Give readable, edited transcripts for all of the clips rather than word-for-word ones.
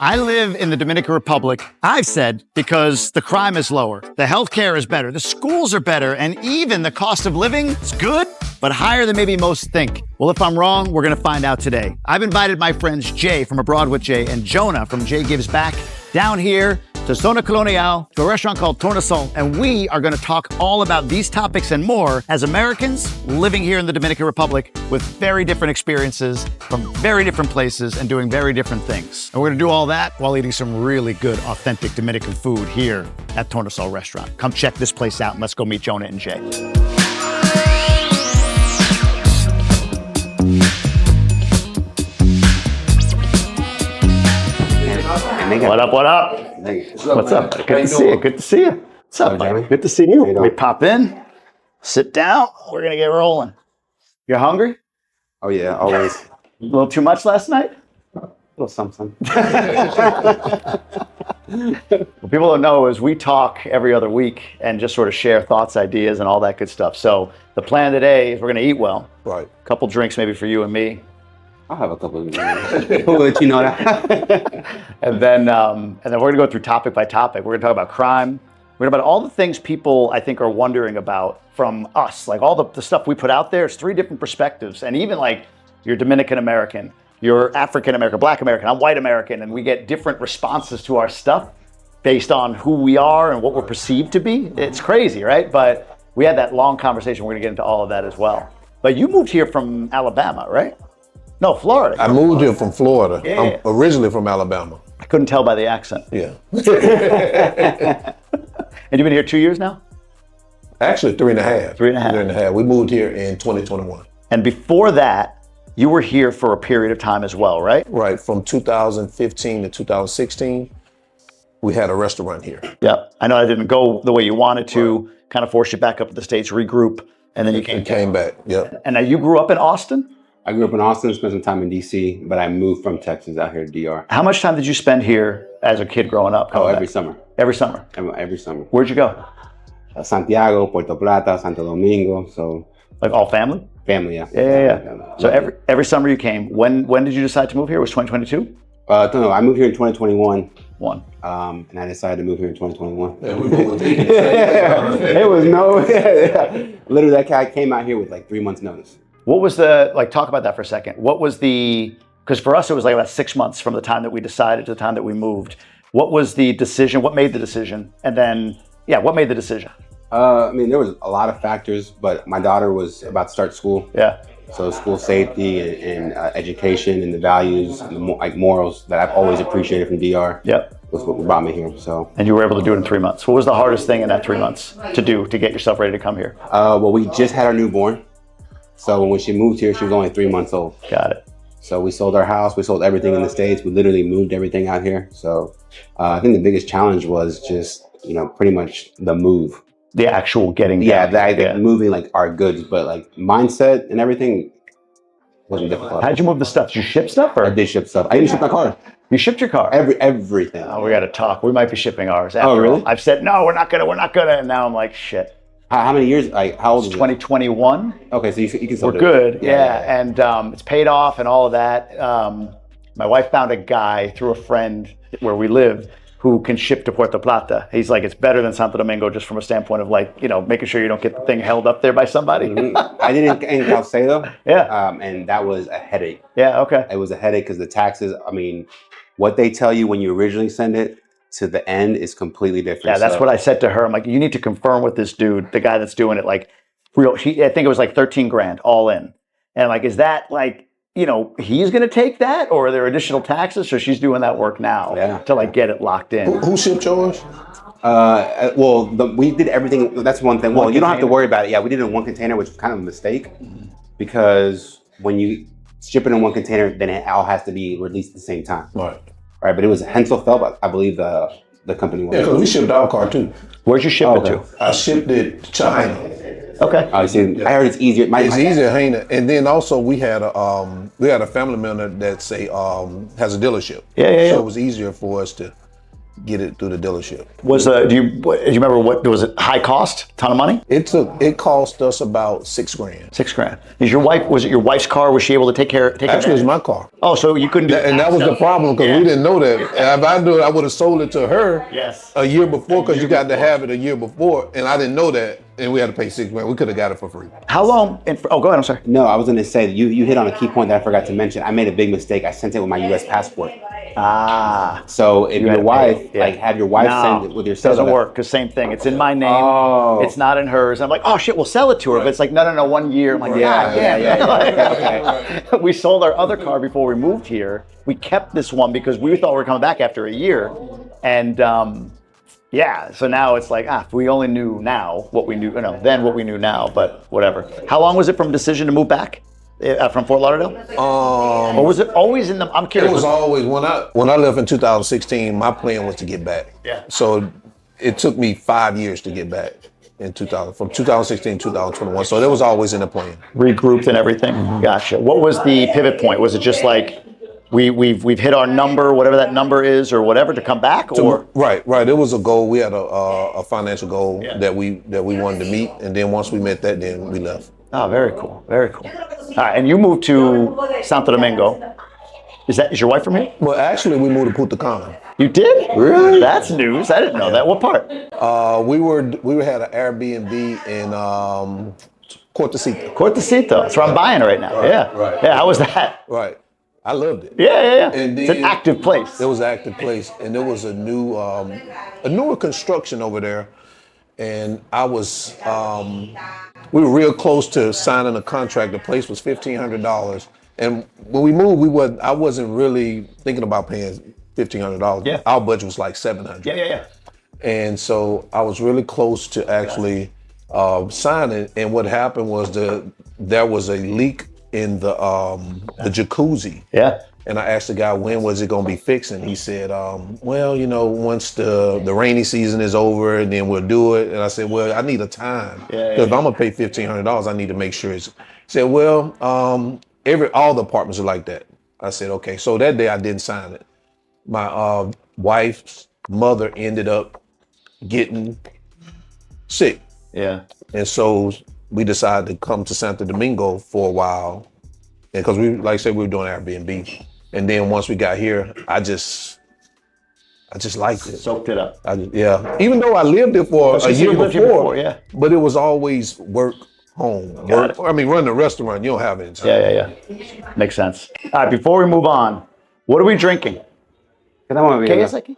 I live in the Dominican Republic, I've said, because the crime is lower, the healthcare is better, the schools are better, and even the cost of living is good, but higher than maybe most think. Well, if I'm wrong, we're gonna find out today. I've invited my friends Jay from Abroad with Jay and Jonah from Jay Gives Back down here to Zona Colonial, to a restaurant called Tornasol, and we are gonna talk all about these topics and more as Americans living here in the Dominican Republic with very different experiences from very different places and doing very different things. And we're gonna do all that while eating some really good, authentic Dominican food here at Tornasol Restaurant. Come check this place out and let's go meet Jonah and Jay. What up, what up? What's up? Good to see you. Good to see you. What's up, buddy? Good to see you. We pop in, sit down. We're going to get rolling. You're hungry? Oh, yeah, always. A little too much last night? A little something. What people don't know is we talk every other week and just sort of share thoughts, ideas, and all that good stuff. So the plan today is we're going to eat well. Right. A couple drinks maybe for you and me. I'll have a couple of We'll let you know that. and then we're going to go through topic by topic. We're going to talk about crime. We're going to talk about all the things people, I think, are wondering about from us. Like all the stuff we put out there, it's 3 different perspectives. And even like you're Dominican American, you're African American, Black American, I'm white American. And we get different responses to our stuff based on who we are and what we're perceived to be. It's crazy, right? But we had that long conversation. We're going to get into all of that as well. But you moved here from Alabama, right? No, Florida. I moved here from Florida. Yeah. I'm originally from Alabama. I couldn't tell by the accent. Yeah. And you've been here 2 years now? Actually, 3.5. 3.5. 3.5. We moved here in 2021. And before that, you were here for a period of time as well, right? Right. From 2015 to 2016, we had a restaurant here. Yeah. I know I didn't go the way you wanted to, kind of forced you back up to the States, regroup, and then you came back. Yep. And now you grew up in Austin? I grew up in Austin, spent some time in D.C., but I moved from Texas out here to D.R. How much time did you spend here as a kid growing up? Every summer. Every summer? Every summer. Where'd you go? Santiago, Puerto Plata, Santo Domingo, so. Like all family? Family, yeah. Yeah. So every summer you came. When did you decide to move here? Was 2022? No, I moved here in 2021. And I decided to move here in 2021. Yeah, we moved It was literally that guy came out here with like 3 months notice. What was talk about that for a second. What was because for us it was like about 6 months from the time that we decided to the time that we moved. What was the decision? What made the decision? And then, what made the decision? I mean, there was a lot of factors, but my daughter was about to start school. Yeah. So school safety and education and the values and the morals that I've always appreciated from DR. Yep. Was what brought me here. So. And you were able to do it in 3 months. What was the hardest thing in that 3 months to do to get yourself ready to come here? Well, we just had our newborn. So when she moved here, she was only 3 months old. Got it. So we sold our house. We sold everything in the States. We literally moved everything out here. So I think the biggest challenge was just, pretty much the move. The actual getting down. Moving like our goods, but like mindset and everything wasn't difficult. How'd you move the stuff? Did you ship stuff? Or? I did ship stuff. I didn't ship my car. You shipped your car? Everything. Oh, we got to talk. We might be shipping ours. Oh, really? I've said, no, we're not gonna. And now I'm like, shit. How many years? How old is it? 2021. Okay, so you can still We're good. Yeah. And it's paid off and all of that. My wife found a guy through a friend where we live who can ship to Puerto Plata. He's like, it's better than Santo Domingo just from a standpoint of making sure you don't get the thing held up there by somebody. I did it in Calcedo. Yeah. And that was a headache. Yeah, okay. It was a headache because the taxes, what they tell you when you originally send it to the end is completely different. Yeah, that's what I said to her. I'm like, you need to confirm with this dude, the guy that's doing it, like I think it was like 13 grand all in. And like, is that like, he's going to take that, or are there additional taxes? So she's doing that work now to get it locked in. Who shipped yours? We did everything. That's one thing. Well, you don't have to worry about it. Yeah, we did it in one container, which was kind of a mistake because when you ship it in one container, then it all has to be released at the same time. Right, but it was Hensel Phelps, I believe the company was. Yeah, because we shipped our car too. Where'd you ship it to? I shipped it to China. Okay. I heard it's easier. It's easier, ain't it? And then also we had a family member that has a dealership. Yeah. So it was easier for us to get it through the dealership. Do you remember was it high cost, ton of money? It cost us about $6,000. $6,000. Was it your wife's car? Was she able to take care of it? Actually, it was my car. Oh, so you couldn't do And that was the problem because we didn't know that. And if I knew it, I would have sold it to her a year before because you got to have it a year before. And I didn't know that. And we had to pay $6,000. We could have got it for free. How long? Go ahead. I'm sorry. No, I was going to say, you hit on a key point that I forgot to mention. I made a big mistake. I sent it with my U.S. passport. So if your wife, have your wife send it with your doesn't work because same thing. It's in my name. Oh. It's not in hers. I'm like, oh shit, we'll sell it to her. But it's like, no, 1 year. I'm like, Okay. We sold our other car before we moved here. We kept this one because we thought we were coming back after a year. And so now it's like, if we only knew now what we knew, then what we knew now, but whatever. How long was it from decision to move back? From Fort Lauderdale? Or was it always in the? I'm curious. It was always when I left in 2016. My plan was to get back. Yeah. So it took me 5 years to get back from 2016 to 2021. So that was always in the plan. Regrouped and everything. Gotcha. What was the pivot point? Was it just like we've hit our number, whatever that number is, or whatever, to come back? Or right. It was a goal. We had a financial goal that we wanted to meet, and then once we met that, then we left. Oh, very cool. All right, and you moved to Santo Domingo. Is your wife from here? Well, actually, we moved to Punta Cana. You did? Really? That's news. I didn't know that. What part? We had an Airbnb in Cortecito. Cortecito. That's where I'm buying it right now. Right. Yeah. How was that? Right. I loved it. Yeah. And it's an active place. It was an active place, and there was a newer construction over there, and I was. We were real close to signing a contract. The place was $1,500, and when we moved, I wasn't really thinking about paying $1,500. Yeah. Our budget was like $700. Yeah. And so I was really close to actually signing. And what happened was there was a leak in the jacuzzi. Yeah. And I asked the guy, when was it going to be fixed? And he said, once the rainy season is over, and then we'll do it. And I said, well, I need a time. Because if I'm going to pay $1,500, I need to make sure it's. He said, well, all the apartments are like that. I said, okay. So that day I didn't sign it. My wife's mother ended up getting sick. Yeah. And so we decided to come to Santo Domingo for a while. And because we were doing Airbnb. And then once we got here, I just liked it. Soaked it up. Even though I lived there for a year before, yeah. But it was always work, home. Running a restaurant, you don't have any time. Yeah. Makes sense. All right, before we move on, what are we drinking? ¿Qué es aquí?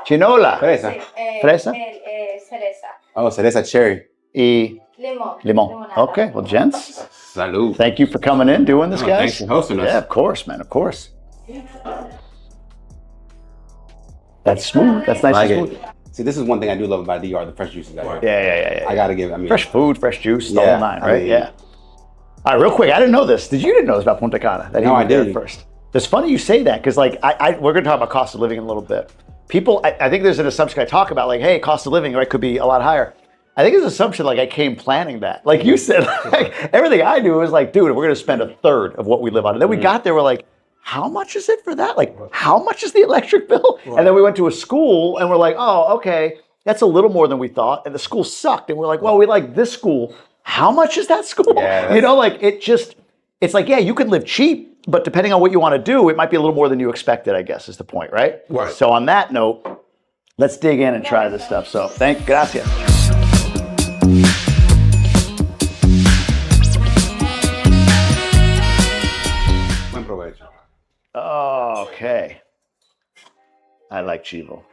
Chinola. Fresa. Cereza. Oh, cereza cherry. Y limon. Okay, well, gents. Salud. Thank you for coming in, doing this, guys. Thanks for hosting us. Yeah, of course, man, of course. That's smooth. That's nice and smooth. See, this is one thing I do love about DR, the fresh juices out here. Yeah. I gotta give it. Fresh food, fresh juice, the whole nine, right? Yeah. All right, real quick, I didn't know this. You didn't know this about Punta Cana? No, I didn't. First. It's funny you say that, because we're gonna talk about cost of living in a little bit. People, I think there's an assumption I talk about, like, hey, cost of living, right, could be a lot higher. I think it's an assumption, like, I came planning that. Like you said, like, everything I do was like, dude, we're going to spend a third of what we live on. And then we got there, we're like, how much is it for that? Like, how much is the electric bill? Right. And then we went to a school and we're like, oh, okay, that's a little more than we thought. And the school sucked. And we're like, well, we like this school. How much is that school? Yeah, it's like, yeah, you can live cheap, but depending on what you want to do, it might be a little more than you expected, I guess, is the point, right? Right. So on that note, let's dig in and try this stuff. So gracias. Oh, okay. I like Chivo.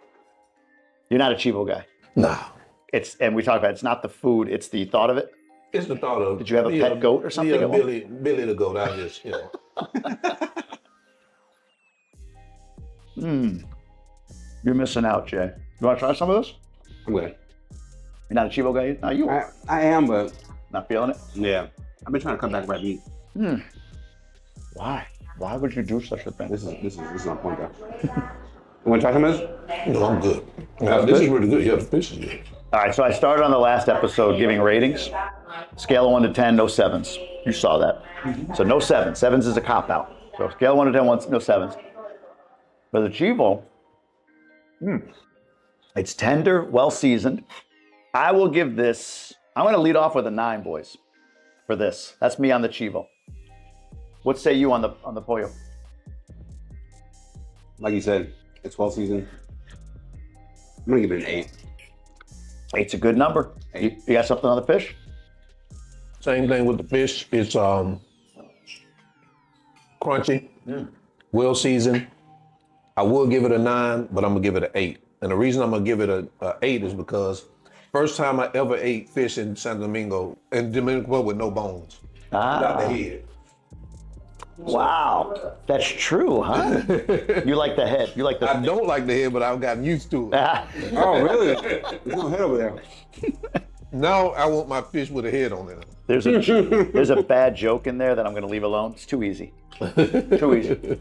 You're not a Chivo guy? No. And we talked about it's not the food, it's the thought of it? It's the thought of. Did you have a pet goat or something? Yeah, Billy the goat. I just, You're missing out, Jay. You want to try some of this? I'm good. You're not a Chivo guy? No, you are. I am, but... Not feeling it? Yeah. I've been trying to cut back red meat. Why? Why would you do such a thing? This is on point, though. You want to try some of this? No, I'm good. This is really good. Yeah, the fish is good. All right, so I started on the last episode giving ratings. Scale of 1 to 10, no 7s. You saw that. So no 7s. 7s is a cop-out. So scale of 1 to 10, no 7s. But the Chivo, It's tender, well seasoned. I will give this, I'm gonna lead off with a 9, boys, for this. That's me on the Chivo. What say you on the Pollo? Like you said, it's well seasoned. I'm gonna give it an 8. 8's a good number. You got something on the fish? Same thing with the fish. It's crunchy, well seasoned. I will give it a 9, but I'm gonna give it an 8. And the reason I'm gonna give it a 8 is because first time I ever ate fish in Santo Domingo, in Dominican Republic with no bones, not the head. Wow, that's true, huh? You like the head. You like the. I don't like the head, but I've gotten used to it. Oh, really? There's no head over there. Now I want my fish with a head on it. There's a bad joke in there that I'm going to leave alone. It's too easy. Too easy.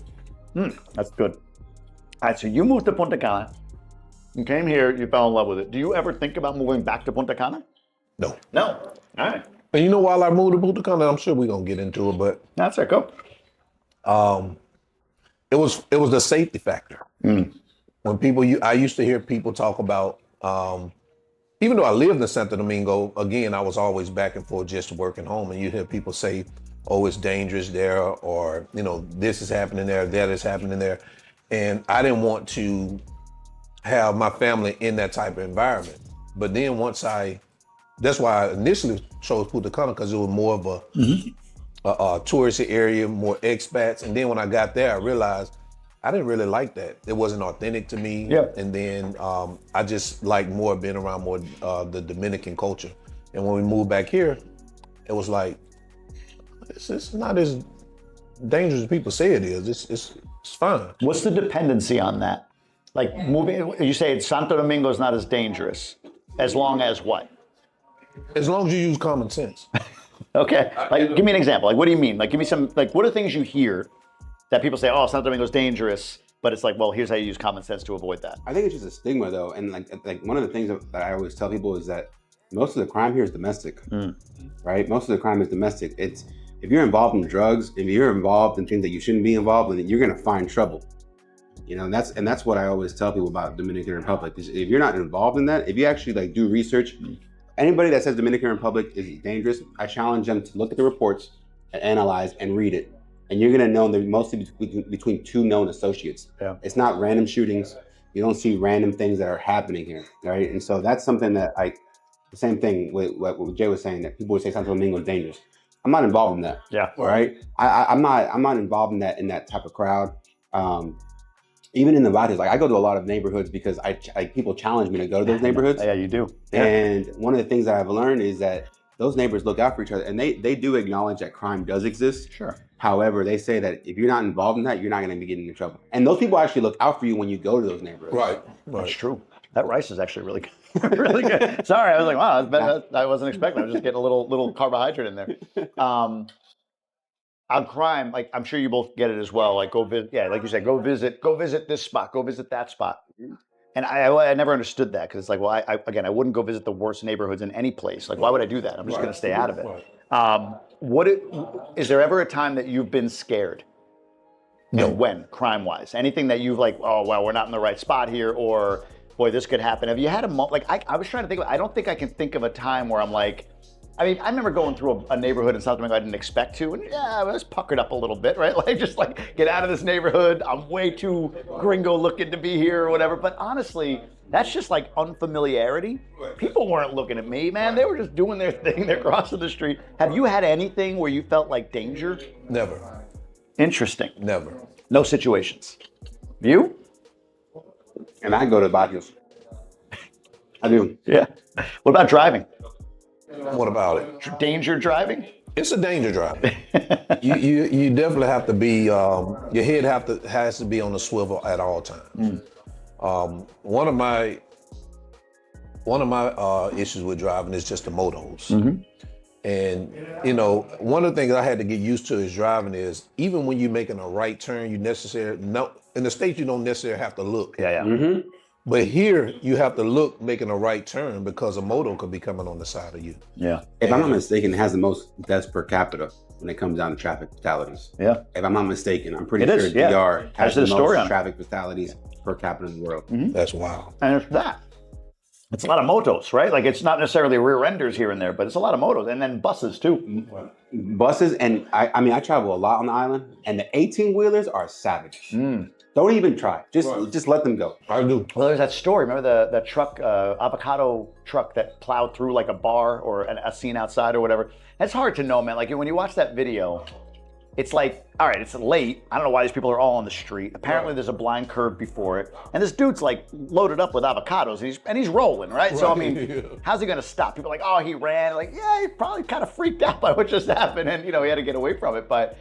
That's good. All right, so you moved to Punta Cana. You came here, you fell in love with it. Do you ever think about moving back to Punta Cana? No. No. All right. And you know, while I moved to Punta Cana, I'm sure we're gonna get into it, but That's it. Go. it was the safety factor. When I used to hear people talk about, even though I lived in Santo Domingo, again, I was always back and forth just working home, and you hear people say, oh, it's dangerous there, or, you know, this is happening there, that is happening there. And I didn't want to have my family in that type of environment. But then that's why I initially chose Punta Cana, because it was more of a touristy area, more expats. And then when I got there, I realized I didn't really like that. It wasn't authentic to me. Yep. And then I just like more being around more the Dominican culture. And when we moved back here, it was like, it's not as dangerous as people say it is. It's fine. What's the dependency on that? Like moving, you say Santo Domingo is not as dangerous, as long as what? As long as you use common sense. Okay, like give me an example. Like what do you mean? Like give me some, like what are things you hear that people say, oh, Santo Domingo is dangerous, but it's like, well, here's how you use common sense to avoid that. I think it's just a stigma though. And like one of the things that I always tell people is that most of the crime here is domestic, right? Most of the crime is domestic. It's, if you're involved in drugs, if you're involved in things that you shouldn't be involved in, you're gonna find trouble. You know, and that's what I always tell people about Dominican Republic. Is if you're not involved in that, if you actually like do research, anybody that says Dominican Republic is dangerous, I challenge them to look at the reports and analyze and read it. And you're gonna know they're mostly between 2 known associates. Yeah. It's not random shootings. You don't see random things that are happening here, right? And so that's something that the same thing with what Jay was saying, that people would say Santo Domingo is dangerous. I'm not involved in that. Yeah. Right. I'm not involved in that type of crowd. Even in the barrios, like I go to a lot of neighborhoods because people challenge me to go to those neighborhoods. Yeah, you do. Yeah. And one of the things that I've learned is that those neighbors look out for each other, and they do acknowledge that crime does exist. Sure. However, they say that if you're not involved in that, you're not going to be getting in trouble. And those people actually look out for you when you go to those neighborhoods. Right. That's true. That rice is actually really good. Really good. Sorry, I was like, wow, I wasn't expecting. I was just getting a little carbohydrate in there. On crime, like I'm sure you both get it as well. Like go visit, yeah, like you said, go visit this spot, go visit that spot. And I never understood that, because it's like, well, I wouldn't go visit the worst neighborhoods in any place. Like, why would I do that? I'm just going to stay out of it. Is there ever a time that you've been scared? No. And when, crime-wise? Anything that you've like, oh, well, we're not in the right spot here, or boy, this could happen. Have you had I was trying to think of, I don't think I can think of a time where I'm like, I mean, I remember going through a neighborhood in South Domingo I didn't expect to, and yeah, I was puckered up a little bit, right? Like, just like, get out of this neighborhood. I'm way too gringo looking to be here or whatever. But honestly, that's just like unfamiliarity. People weren't looking at me, man. They were just doing their thing. They're crossing the street. Have you had anything where you felt like danger? Never. Interesting. Never. No situations. You? And I go to barrios. I do. Yeah. What about driving? What about it? Danger driving? It's a danger drive. you definitely have to be, your head has to be on the swivel at all times. One of my issues with driving is just the motos. And you know, one of the things I had to get used to is driving is, even when you're making a right turn, in the States you don't necessarily have to look. Yeah. But here, you have to look making a right turn, because a moto could be coming on the side of you. Yeah. If I'm not mistaken, it has the most deaths per capita when it comes down to traffic fatalities. Yeah. If I'm not mistaken, I'm pretty sure DR has the most traffic fatalities per capita in the world. That's wild. And it's that. It's a lot of motos, right? Like it's not necessarily rear enders here and there, but it's a lot of motos. And then buses too. Buses, and I travel a lot on the island, and the 18-wheelers are savage. Don't even try. Just let them go. I do. Well, there's that story. Remember the truck, avocado truck that plowed through like a bar or a scene outside or whatever? It's hard to know, man. Like when you watch that video, it's like, all right, it's late. I don't know why these people are all on the street. Apparently there's a blind curve before it. And this dude's like loaded up with avocados and he's rolling, right? So, I mean, how's he gonna stop? People are like, oh, he ran. Like, yeah, he probably kind of freaked out by what just happened and, he had to get away from it. But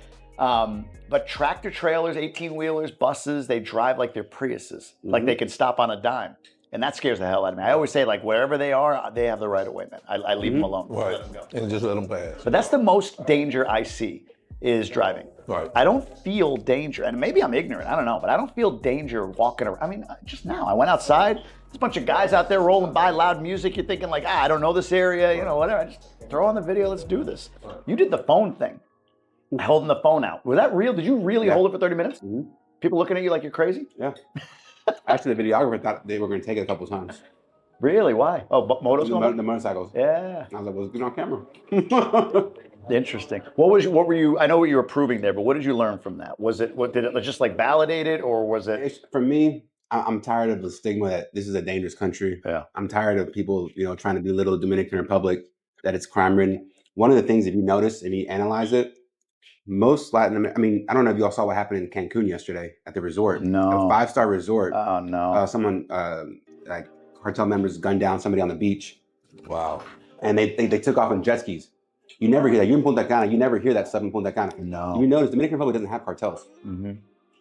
tractor trailers, 18-wheelers, buses, they drive like they're Priuses. Like they can stop on a dime. And that scares the hell out of me. I always say, like, wherever they are, they have the right of way, man. I leave them alone. Right. Let them go. And just let them pass. But that's the most danger I see is driving. Right. I don't feel danger, and maybe I'm ignorant, I don't know, but I don't feel danger walking around. I mean, just now, I went outside, there's a bunch of guys out there rolling by, loud music, you're thinking like, I don't know this area, whatever. I just throw on the video, let's do this. You did the phone thing, holding the phone out. Was that real? Did you really hold it for 30 minutes? People looking at you like you're crazy? Yeah. Actually, the videographer thought they were going to take it a couple times. Really? Why? Oh, motos going on? The motorcycles. Yeah. I was like, well, it's good on camera. Interesting. What were you, I know what you were proving there, but what did you learn from that? Did it just like validate it or was it? For me, I'm tired of the stigma that this is a dangerous country. Yeah. I'm tired of people, trying to belittle Dominican Republic, that it's crime ridden. One of the things, if you notice, if you analyze it, most Latin America, I don't know if you all saw what happened in Cancun yesterday at the resort. No. A 5-star resort. Oh, no. Someone, like cartel members gunned down somebody on the beach. Wow. And they took off on jet skis. You never hear that. You're in Punta Cana. You never hear that stuff in Punta Cana. No. You notice Dominican Republic doesn't have cartels,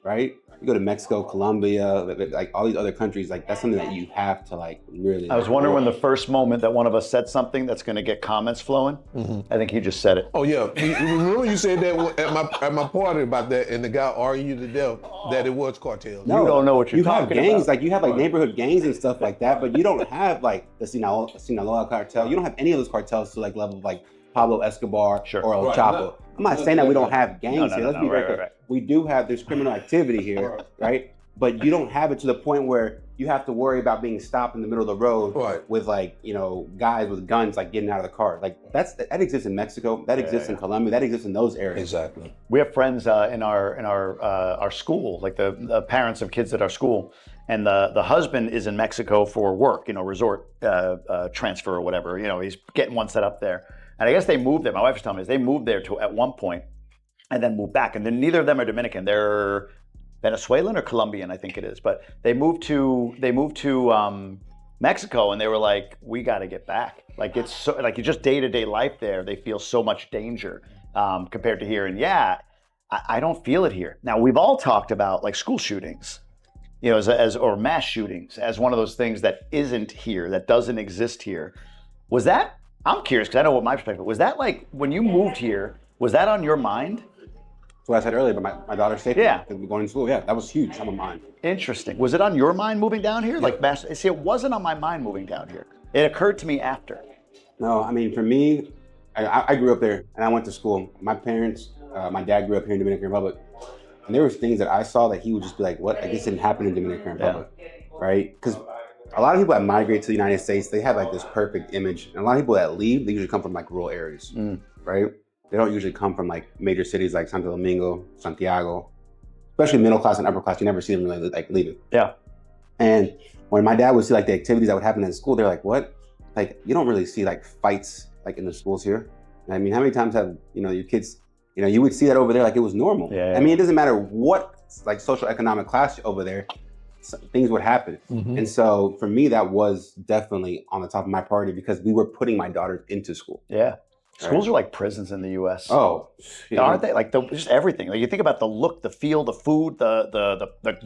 right? You go to Mexico, Colombia, like all these other countries. Like that's something that you have to like really. I was wondering when the first moment that one of us said something that's going to get comments flowing. I think he just said it. Oh yeah, remember you said that at my party about that, and the guy argued to death that it was cartels. No, you don't know what you're talking about. You have gangs, about. like you have like neighborhood gangs and stuff like that, but you don't have like the Sinaloa cartel. You don't have any of those cartels to like level of like Pablo Escobar or El Chapo. I'm not saying that we don't have gangs here. Let's be very clear. We do have, there's criminal activity here, right? But you don't have it to the point where you have to worry about being stopped in the middle of the road with like, guys with guns like getting out of the car. Like that exists in Mexico, that exists in Colombia, that exists in those areas. Exactly. We have friends in our school, like the parents of kids at our school, and the husband is in Mexico for work, resort transfer or whatever. He's getting one set up there. And I guess they moved there. My wife was telling me they moved there at one point and then moved back. And then neither of them are Dominican. They're Venezuelan or Colombian, I think it is. But they moved to Mexico and they were like, we got to get back. Like it's so, like it's just day-to-day life there. They feel so much danger compared to here. And I don't feel it here. Now we've all talked about like school shootings, or mass shootings as one of those things that isn't here, that doesn't exist here. Was that? I'm curious because I know what my perspective was. That like when you moved here, was that on your mind? That's what I said earlier, but my daughter's safety. Yeah. Going to school. Yeah, that was huge on my mind. Interesting. Was it on your mind moving down here? Yeah. See, it wasn't on my mind moving down here. It occurred to me after. No, for me, I grew up there and I went to school. My parents, my dad grew up here in Dominican Republic. And there was things that I saw that he would just be like, what? Like this didn't happen in Dominican Republic, right? Because a lot of people that migrate to the United States, they have like this perfect image. And a lot of people that leave, they usually come from like rural areas, right? They don't usually come from like major cities like Santo Domingo, Santiago, especially middle class and upper class. You never see them really like leaving. Yeah. And when my dad would see like the activities that would happen in school, they're like, what? Like, you don't really see like fights like in the schools here. How many times have, your kids, you would see that over there like it was normal. Yeah. It doesn't matter what like social economic class over there, things would happen. And so for me, that was definitely on the top of my priority because we were putting my daughters into school. Yeah. Schools are like prisons in the U.S. Oh, aren't they? Like just everything. Like you think about the look, the feel, the food, the what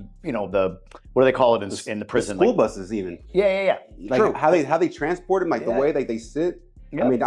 do they call it in the prison? The school buses even. Yeah. Like true. how they transport them, like the way like they sit. I mean,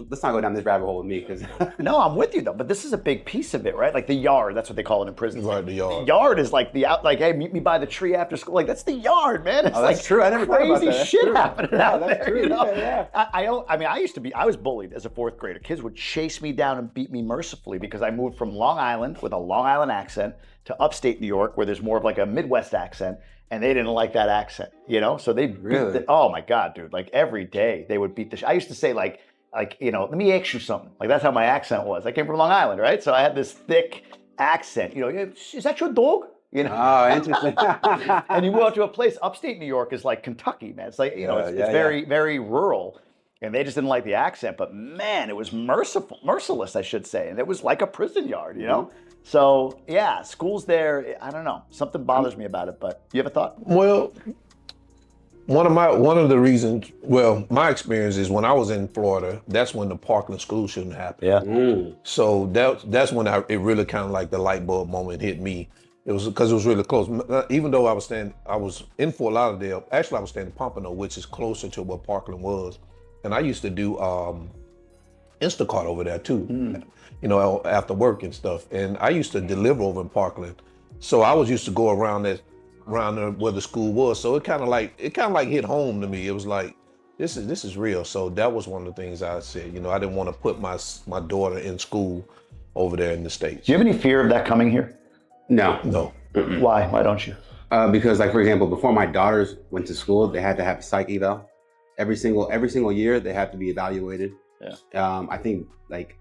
let's not go down this rabbit hole with me because. No, I'm with you though. But this is a big piece of it, right? Like the yard. That's what they call it in prison. Right, the yard. The yard is like like, hey, meet me by the tree after school. Like that's the yard, man. It's that's like true. I never thought about crazy that. That's shit true. happening out that's there. True. You know? Yeah. I mean, I was bullied as a 4th grader. Kids would chase me down and beat me mercifully because I moved from Long Island with a Long Island accent to upstate New York, where there's more of like a Midwest accent. And they didn't like that accent, you know? So they really? Oh my God, dude. Like every day they would beat the I used to say like, you know, let me ask you something. Like that's how my accent was. I came from Long Island, right? So I had this thick accent. You know, is that your dog? You know? Oh, interesting. And you move to a place, upstate New York is like Kentucky, man. It's like, you know, it's very, very rural. And they just didn't like the accent. But man, it was merciless, I should say. And it was like a prison yard, you know? So yeah, schools there, I don't know. Something bothers me about it, but you have a thought? Well, one of the reasons, my experience is when I was in Florida, that's when the Parkland school shooting happened. Yeah. So that's when it really kind of like the light bulb moment hit me. It was because it was really close. Even though I was in Fort Lauderdale. Actually, I was staying in Pompano, which is closer to where Parkland was, and I used to do Instacart over there too. You know, after work and stuff. And I used to deliver over in Parkland, so I was used to go around where the school was. So it kind of like hit home to me. It was like this is real. So that was one of the things I said. You know, I didn't want to put my daughter in school over there in the States. Do you have any fear of that coming here? No. Why? Why don't you? Because, like, for example, before my daughters went to school, they had to have a psych eval. Every single year, they have to be evaluated. Yeah. I think, like,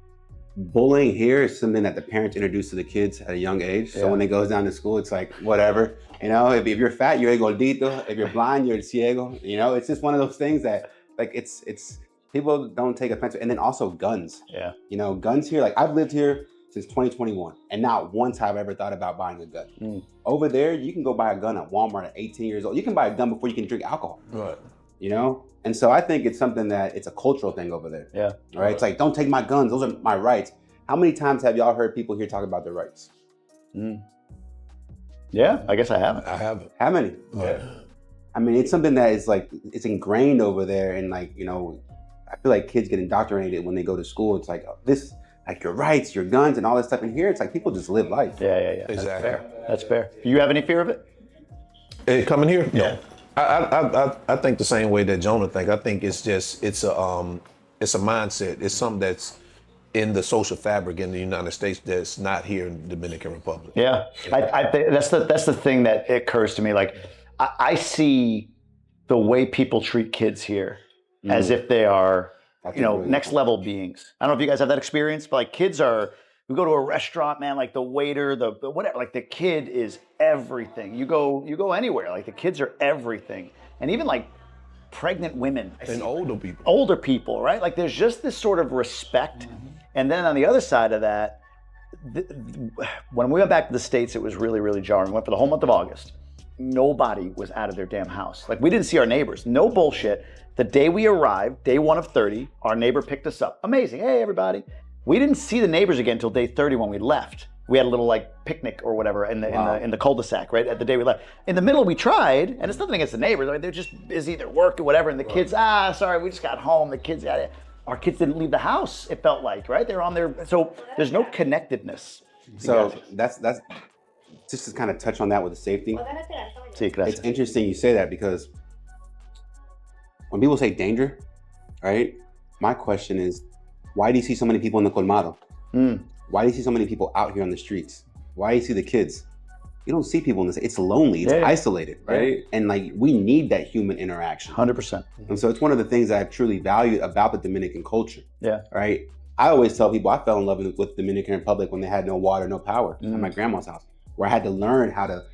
bullying here is something that the parents introduce to the kids at a young age. So when they goes down to school, it's like, whatever. You know, if you're fat, you're gordito. If you're blind, you're ciego. You know, it's just one of those things that, like, it's people don't take offense. And then also guns. Yeah. You know, guns here, like, I've lived here since 2021, and not once have I ever thought about buying a gun. Over there, you can go buy a gun at Walmart at 18 years old. You can buy a gun before you can drink alcohol. Right. You know? And so I think it's something that it's a cultural thing over there. Yeah. Right? It's like, don't take my guns. Those are my rights. How many times have y'all heard people here talk about their rights? Yeah, I guess I haven't. I haven't. How many? Yeah. I mean, it's something that is like, it's ingrained over there. And like, you know, I feel like kids get indoctrinated when they go to school. It's like, this, like your rights, your guns and all that stuff. And here, it's like people just live life. Yeah. Exactly. That's fair. Do you have any fear of it? Hey, coming here? Yeah. No. I think the same way that Jonah think. I think it's a mindset. It's something that's in the social fabric in the United States that's not here in the Dominican Republic. Yeah. I think that's the thing that occurs to me. Like I see the way people treat kids here as if they are, next level beings. I don't know if you guys have that experience, but like kids are. We go to a restaurant, man, like the waiter, the whatever, like the kid is everything. You go anywhere, like the kids are everything. And even like pregnant women. And older people. Older people, right? Like there's just this sort of respect. And then on the other side of that, when we went back to the States, it was really, really jarring. We went for the whole month of August. Nobody was out of their damn house. Like we didn't see our neighbors. No bullshit. The day we arrived, day 1 of 30, our neighbor picked us up. Amazing. Hey, everybody. We didn't see the neighbors again until day 30 when we left. We had a little like picnic or whatever in the cul-de-sac, right? At the day we left. In the middle we tried, and it's nothing against the neighbors. Like, they're just busy, they're working, whatever. And the kids, sorry, we just got home. The kids got it. Our kids didn't leave the house, it felt like, right? They're on their, so there's no connectedness. So that's just to kind of touch on that with the safety. It's interesting you say that because when people say danger, right? My question is, why do you see so many people in the colmado? Why do you see so many people out here on the streets? Why do you see the kids? You don't see people in this. It's lonely. It's isolated, right? Yeah. And like we need that human interaction. 100%. And so it's one of the things that I've truly valued about the Dominican culture. Yeah. Right. I always tell people I fell in love with Dominican Republic when they had no water, no power at my grandma's house, where I had to learn how to,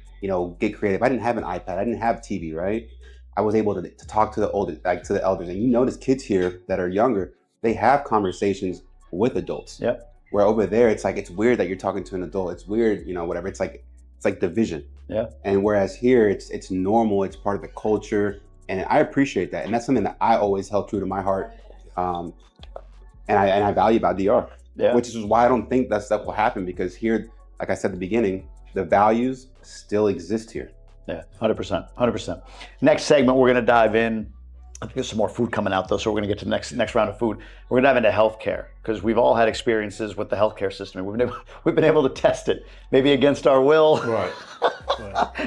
get creative. I didn't have an iPad. I didn't have TV. Right. I was able to talk to the older, like to the elders. And you notice kids here that are younger, they have conversations with adults. Yep. Where over there, it's like, it's weird that you're talking to an adult. It's weird, whatever. It's like division. Yeah. And whereas here, it's normal. It's part of the culture. And I appreciate that. And that's something that I always held true to my heart. And I value about DR. Yeah. Which is why I don't think that stuff will happen, because here, like I said at the beginning, the values still exist here. Yeah, 100%. Next segment, we're going to dive in I think there's some more food coming out though, so we're going to get to the next round of food. We're going to dive into healthcare because we've all had experiences with the healthcare system. We've been able to test it, maybe against our will, right.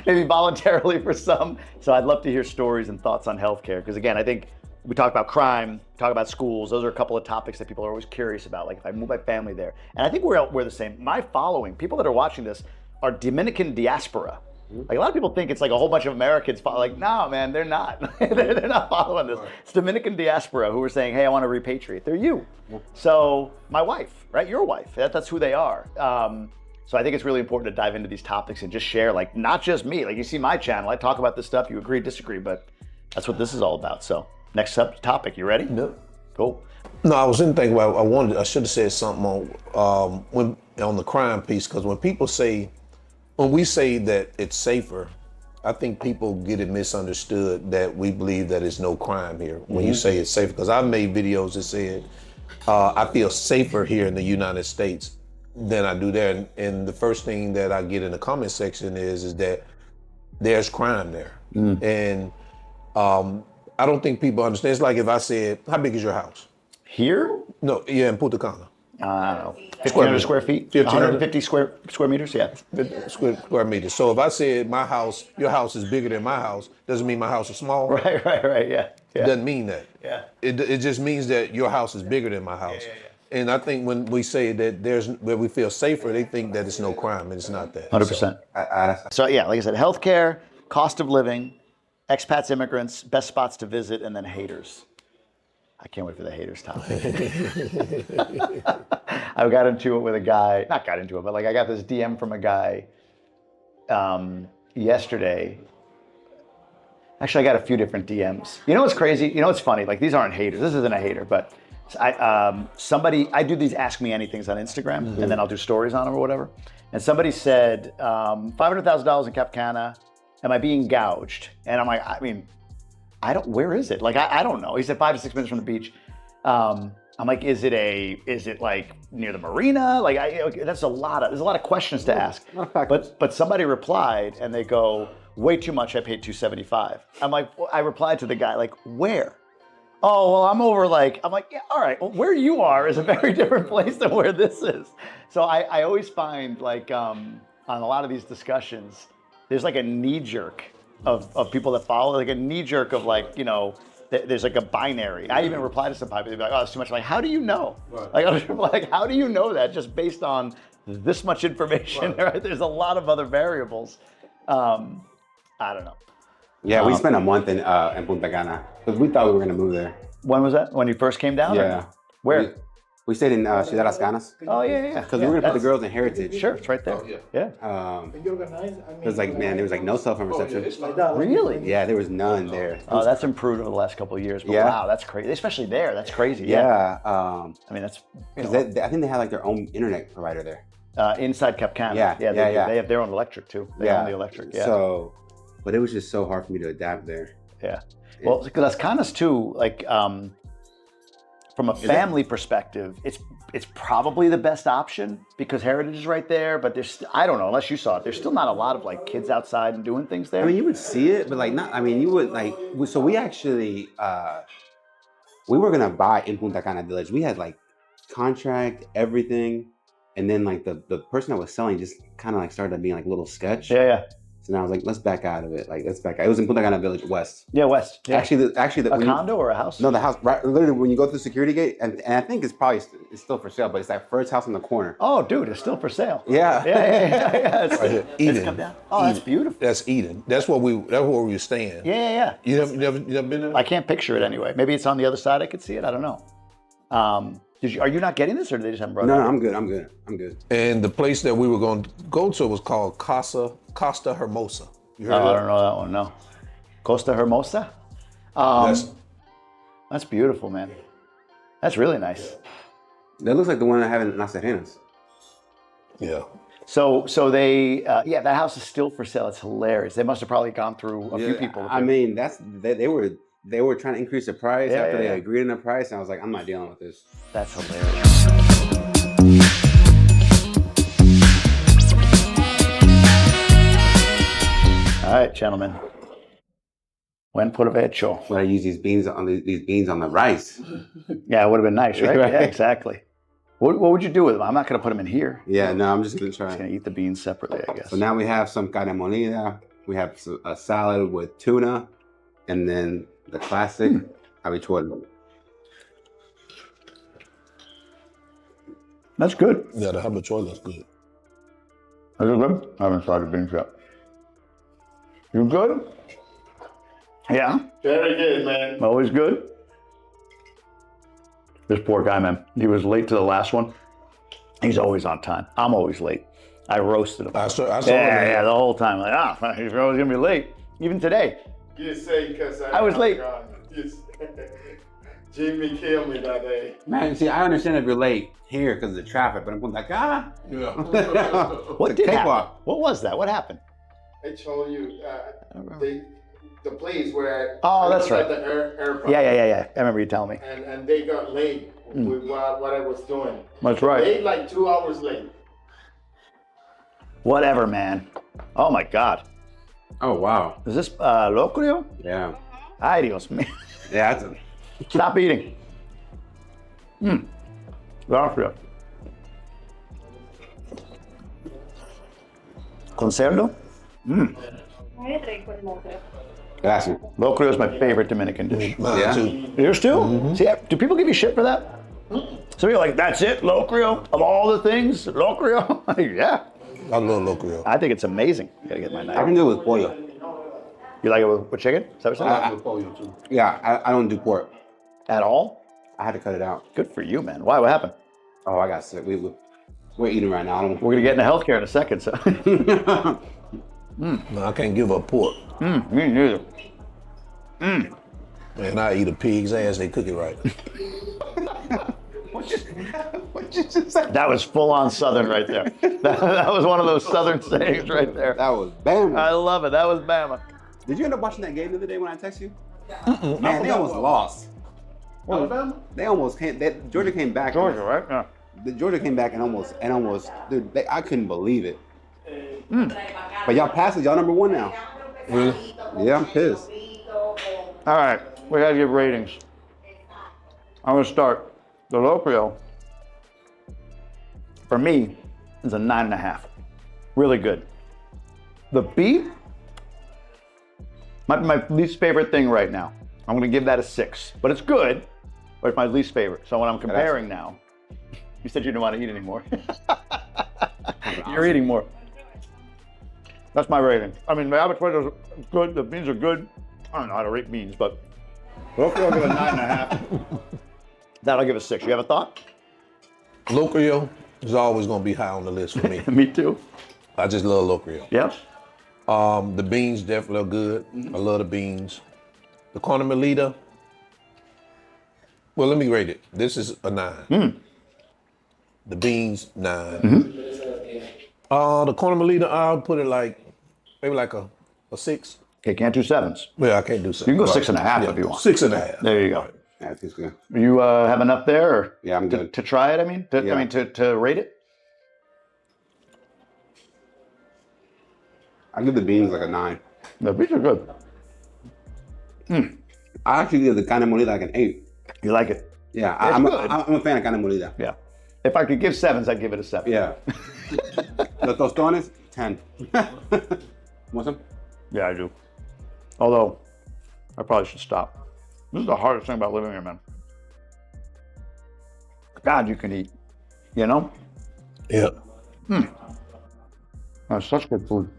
Maybe voluntarily for some. So I'd love to hear stories and thoughts on healthcare because again, I think we talk about crime, talk about schools. Those are a couple of topics that people are always curious about. Like if I move my family there, and I think we're the same. My following, people that are watching this, are Dominican diaspora. Like a lot of people think it's like a whole bunch of Americans like, no, man, they're not. They're not following this. It's Dominican diaspora who are saying, hey, I want to repatriate. They're you. So my wife, right? Your wife, that's who they are. So I think it's really important to dive into these topics and just share, like not just me, like you see my channel, I talk about this stuff, you agree, disagree, but that's what this is all about. So next topic, you ready? No. Cool. No, I was in thinking about, I should have said something on the crime piece, because when we say that it's safer, I think people get it misunderstood that we believe that it's no crime here when you say it's safer. Because I've made videos that said I feel safer here in the United States than I do there. And the first thing that I get in the comment section is that there's crime there. And I don't think people understand. It's like if I said, how big is your house? Here? No, yeah, in Punta Cana. I don't know. 1,500 square feet? 150 square meters, yeah. Square meters. So if I said your house is bigger than my house, doesn't mean my house is small. Right, yeah. It doesn't mean that. Yeah. It just means that your house is bigger than my house. Yeah. And I think when we say that where we feel safer, they think that it's no crime, and it's not that. 100%. So yeah, like I said, healthcare, cost of living, expats, immigrants, best spots to visit, and then haters. I can't wait for the haters topic. I got into it with a guy, but like I got this DM from a guy yesterday. Actually, I got a few different DMs. You know what's crazy? You know what's funny? Like these aren't haters. This isn't a hater, but I do these Ask Me Anythings on Instagram, and then I'll do stories on them or whatever. And somebody said, $500,000 in Cap Cana, am I being gouged? And I'm like, I mean, where is it? Like, I don't know. He said 5 to 6 minutes from the beach. I'm like, is it like near the marina? Like, there's a lot of questions to ask. But somebody replied and they go, way too much, I paid $275. I'm like, I replied to the guy, like, where? Oh, well, I'm like, yeah, all right. Well, where you are is a very different place than where this is. So I always find like, on a lot of these discussions, there's like a knee jerk of people that follow, like a knee jerk of like, you know, there's like a binary. I even reply to some people, they'd be like, oh, that's too much. I'm like, how do you know? Right. Like, I was like, how do you know that just based on this much information? Right? There's a lot of other variables. I don't know. Yeah, we spent a month in Punta Cana because we thought we were going to move there. When was that? When you first came down? Yeah. Or? Where? We stayed in Ciudad Las Canas. Oh, yeah. Because we were going to put the girls in Heritage. Sure, it's right there. Yeah. It was like, man, there was like no cell phone reception. Really? Yeah, there was none there. Oh, that's improved over the last couple of years. But wow, that's crazy. Especially there, that's crazy. Yeah. I mean, that's, because I think they had like their own internet provider there. Inside Cap Cana. Yeah. They have their own electric too. They own the electric. Yeah. So, but it was just so hard for me to adapt there. Yeah. Well, because Las Canas too, like, from a family perspective, it's probably the best option because Heritage is right there. But there's, I don't know, unless you saw it, there's still not a lot of like kids outside and doing things there. I mean, you would see it, but like not. I mean, you would like. So we actually we were gonna buy in Punta Cana Village. We had like contract, everything, and then like the person that was selling just kind of like started being like a little sketch. Yeah. So now I was like, let's back out of it. Like, let's back out. It was in Punta Cana Village West. Yeah, West. Yeah. Actually, a condo or a house? No, the house. Right, literally, when you go through the security gate, and I think it's probably it's still for sale, but it's that first house in the corner. Oh, dude, it's still for sale. Yeah. Yeah. It's, right here. Eden. Come down. Oh, that's beautiful. That's Eden. That's where we were staying. Yeah. You never been there? I can't picture it anyway. Maybe it's on the other side. I could see it. I don't know. Are you not getting this, or did they just haven't brought it? No, I'm good. And the place that we were going to go to was called Costa Hermosa. You heard I of don't know that one. No. Costa Hermosa. That's beautiful, man. That's really nice. That looks like the one I have in Las Arenas. Yeah. So they, that house is still for sale. It's hilarious. They must have probably gone through a few people. I mean, they were trying to increase the price after they agreed on the price, and I was like, I'm not dealing with this. That's hilarious. All right, gentlemen. Buen provecho. But I use these beans on the rice. Yeah, it would have been nice, right? Right. Yeah, exactly. What would you do with them? I'm not going to put them in here. Yeah, no, I'm just gonna try. Just going to eat the beans separately, I guess. So now we have some carne molida. We have a salad with tuna, and then the classic habichuela. That's good. Yeah, the habichuela is good. Is it good? I haven't started beans yet. You good? Yeah. Very good, man. Always good. This poor guy, man. He was late to the last one. He's always on time. I'm always late. I roasted him. I saw him. Yeah, the whole time. Like, he's always gonna be late. Even today. You say because I was late. Jimmy killed me that day. Man, see, I understand if you're late here because of the traffic, but I'm going like, Yeah. What did happen? Cakewalk. What was that? What happened? I told you the place where Oh, that's right. The airport. Yeah. I remember you telling me. And they got late with what I was doing. That's right. They like 2 hours late. Whatever, man. Oh my God. oh wow, Is this Locrio? yeah, Ay, Dios mío. yeah. That's Stop eating. Locrio. Con cerdo? Gracias. Locrio is my favorite Dominican dish. Mine Yeah. too. Yours too? See, do people give you shit for that? Some people are like, that's it, Locrio? Of all the things, Locrio? Yeah. I love Locrio. I think it's amazing. Gotta get my I knife. can do it with pollo. You like it with chicken? Is that what you're saying? Yeah, I don't do pork. At all? I had to cut it out. Good for you, man. Why? What happened? Oh, I got sick. We're eating right now. I don't- We're gonna get into healthcare in a second, so. No, I can't give up pork. Me neither. Man, I eat a pig's ass. They cook it right. That was full on Southern right there. That was one of those Southern sayings right there. That was bam. I love it. That was Bama. Did you end up watching that game the other day when I texted you? Man, they almost lost. Alabama? They almost came. Georgia came back. Georgia, right? Yeah. Georgia came back and almost, dude. I couldn't believe it. But y'all passed it. Y'all number one now. Really? Yeah, I'm pissed. All right, we gotta give ratings. I'm gonna start. The Locrio, for me, is a 9.5. Really good. The beef, my least favorite thing right now. I'm gonna give that a 6, but it's good, but it's my least favorite. So when I'm comparing now, you said you didn't want to eat anymore. You're eating more. That's my rating. I mean, the habichuela is good, the beans are good. I don't know how to rate beans, but Locrio, I'll give it a 9.5. That I'll give a 6. You have a thought? Locrio is always going to be high on the list for me. Me too. I just love Locrio. Yep. The beans definitely are good. I love the beans. The Carne Molida. Well, let me rate it. This is a 9. The beans, 9. The Carne Molida, I'll put it like maybe like a 6. Okay, can't do 7s. Well, I can't do 7. You can go 6.5 if you want. 6.5. There you go. Yeah, it's good. You have enough there? Or Yeah, I'm to, good. to try it, I mean? Yeah. To rate it? I give the beans like a 9. The beans are good. I actually give the carne molida like an 8. You like it? Yeah, It's I'm good. a fan of carne molida. Yeah. If I could give 7s, I'd give it a 7. Yeah. The tostones, 10. Want some? Yeah, I do. Although, I probably should stop. This is the hardest thing about living here, man. God, you can eat. You know? Yeah. That's such good food.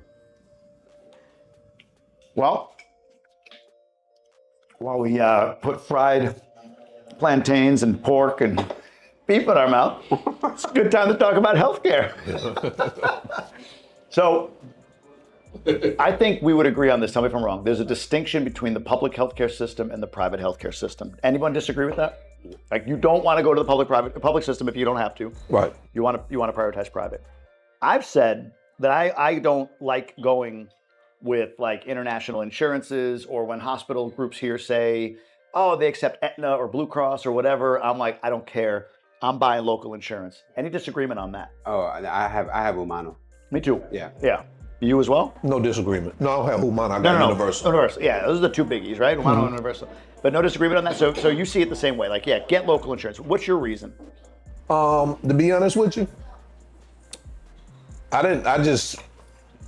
Well, while we put fried plantains and pork and beef in our mouth, it's a good time to talk about healthcare. So, I think we would agree on this. Tell me if I'm wrong. There's a distinction between the public healthcare system and the private healthcare system. Anyone disagree with that? Like, you don't want to go to the public system if you don't have to. Right. You want to prioritize private. I've said that I don't like going with like international insurances, or when hospital groups here say, oh, they accept Aetna or Blue Cross or whatever. I'm like, I don't care. I'm buying local insurance. Any disagreement on that? Oh, I have Humano. Me too. Yeah. Yeah. You as well? No disagreement. No, I don't have Humana. I got Universal. Universal. Yeah, those are the two biggies, right? Humana and Universal. But no disagreement on that. So you see it the same way. Like, yeah, get local insurance. What's your reason? To be honest with you, I just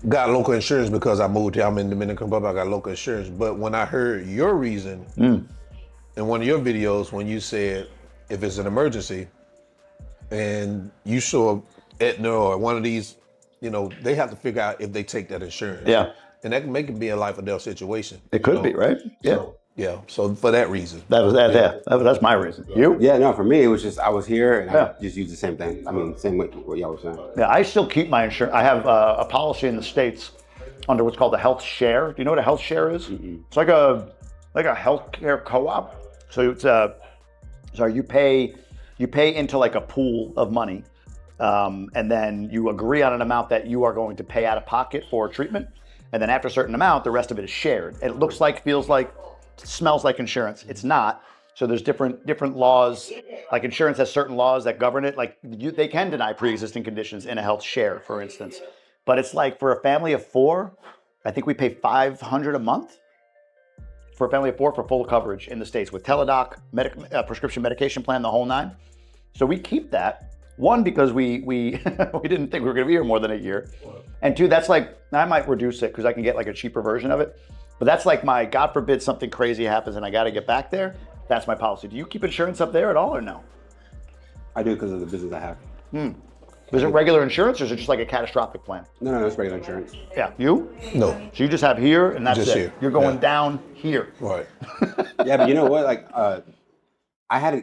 got local insurance because I moved here. I'm in Dominican Republic. I got local insurance. But when I heard your reason in one of your videos, when you said if it's an emergency and you saw Aetna or one of these, they have to figure out if they take that insurance. Yeah. And that can make it be a life or death situation. It could be, right? Yeah. So for that reason. That's my reason. You? Yeah, no, for me, it was just, I was here and I just used the same thing. I mean, same with what y'all were saying. Yeah, I still keep my insurance. I have a policy in the States under what's called a health share. Do you know what a health share is? It's like a healthcare co-op. So it's you pay into like a pool of money, and then you agree on an amount that you are going to pay out of pocket for treatment. And then after a certain amount, the rest of it is shared. It looks like, feels like, smells like insurance. It's not. So there's different laws. Like insurance has certain laws that govern it. Like they can deny pre-existing conditions in a health share, for instance. But it's like for a family of 4, I think we pay $500 a month for a family of 4 for full coverage in the States with Teladoc, prescription medication plan, the whole 9. So we keep that. 1, because we we didn't think we were going to be here more than a year, and 2, that's like, I might reduce it because I can get like a cheaper version of it. But that's like my, God forbid something crazy happens and I got to get back there. That's my policy. Do you keep insurance up there at all or no? I do because of the business I have. Is it regular insurance or is it just like a catastrophic plan? No, it's regular insurance. Yeah. You? No. So you just have here and that's Just it. here. You're going down here. Right. Yeah, but you know what? Like, I had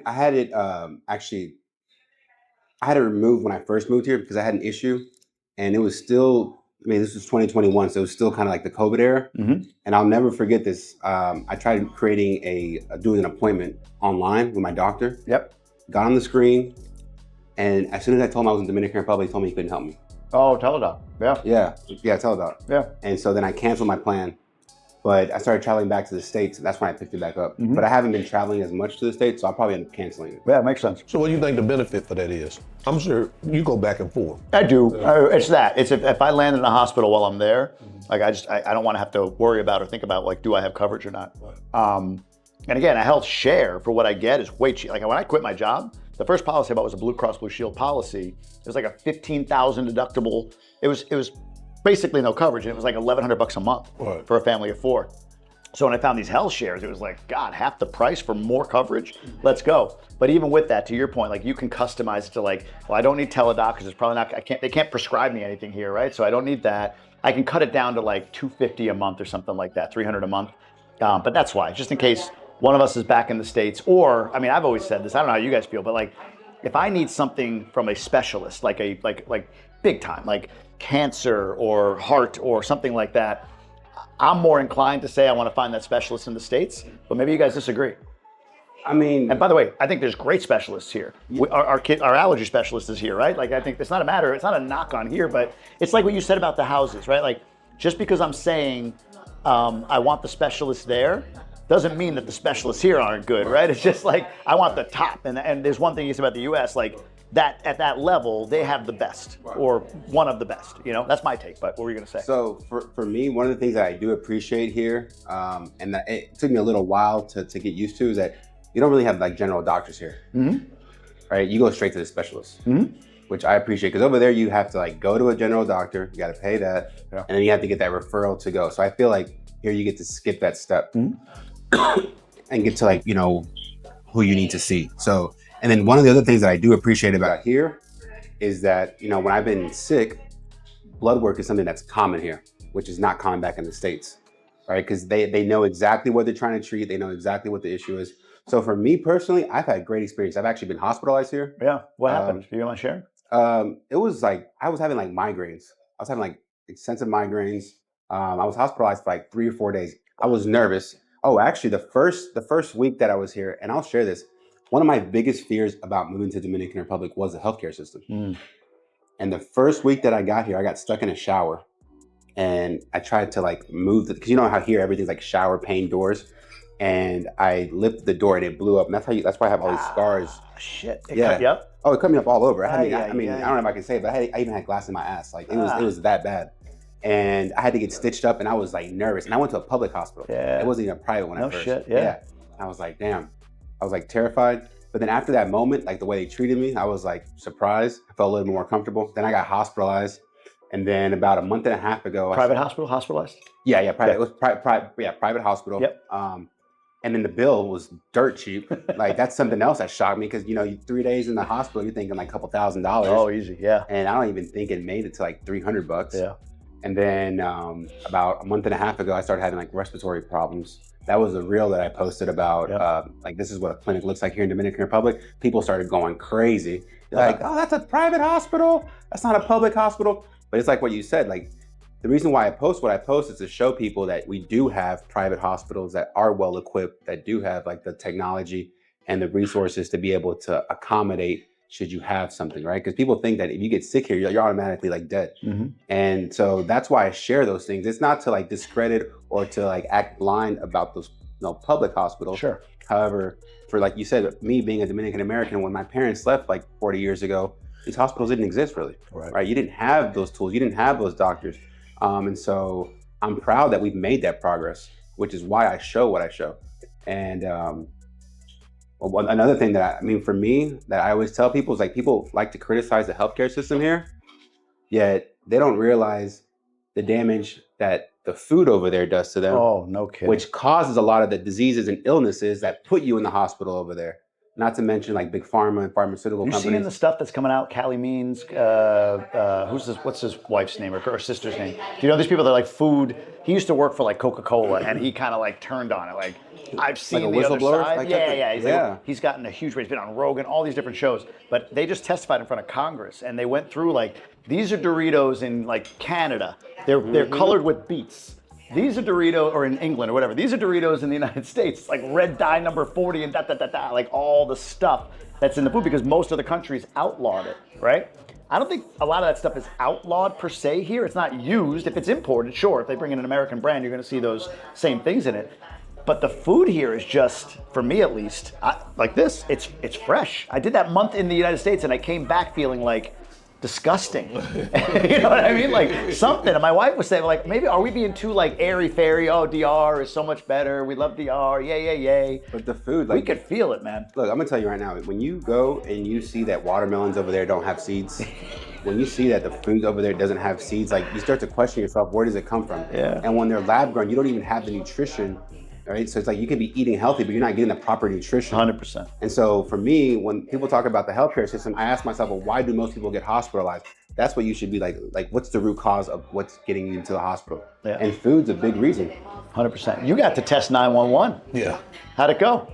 it removed when I first moved here because I had an issue, and it was still. I mean, this was 2021, so it was still kind of like the COVID era. And I'll never forget this. I tried creating doing an appointment online with my doctor. Yep. Got on the screen, and as soon as I told him I was in Dominican Republic, he told me he couldn't help me. Oh, Teladoc. Yeah. Yeah, Teladoc. Yeah. And so then I canceled my plan. But I started traveling back to the States, and that's when I picked it back up. But I haven't been traveling as much to the States, so I'll probably end up canceling it. Yeah, it makes sense. So what do you think the benefit for that is? I'm sure you go back and forth. I do. It's that. It's if I land in a hospital while I'm there, like I don't want to have to worry about or think about like, do I have coverage or not? And again, a health share for what I get is way cheap. Like when I quit my job, the first policy I bought was a Blue Cross Blue Shield policy. It was like a $15,000 deductible. It was basically no coverage, and it was like $1,100 a month for a family of 4. So when I found these health shares, it was like, God, half the price for more coverage? Let's go. But even with that, to your point, like you can customize it to like, well, I don't need Teladoc because it's probably not, they can't prescribe me anything here, right? So I don't need that. I can cut it down to like $250 a month or something like that, $300 a month. But that's why, just in case one of us is back in the States, or, I mean, I've always said this, I don't know how you guys feel, but like, if I need something from a specialist, like big time, like cancer or heart or something like that, I'm more inclined to say I want to find that specialist in the States, but maybe you guys disagree. I mean, and by the way, I think there's great specialists here. Our allergy specialist is here, right? Like I think it's not a knock on here, but it's like what you said about the houses, right? Like just because I'm saying I want the specialist there doesn't mean that the specialists here aren't good, right? It's just like I want the top, and there's one thing you said about the U.S. like. That at that level, they have the best or one of the best. You know, that's my take. But what were you gonna say? So for me, one of the things that I do appreciate here, and that it took me a little while to get used to, is that you don't really have like general doctors here, right? You go straight to the specialist, which I appreciate because over there you have to like go to a general doctor, you got to pay that, and then you have to get that referral to go. So I feel like here you get to skip that step and get to like who you need to see. So. And then one of the other things that I do appreciate about here is that, when I've been sick, blood work is something that's common here, which is not common back in the States, right? Because they know exactly what they're trying to treat. They know exactly what the issue is. So for me personally, I've had great experience. I've actually been hospitalized here. Yeah. What happened? Do you want to share? It was like, I was having like migraines. I was having like extensive migraines. I was hospitalized for like 3 or 4 days. I was nervous. Oh, actually the first week that I was here, and I'll share this, one of my biggest fears about moving to Dominican Republic was the healthcare system. And the first week that I got here, I got stuck in a shower and I tried to like move because you know how here everything's like shower pane doors, and I lifted the door and it blew up. And that's why I have all these scars. Shit. It cut you up? Oh, it cut me up all over. I don't know if I can say it, but I even had glass in my ass. Like it was that bad. and I had to get stitched up, and I was like nervous. And I went to a public hospital. Yeah. It wasn't even a private one at first. Shit. Yeah. I was like, damn. I was like terrified. But then after that moment, like the way they treated me, I was like surprised. I felt a little more comfortable. Then I got hospitalized. And then about a month and a half ago, Hospitalized? Yeah, private. It was private hospital. Yep. And then the bill was dirt cheap. Like that's something else that shocked me because 3 days in the hospital, you're thinking like a couple $1,000s. Oh, easy, yeah. And I don't even think it made it to like $300. Yeah. And then about a month and a half ago, I started having like respiratory problems. That was a reel that I posted about like this is what a clinic looks like here in Dominican Republic. People started going crazy. They're like, oh, that's a private hospital. That's not a public hospital. But it's like what you said, like the reason why I post what I post is to show people that we do have private hospitals that are well equipped, that do have like the technology and the resources to be able to accommodate should you have something, right? Because people think that if you get sick here, you're automatically like dead. Mm-hmm. And so that's why I share those things. It's not to like discredit or to like act blind about those public hospitals. Sure. However, for like you said, me being a Dominican American, when my parents left like 40 years ago, these hospitals didn't exist really, right? You didn't have those tools. You didn't have those doctors. And so I'm proud that we've made that progress, which is why I show what I show. And another thing that for me, that I always tell people is like people like to criticize the healthcare system here, yet they don't realize the damage that the food over there does to them. Oh, no kidding. Which causes a lot of the diseases and illnesses that put you in the hospital over there. Not to mention like big pharma and pharmaceutical companies. You seeing the stuff that's coming out? Callie Means, what's his wife's name or sister's name? Do you know these people that like food? He used to work for like Coca-Cola and he kind of like turned on it. Like I've seen like the other side. Like He's gotten a huge raise. He's been on Rogan, all these different shows. But they just testified in front of Congress and they went through like, these are Doritos in like Canada. They're colored with beets. These are Doritos, or in England or whatever. These are Doritos in the United States. It's like red dye number 40 and like all the stuff that's in the food because most of the countries outlawed it, right? I don't think a lot of that stuff is outlawed per se here. It's not used. If it's imported, sure. If they bring in an American brand, you're going to see those same things in it. But the food here is just, for me at least, like this. It's fresh. I did that month in the United States and I came back feeling like disgusting. You know what I mean? Like something. And my wife was saying, like, maybe are we being too like airy-fairy? Oh, DR is so much better. We love DR. Yay. But the food, like, we could feel it, man. Look, I'm gonna tell you right now, when you go and you see that watermelons over there don't have seeds, when you see that the food over there doesn't have seeds, like you start to question yourself, where does it come from? Yeah. And when they're lab grown, you don't even have the nutrition. Right? So it's like you can be eating healthy, but you're not getting the proper nutrition. 100%. And so for me, when people talk about the healthcare system, I ask myself, well, why do most people get hospitalized? That's what you should be like what's the root cause of what's getting you into the hospital? Yeah. And food's a big reason. 100%. You got to test 911. Yeah. How'd it go?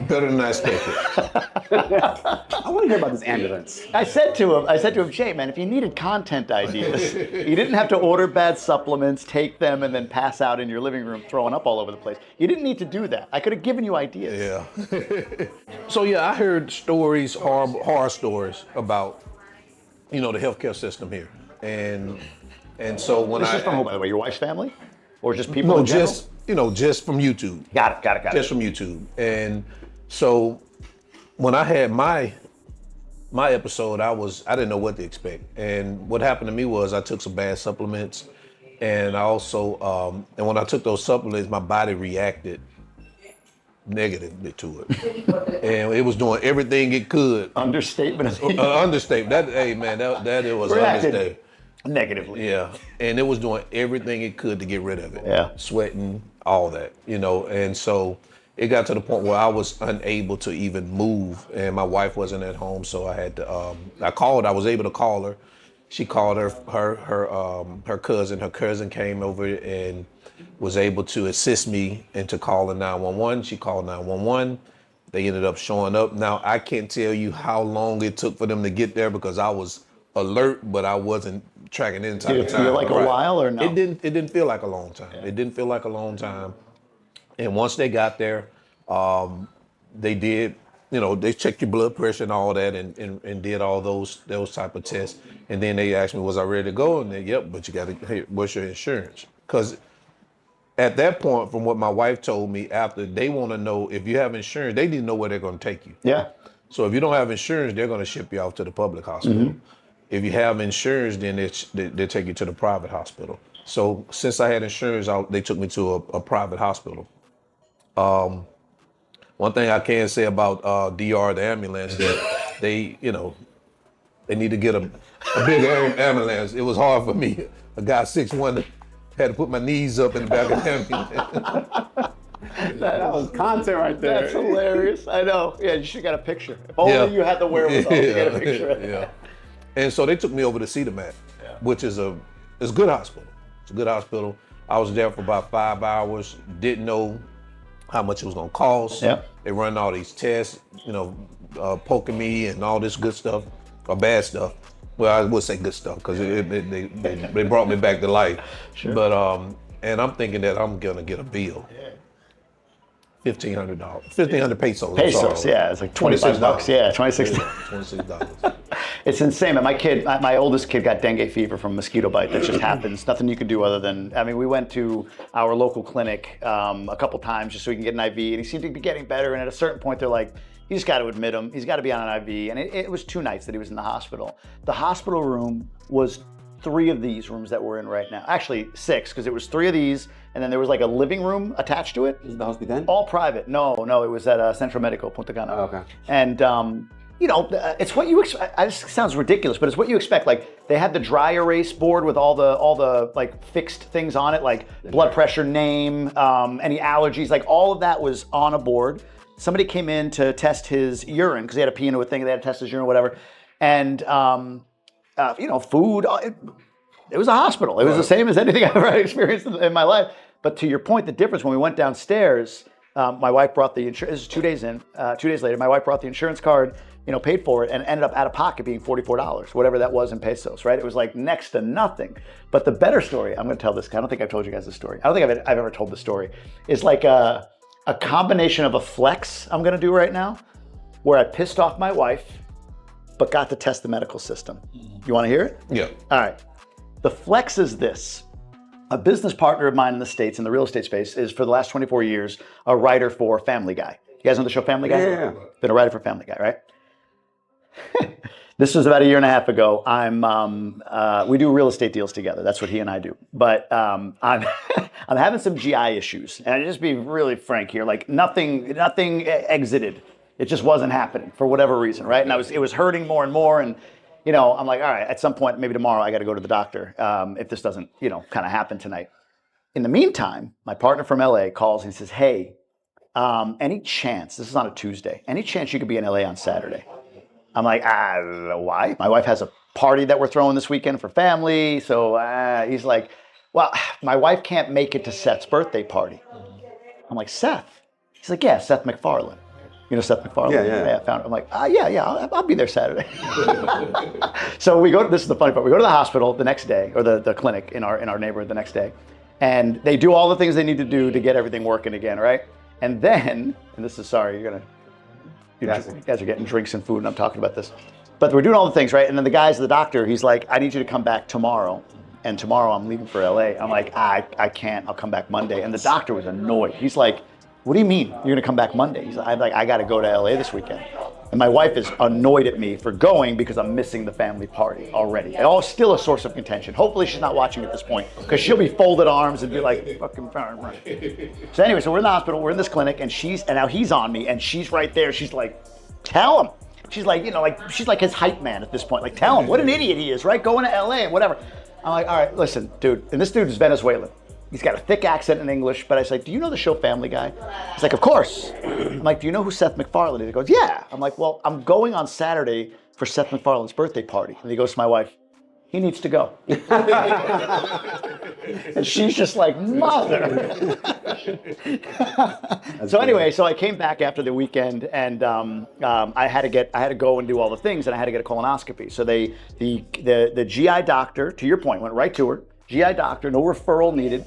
Better than I expected. I want to hear about this ambulance. I said to him, Jay, man, if you needed content ideas, you didn't have to order bad supplements, take them, and then pass out in your living room throwing up all over the place. You didn't need to do that. I could have given you ideas. Yeah. So yeah, I heard stories, horror stories about, the healthcare system here. And so when This is from who, by the way? Your wife's family? Or just people in general? Just from YouTube. Got it. Just from YouTube. And so when I had my episode, I didn't know what to expect. And what happened to me was I took some bad supplements, and I also and when I took those supplements, my body reacted negatively to it. And it was doing everything it could. Understatement. Understatement. That it was Reacted understatement. Negatively. Yeah, and it was doing everything it could to get rid of it. Yeah. Sweating, all that, and so it got to the point where I was unable to even move, and my wife wasn't at home, so I had to. I was able to call her. She called her cousin. Her cousin came over and was able to assist me into calling 911. She called 911. They ended up showing up. Now I can't tell you how long it took for them to get there because I was alert, but I wasn't tracking in time. Did it feel like a while or no? It didn't feel like a long time. Yeah. It didn't feel like a long time. And once they got there, they did, they checked your blood pressure and all that and did all those type of tests. And then they asked me, was I ready to go? And they, yep, but you got to, hey, what's your insurance? Because at that point, from what my wife told me after, they want to know if you have insurance, they didn't know where they're going to take you. Yeah. So if you don't have insurance, they're going to ship you off to the public hospital. Mm-hmm. If you have insurance, then they take you to the private hospital. So since I had insurance, they took me to a private hospital. One thing I can say about DR, the ambulance, that they need to get a bigger ambulance. It was hard for me. A guy 6'1" had to put my knees up in the back of the ambulance. That was content right there. That's hilarious. I know. Yeah, you should have got a picture. If only you had the wherewithal to get a picture of that. And so they took me over to CEDARMAT, which is a good hospital. It's a good hospital. I was there for about 5 hours. Didn't know how much it was gonna cost. Yeah. They run all these tests, poking me and all this good stuff or bad stuff. Well, I would say good stuff because they brought me back to life. Sure. But and I'm thinking that I'm gonna get a bill. $1,500, 1,500 pesos. Pesos, yeah, it's like $25. Yeah, $26. $26. It's insane. And my oldest kid got dengue fever from a mosquito bite. That just happens. Nothing you can do other than, we went to our local clinic a couple times just so we can get an IV, and he seemed to be getting better. And at a certain point, they're like, you just got to admit him. He's got to be on an IV. And it was 2 nights that he was in the hospital. The hospital room was 3 of these rooms that we're in right now. Actually 6, because it was 3 of these, and then there was like a living room attached to it. Is the hospital? All private. No, it was at Centro Medico, Punta Cana. Oh, okay. And it's what you expect. This sounds ridiculous, but it's what you expect. Like they had the dry erase board with all the like fixed things on it, like blood pressure, name, any allergies, like all of that was on a board. Somebody came in to test his urine because he had a pee into a thing. They had to test his urine, whatever, and food. It was a hospital. It was the same as anything I've ever experienced in my life. But to your point, the difference when we went downstairs, my wife brought the insurance. This is 2 days in. 2 days later, my wife brought the insurance card, paid for it, and ended up out of pocket being $44, whatever that was in pesos, right? It was like next to nothing. But the better story, I'm going to tell this. I don't think I've told you guys this story. I don't think I've ever told this story. Is like a combination of a flex I'm going to do right now, where I pissed off my wife, but got to test the medical system. You want to hear it? Yeah. All right. The flex is this. A business partner of mine in the States, in the real estate space, is for the last 24 years, a writer for Family Guy. You guys know the show Family Guy? Yeah. Been a writer for Family Guy, right? This was about 1.5 years ago. We do real estate deals together. That's what he and I do. But I'm having some GI issues. And I'll just be really frank here. Like nothing exited. It just wasn't happening for whatever reason, right? And it was hurting more and more. And I'm like, all right, at some point, maybe tomorrow, I got to go to the doctor if this doesn't, kind of happen tonight. In the meantime, my partner from LA calls and he says, hey, any chance, this is on a Tuesday, any chance you could be in LA on Saturday? I'm like, why? My wife has a party that we're throwing this weekend for family. So he's like, well, my wife can't make it to Seth's birthday party. I'm like, Seth? He's like, yeah, Seth MacFarlane. You know Seth MacFarlane? Yeah. I'm like, I'll be there Saturday. So we go. This is the funny part. We go to the hospital the next day, or the clinic in our neighborhood the next day, and they do all the things they need to do to get everything working again, right? And then, and this is sorry, you guys are getting drinks and food, and I'm talking about this, but we're doing all the things, right? And then the doctor, he's like, I need you to come back tomorrow. And tomorrow I'm leaving for LA. I'm like, I can't. I'll come back Monday. And the doctor was annoyed. He's like, what do you mean you're gonna come back Monday? I'm like, I gotta go to LA this weekend. And my wife is annoyed at me for going because I'm missing the family party already. And all still a source of contention. Hopefully she's not watching at this point because she'll be folded arms and be like, fucking fine. So anyway, so we're in the hospital, we're in this clinic, and now he's on me, and she's right there. She's like, tell him. She's like, she's like his hype man at this point. Like, tell him what an idiot he is, right? Going to LA and whatever. I'm like, all right, listen, dude. And this dude is Venezuelan. He's got a thick accent in English, but I was like, do you know the show Family Guy? He's like, of course. I'm like, do you know who Seth MacFarlane is? He goes, yeah. I'm like, well, I'm going on Saturday for Seth MacFarlane's birthday party. And he goes to my wife, he needs to go. And she's just like, mother. So anyway, so I came back after the weekend, and I had to go and do all the things, and I had to get a colonoscopy. So the GI doctor, to your point, went right to her. GI doctor, no referral needed.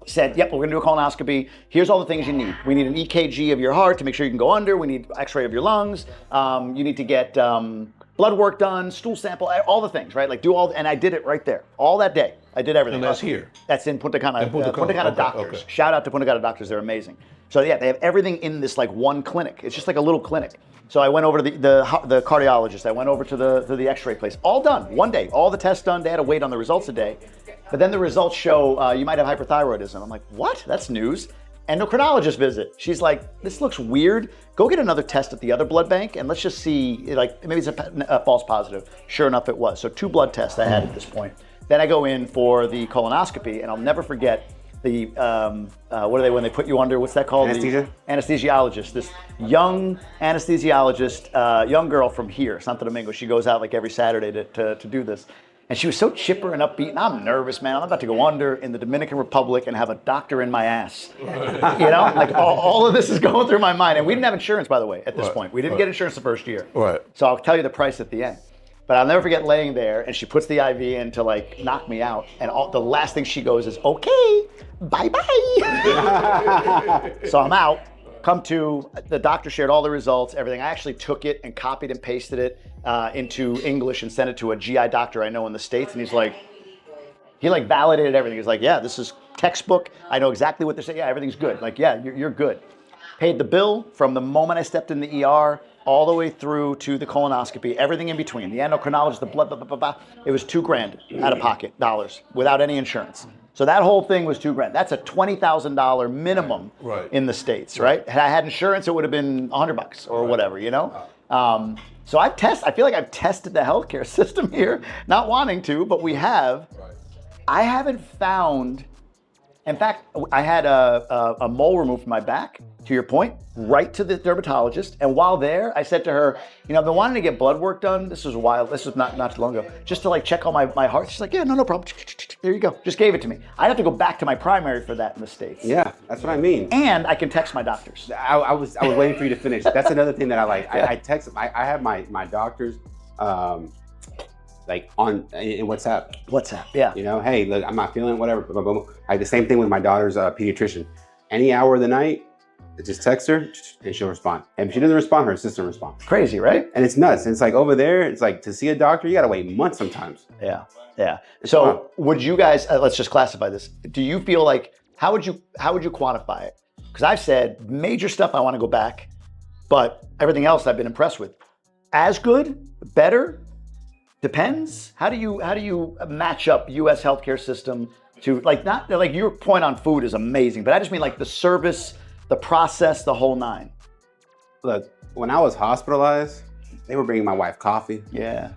Said, yep, we're gonna do a colonoscopy. Here's all the things you need. We need an EKG of your heart to make sure you can go under. We need x-ray of your lungs. You need to get blood work done, stool sample, all the things, right? Like do all, and I did it right there. All that day, I did everything. And that's here? That's in Punta Cana, Punta Cana okay, Doctors. okay. Shout out to Punta Cana Doctors, they're amazing. So yeah, they have everything in this like one clinic. It's just like a little clinic. So I went over to the cardiologist. I went over to the X-ray place. All done, one day. All the tests done. They had to wait on the results a day. But then the results show you might have hyperthyroidism. I'm like, what? That's news. Endocrinologist visit. She's like, this looks weird. Go get another test at the other blood bank and let's just see, like maybe it's a false positive. Sure enough, it was. So 2 blood tests I had at this point. Then I go in for the colonoscopy, and I'll never forget the, what are they when they put you under, what's that called? Anesthesia? Anesthesiologist. This young anesthesiologist, young girl from here, Santo Domingo. She goes out like every Saturday to do this. And she was so chipper and upbeat, and I'm nervous, man. I'm about to go under in the Dominican Republic and have a doctor in my ass. You know, like all of this is going through my mind. And we didn't have insurance, by the way, at this point. We didn't get insurance the first year. Right. So I'll tell you the price at the end. But I'll never forget laying there, and she puts the IV in to like knock me out. And the last thing she goes is, okay, bye-bye. So I'm out. Come to, the doctor shared all the results, everything. I actually took it and copied and pasted it into English and sent it to a GI doctor I know in the States. And he validated everything. He's like, yeah, this is textbook. I know exactly what they're saying. Yeah, everything's good. Like, yeah, you're good. Paid the bill from the moment I stepped in the ER all the way through to the colonoscopy, everything in between. The endocrinologist, the blood, blah, blah, blah, blah. It was $2,000 out of pocket, dollars, without any insurance. So that whole thing was $2,000. That's a $20,000 minimum in the States, right? Had I had insurance, it would have been $100 or whatever, you know? So I feel like I've tested the healthcare system here, not wanting to, but we have. I haven't found, in fact, I had a mole removed from my back, to your point, right to the dermatologist. And while there, I said to her, you know, I've been wanting to get blood work done. This was a while, this was not too long ago, just to like check on my heart. She's like, yeah, no problem. There you go. Just gave it to me. I'd have to go back to my primary for that in the States. Yeah, that's what I mean. And I can text my doctors. I was waiting for you to finish. That's another thing that I like. I text them. I have my doctors like in WhatsApp. WhatsApp, yeah. You know, hey, look, I'm not feeling it, whatever. Boom, boom, boom. The same thing with my daughter's pediatrician. Any hour of the night, just text her and she'll respond. And if she doesn't respond, her assistant responds. Crazy, right? And it's nuts. And it's like over there, it's like to see a doctor, you gotta wait months sometimes. Yeah. So would you guys, let's just classify this. Do you feel like, how would you quantify it? Because I've said major stuff I want to go back, but everything else I've been impressed with. As good, better, depends. How do you match up U.S. healthcare system to not like your point on food is amazing, but I just mean like the service, the process, the whole nine. Look, when I was hospitalized, they were bringing my wife coffee. Yeah.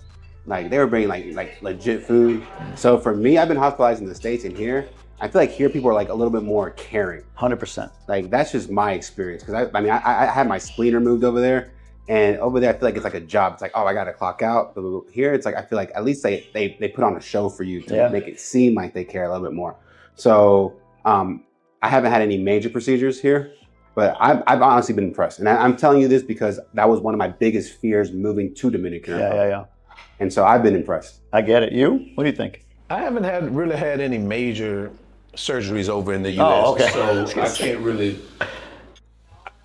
Like they were bringing like legit food. So for me, I've been hospitalized in the States and here, I feel like here people are like a little bit more caring. 100%. Like that's just my experience. Cause I had my spleen removed over there, and over there I feel like it's like a job. It's like, oh, I gotta clock out. Here it's like, I feel like at least they put on a show for you to make it seem like they care a little bit more. So I haven't had any major procedures here, but I've honestly been impressed. And I'm telling you this because that was one of my biggest fears moving to Dominican Republic. Yeah. And so I've been impressed. I get it. You? What do you think? I haven't really had any major surgeries over in the U.S. Oh, okay. So I can't really.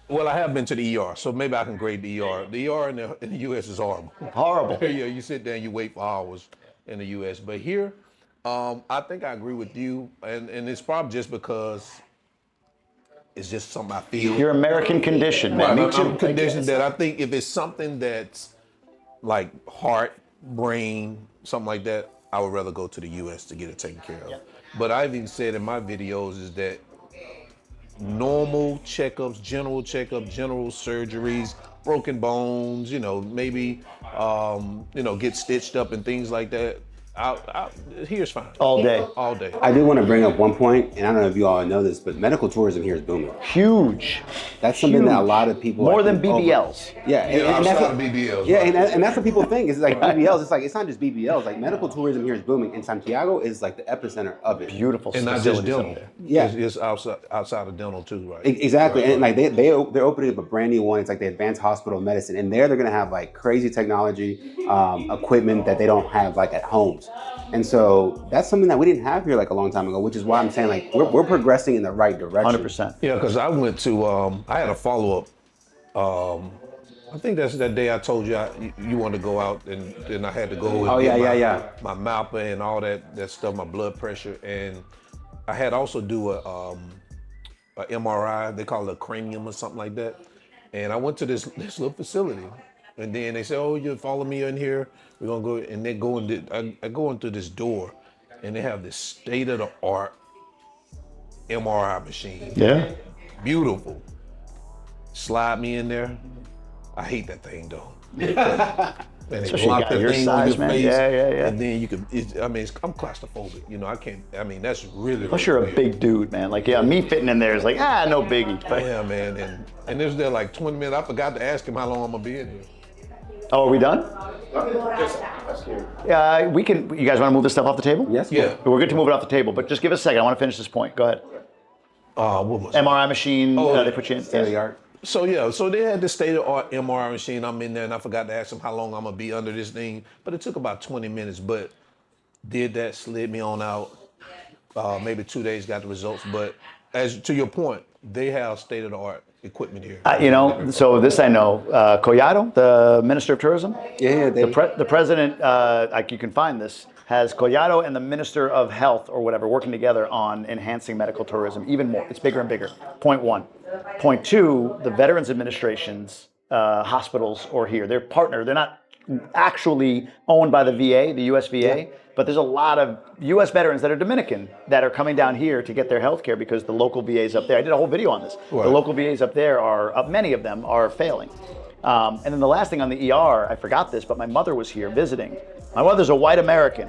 Well, I have been to the ER, so maybe I can grade the ER. The ER in the U.S. is horrible. Horrible. Yeah, you sit there and you wait for hours in the U.S. But here, I think I agree with you, and it's probably just because it's just something I feel. Your American condition, man. Me too. I'm conditioned that I think if it's something that's like heart, brain, something like that, I would rather go to the U.S. to get it taken care of. Yep. But I've even said in my videos is that normal checkups, general surgeries, broken bones, maybe, get stitched up and things like that. Here's fine. All day. I do want to bring up one point, and I don't know if you all know this, but medical tourism here is booming. Huge. That's something that a lot of people more than BBLs. And that's what BBLs. Yeah, and that's what people think. It's like BBLs. It's like it's not just BBLs. Like medical tourism here is booming, and Santiago is like the epicenter of it. Beautiful. And not just dental. Yeah, it's outside of dental too, right? Exactly, right. And like they're opening up a brand new one. It's like the advanced hospital medicine, and they're gonna have like crazy technology, equipment that they don't have like at homes. And so that's something that we didn't have here like a long time ago, which is why I'm saying like we're progressing in the right direction. 100%. Yeah, because I went to I had a follow-up. I think that's that day I told you you wanted to go out, and then I had to go and my MAPA and all that stuff, my blood pressure, and I had also do MRI. They call it a cranium or something like that. And I went to this little facility, and then they said, "Oh, you follow me in here. We're gonna go." And they go in. I go into this door, and they have this state of the art MRI machine. Yeah. Beautiful. Slide me in there. I hate that thing though. And they Especially block a guy the your thing size, on your man. face. Yeah. And then you can, I'm claustrophobic. You know, I can't, that's really. Plus, you're a big dude, man. Like, yeah, me fitting in there is like, no biggie. But, Yeah, man. And it was there like 20 minutes. I forgot to ask him how long I'm going to be in here. oh, are we done? Yeah, we can. You guys want to move this stuff off the table? Yes. Yeah. We're good to move it off the table, but just give us a second. I want to finish this point. Go ahead. What was it? MRI machine. Oh, they put you in. State of the art. So they had this state-of-the-art MRI machine. I'm in there, and I forgot to ask them how long I'm gonna be under this thing. But it took about 20 minutes. But did that, slid me on out. Maybe 2 days, got the results. But as to your point, they have state-of-the-art equipment here. So this I know. Collado, the Minister of Tourism. Yeah. The president, like you can find this, has Collado and the Minister of Health or whatever working together on enhancing medical tourism even more. It's bigger and bigger. Point one. Point two, the Veterans Administration's hospitals are here. They're partner. They're not actually owned by the VA, the US VA, but there's a lot of US veterans that are Dominican that are coming down here to get their health care because the local VAs up there, I did a whole video on this. Right. The local VAs up there many of them are failing. And then the last thing on the ER, I forgot this, but my mother was here visiting. My mother's a white American.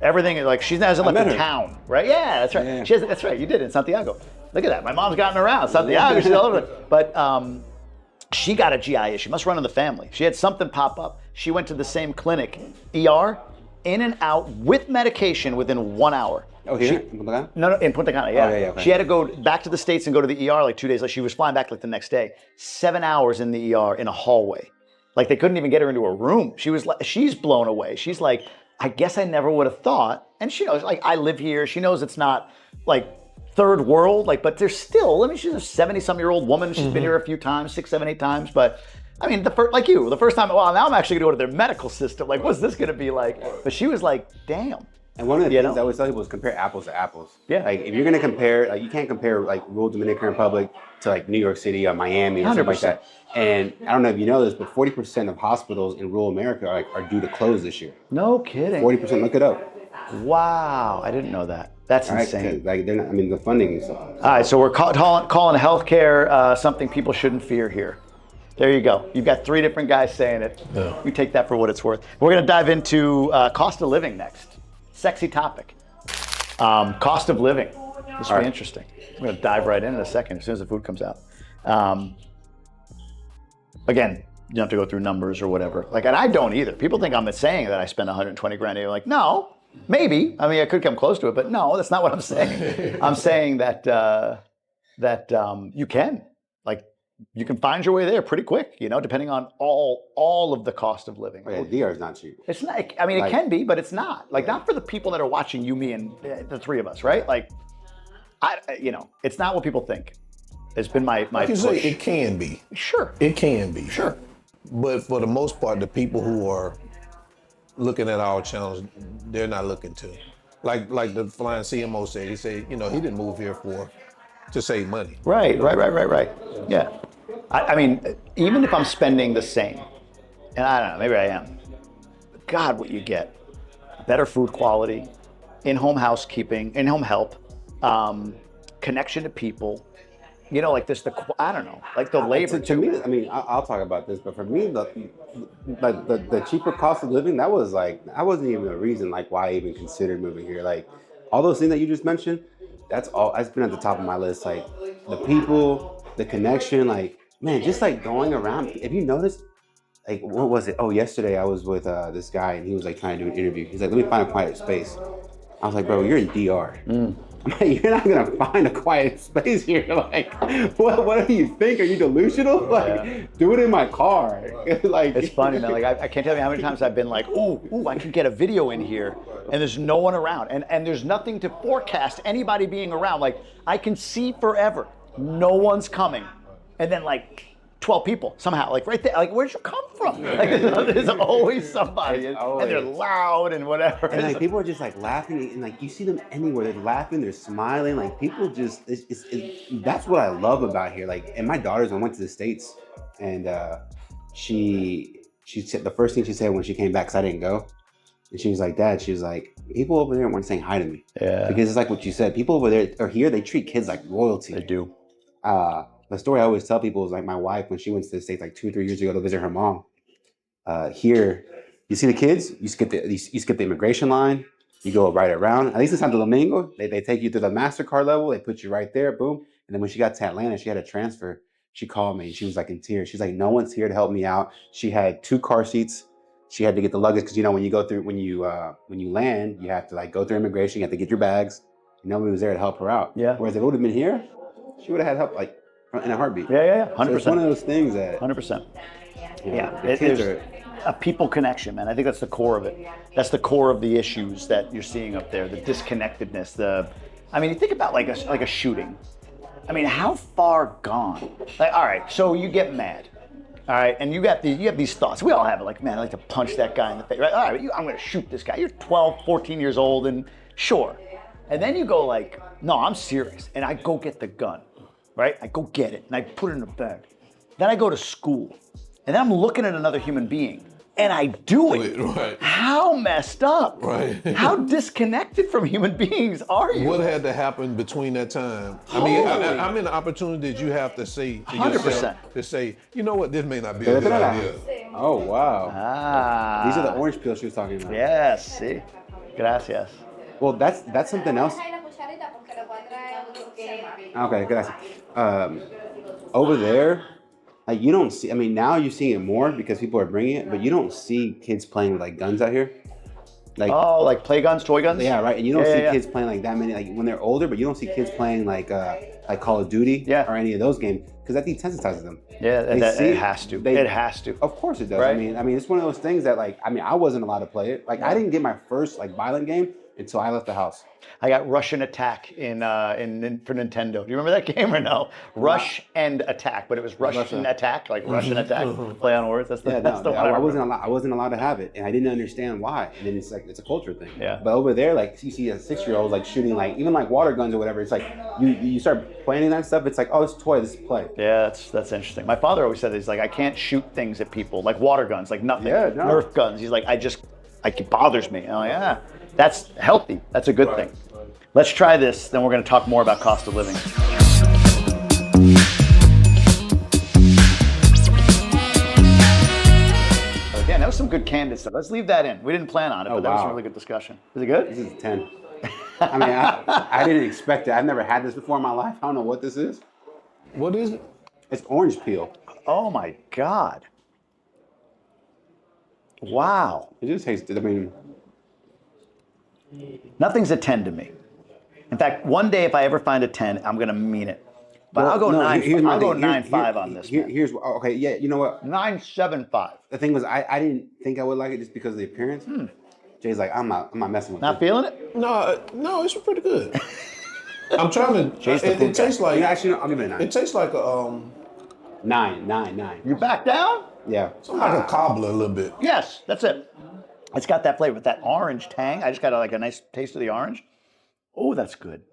Everything, she hasn't left the town, right? Yeah, that's right. Yeah. That's right, you did in Santiago. Look at that, my mom's gotten around. Santiago, she's all over it. But she got a GI issue, must run in the family. She had something pop up. She went to the same clinic, ER, in and out with medication within 1 hour. Oh, here? In Punta Cana? No, in Punta Cana, yeah. Oh, yeah, okay. She had to go back to the States and go to the ER like 2 days later. She was flying back like the next day. 7 hours in the ER in a hallway. Like they couldn't even get her into a room. She's blown away. She's like, I guess I never would have thought. And she knows, like, I live here. She knows it's not like third world, but there's still, she's a 70-some-year-old woman. She's been here a few times, 6, 7, 8 times. But I mean, the first time, well, now I'm actually gonna go to their medical system. Like, what's this gonna be like? But she was like, damn. And one of the things I always tell people is compare apples to apples. Yeah. Like if you're gonna compare, you can't compare like rural Dominican Republic to like New York City or Miami or something like that. And I don't know if you know this, but 40% of hospitals in rural America are due to close this year. No kidding. 40%. Look it up. Wow, I didn't know that. That's insane. Like they're not. I mean, the funding is. All right, so we're calling healthcare something people shouldn't fear here. There you go. You've got 3 different guys saying it. Yeah. You take that for what it's worth. We're gonna dive into cost of living next. Sexy topic. Cost of living. This will be interesting. We're gonna dive right in a second as soon as the food comes out. Again, you don't have to go through numbers or whatever. And I don't either. People think I'm saying that I spend 120 grand a year. Like, no, maybe. I mean, I could come close to it, but no, that's not what I'm saying. I'm saying that you can. You can find your way there pretty quick, depending on all of the cost of living. Yeah, DR is not cheap. It's not. I mean, it can be, but it's not. Not for the people that are watching you, me, and the 3 of us, right? It's not what people think. It's been my push. It can be. Sure. It can be. Sure. But for the most part, the people who are looking at our channels, they're not looking to. Like the flying CMO said, he said, he didn't move here to save money. Right. Yeah. I mean, even if I'm spending the same, and I don't know, maybe I am, God, what you get. Better food quality, in-home housekeeping, in-home help, connection to people, I don't know, the labor. To me, I mean, I'll talk about this, but for me, the cheaper cost of living, that wasn't even a reason why I even considered moving here. All those things that you just mentioned, that's been at the top of my list. The people, the connection, man, just going around. If you noticed, what was it? Oh, yesterday I was with this guy and he was trying to do an interview. He's like, let me find a quiet space. I was like, bro, you're in DR. I'm like, you're not gonna find a quiet space here. What do you think? Are you delusional? Do it in my car. It's funny, man. I can't tell you how many times I've been like, ooh, I can get a video in here, and there's no one around, and there's nothing to forecast anybody being around. I can see forever, no one's coming, and then 12 people somehow, like right there. Like, where'd you come from? Like, there's always somebody, and they're loud and whatever. And like people are just like laughing, and like you see them anywhere. They're laughing, they're smiling. Like people just, that's what I love about here. Like, and my daughters, I went to the States, and she said the first thing she said when she came back, because I didn't go, and she was like, Dad, she was like, people over there weren't saying hi to me. Yeah. Because it's like what you said. People over there or here, they treat kids like royalty. They do. The story I always tell people is like my wife, when she went to the States like 2 or 3 years ago to visit her mom. Here, you see the kids, you skip the immigration line, you go right around. At least in Santo Domingo, they take you to the MasterCard level, they put you right there, boom. And then when she got to Atlanta, she had a transfer. She called me and she was like in tears. She's like, no one's here to help me out. She had 2 car seats. She had to get the luggage because when you go through, when you land, you have to like go through immigration, you have to get your bags. Nobody was there to help her out. Yeah. Whereas if it would have been here, she would have had help like in a heartbeat. Yeah, 100%. So it's one of those things that 100%. Yeah, the kids there's a people connection, man. I think that's the core of it. That's the core of the issues that you're seeing up there. The disconnectedness. You think about like a shooting. I mean, how far gone? Like, all right, so you get mad, all right, and you have these thoughts. We all have it. Like, man, I like to punch that guy in the face. Right? All right, I'm going to shoot this guy. You're 12, 14 years old, and sure. And then you go like, no, I'm serious, and I go get the gun. Right? I go get it and I put it in a bag. Then I go to school and then I'm looking at another human being and I do it. Right. How messed up? Right. How disconnected from human beings are you? What had to happen between that time? I mean, I'm in the opportunity that you have to say to 100%. yourself, to say, you know what, this may not be a good idea. Oh, wow. These are the orange pills she was talking about. Yes, sí. Gracias. Well, that's something else. Okay, gracias. Over there, like you don't see, now you're seeing it more because people are bringing it, but you don't see kids playing with like guns out here. Like play guns, toy guns? Yeah, right. And you don't see kids playing like that many, like when they're older, but you don't see kids playing like Call of Duty or any of those games because that desensitizes them. Yeah, it has to. It has to. Of course it does. Right? It's one of those things that I wasn't allowed to play it. Like I didn't get my first like violent game until I left the house. I got Russian Attack for Nintendo. Do you remember that game or no? Rush and Attack, but it was Russian Attack, like Russian Attack. Play on words. That's the one. I wasn't allowed to have it, and I didn't understand why. And then it's a culture thing. Yeah. But over there, like you see a 6-year-old like shooting like even like water guns or whatever. It's like you start playing that stuff. It's like, oh, it's a toy. This is play. Yeah, that's interesting. My father always said he's like, I can't shoot things at people like water guns, like nothing. Yeah, no. Nerf guns. He's like, it bothers me. And I'm like, that's healthy. That's a good thing. Let's try this, then we're going to talk more about cost of living. Again, that was some good candid stuff. Let's leave that in. We didn't plan on it, but that was a really good discussion. Was it good? This is 10. I didn't expect it. I've never had this before in my life. I don't know what this is. What is it? It's orange peel. Oh my God. Wow. It just tastes, Nothing's a 10 to me. In fact, one day if I ever find a 10, I'm going to mean it. But I'll go 9.5 on this. Here's okay. Yeah, you know what? 9.75. The thing was, I didn't think I would like it just because of the appearance. Jay's like, I'm not messing with it. Not feeling it? No, it's pretty good. I'm trying to. It tastes like. Actually, I'll give it a 9. It tastes like a 9. You back down? Yeah. Something like a cobbler a little bit. Yes, that's it. It's got that flavor, that orange tang. I just got a nice taste of the orange. Oh, that's good.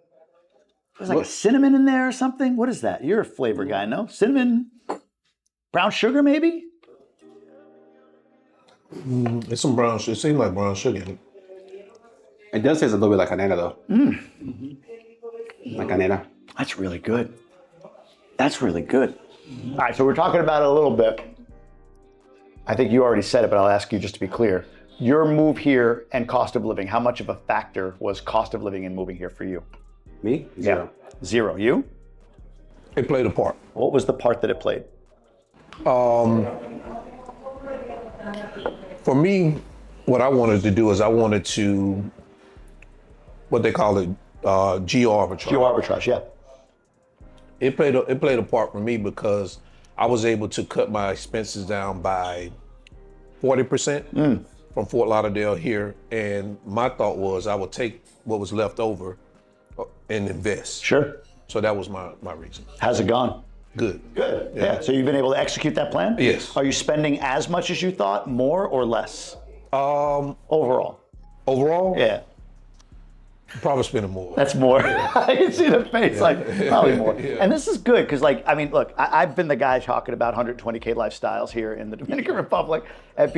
There's like a cinnamon in there or something. What is that? You're a flavor guy, no? Cinnamon, brown sugar maybe? It's some brown sugar. It seems like brown sugar. It does taste a little bit like canela though. Like canela. That's really good. That's really good. All right, so we're talking about it a little bit. I think you already said it, but I'll ask you just to be clear. Your move here and cost of living, how much of a factor was cost of living in moving here for you? Me? 0. Yeah. 0. You? It played a part. What was the part that it played? For me, what I wanted to do is I wanted to, what they call it, geo arbitrage. Geo arbitrage, yeah. It played a part for me because I was able to cut my expenses down by 40% from Fort Lauderdale here, and my thought was I would take what was left over and invest. Sure. So that was my reason. How's it gone? Good. Good. Yeah. So you've been able to execute that plan? Yes. Are you spending as much as you thought, more or less? Overall. Overall? Yeah. Probably spending more. That's more. I can see the face, probably more. And this is good, because look, I've been the guy talking about 120K lifestyles here in the Dominican Republic, and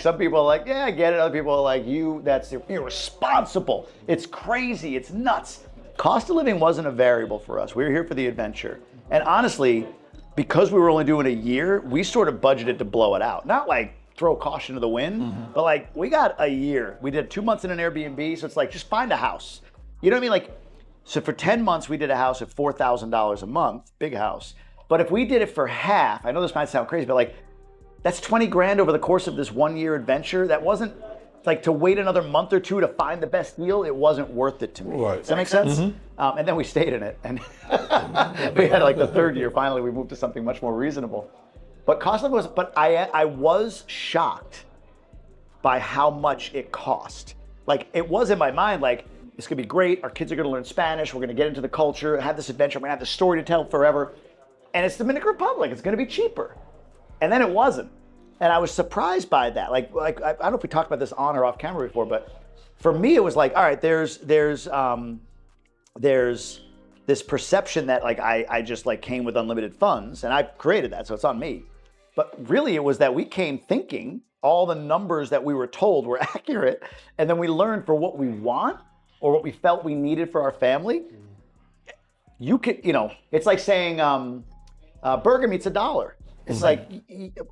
some people are like, yeah, I get it. Other people are like, that's irresponsible. It's crazy, it's nuts. Cost of living wasn't a variable for us. We were here for the adventure. And honestly, because we were only doing a year, we sort of budgeted to blow it out. Not like throw caution to the wind, but we got a year. We did 2 months in an Airbnb, so it's just find a house. You know what I mean? So for 10 months, we did a house at $4,000 a month, big house. But if we did it for half, I know this might sound crazy, but that's 20 grand over the course of this 1 year adventure. That wasn't, to wait another month or two to find the best deal, it wasn't worth it to me. Right. Does that make sense? And then we stayed in it. And we had the third year, finally, we moved to something much more reasonable. But cost of living I was shocked by how much it cost. It was in my mind, this could be great. Our kids are going to learn Spanish. We're going to get into the culture, have this adventure. We're going to have this story to tell forever. And it's Dominican Republic. It's going to be cheaper. And then it wasn't. And I was surprised by that. I don't know if we talked about this on or off camera before, but for me, it was all right, there's this perception that I just came with unlimited funds, and I created that, so it's on me. But really, it was that we came thinking all the numbers that we were told were accurate, and then we learned for what we want or what we felt we needed for our family. You could, it's like saying burger meat's $1. It's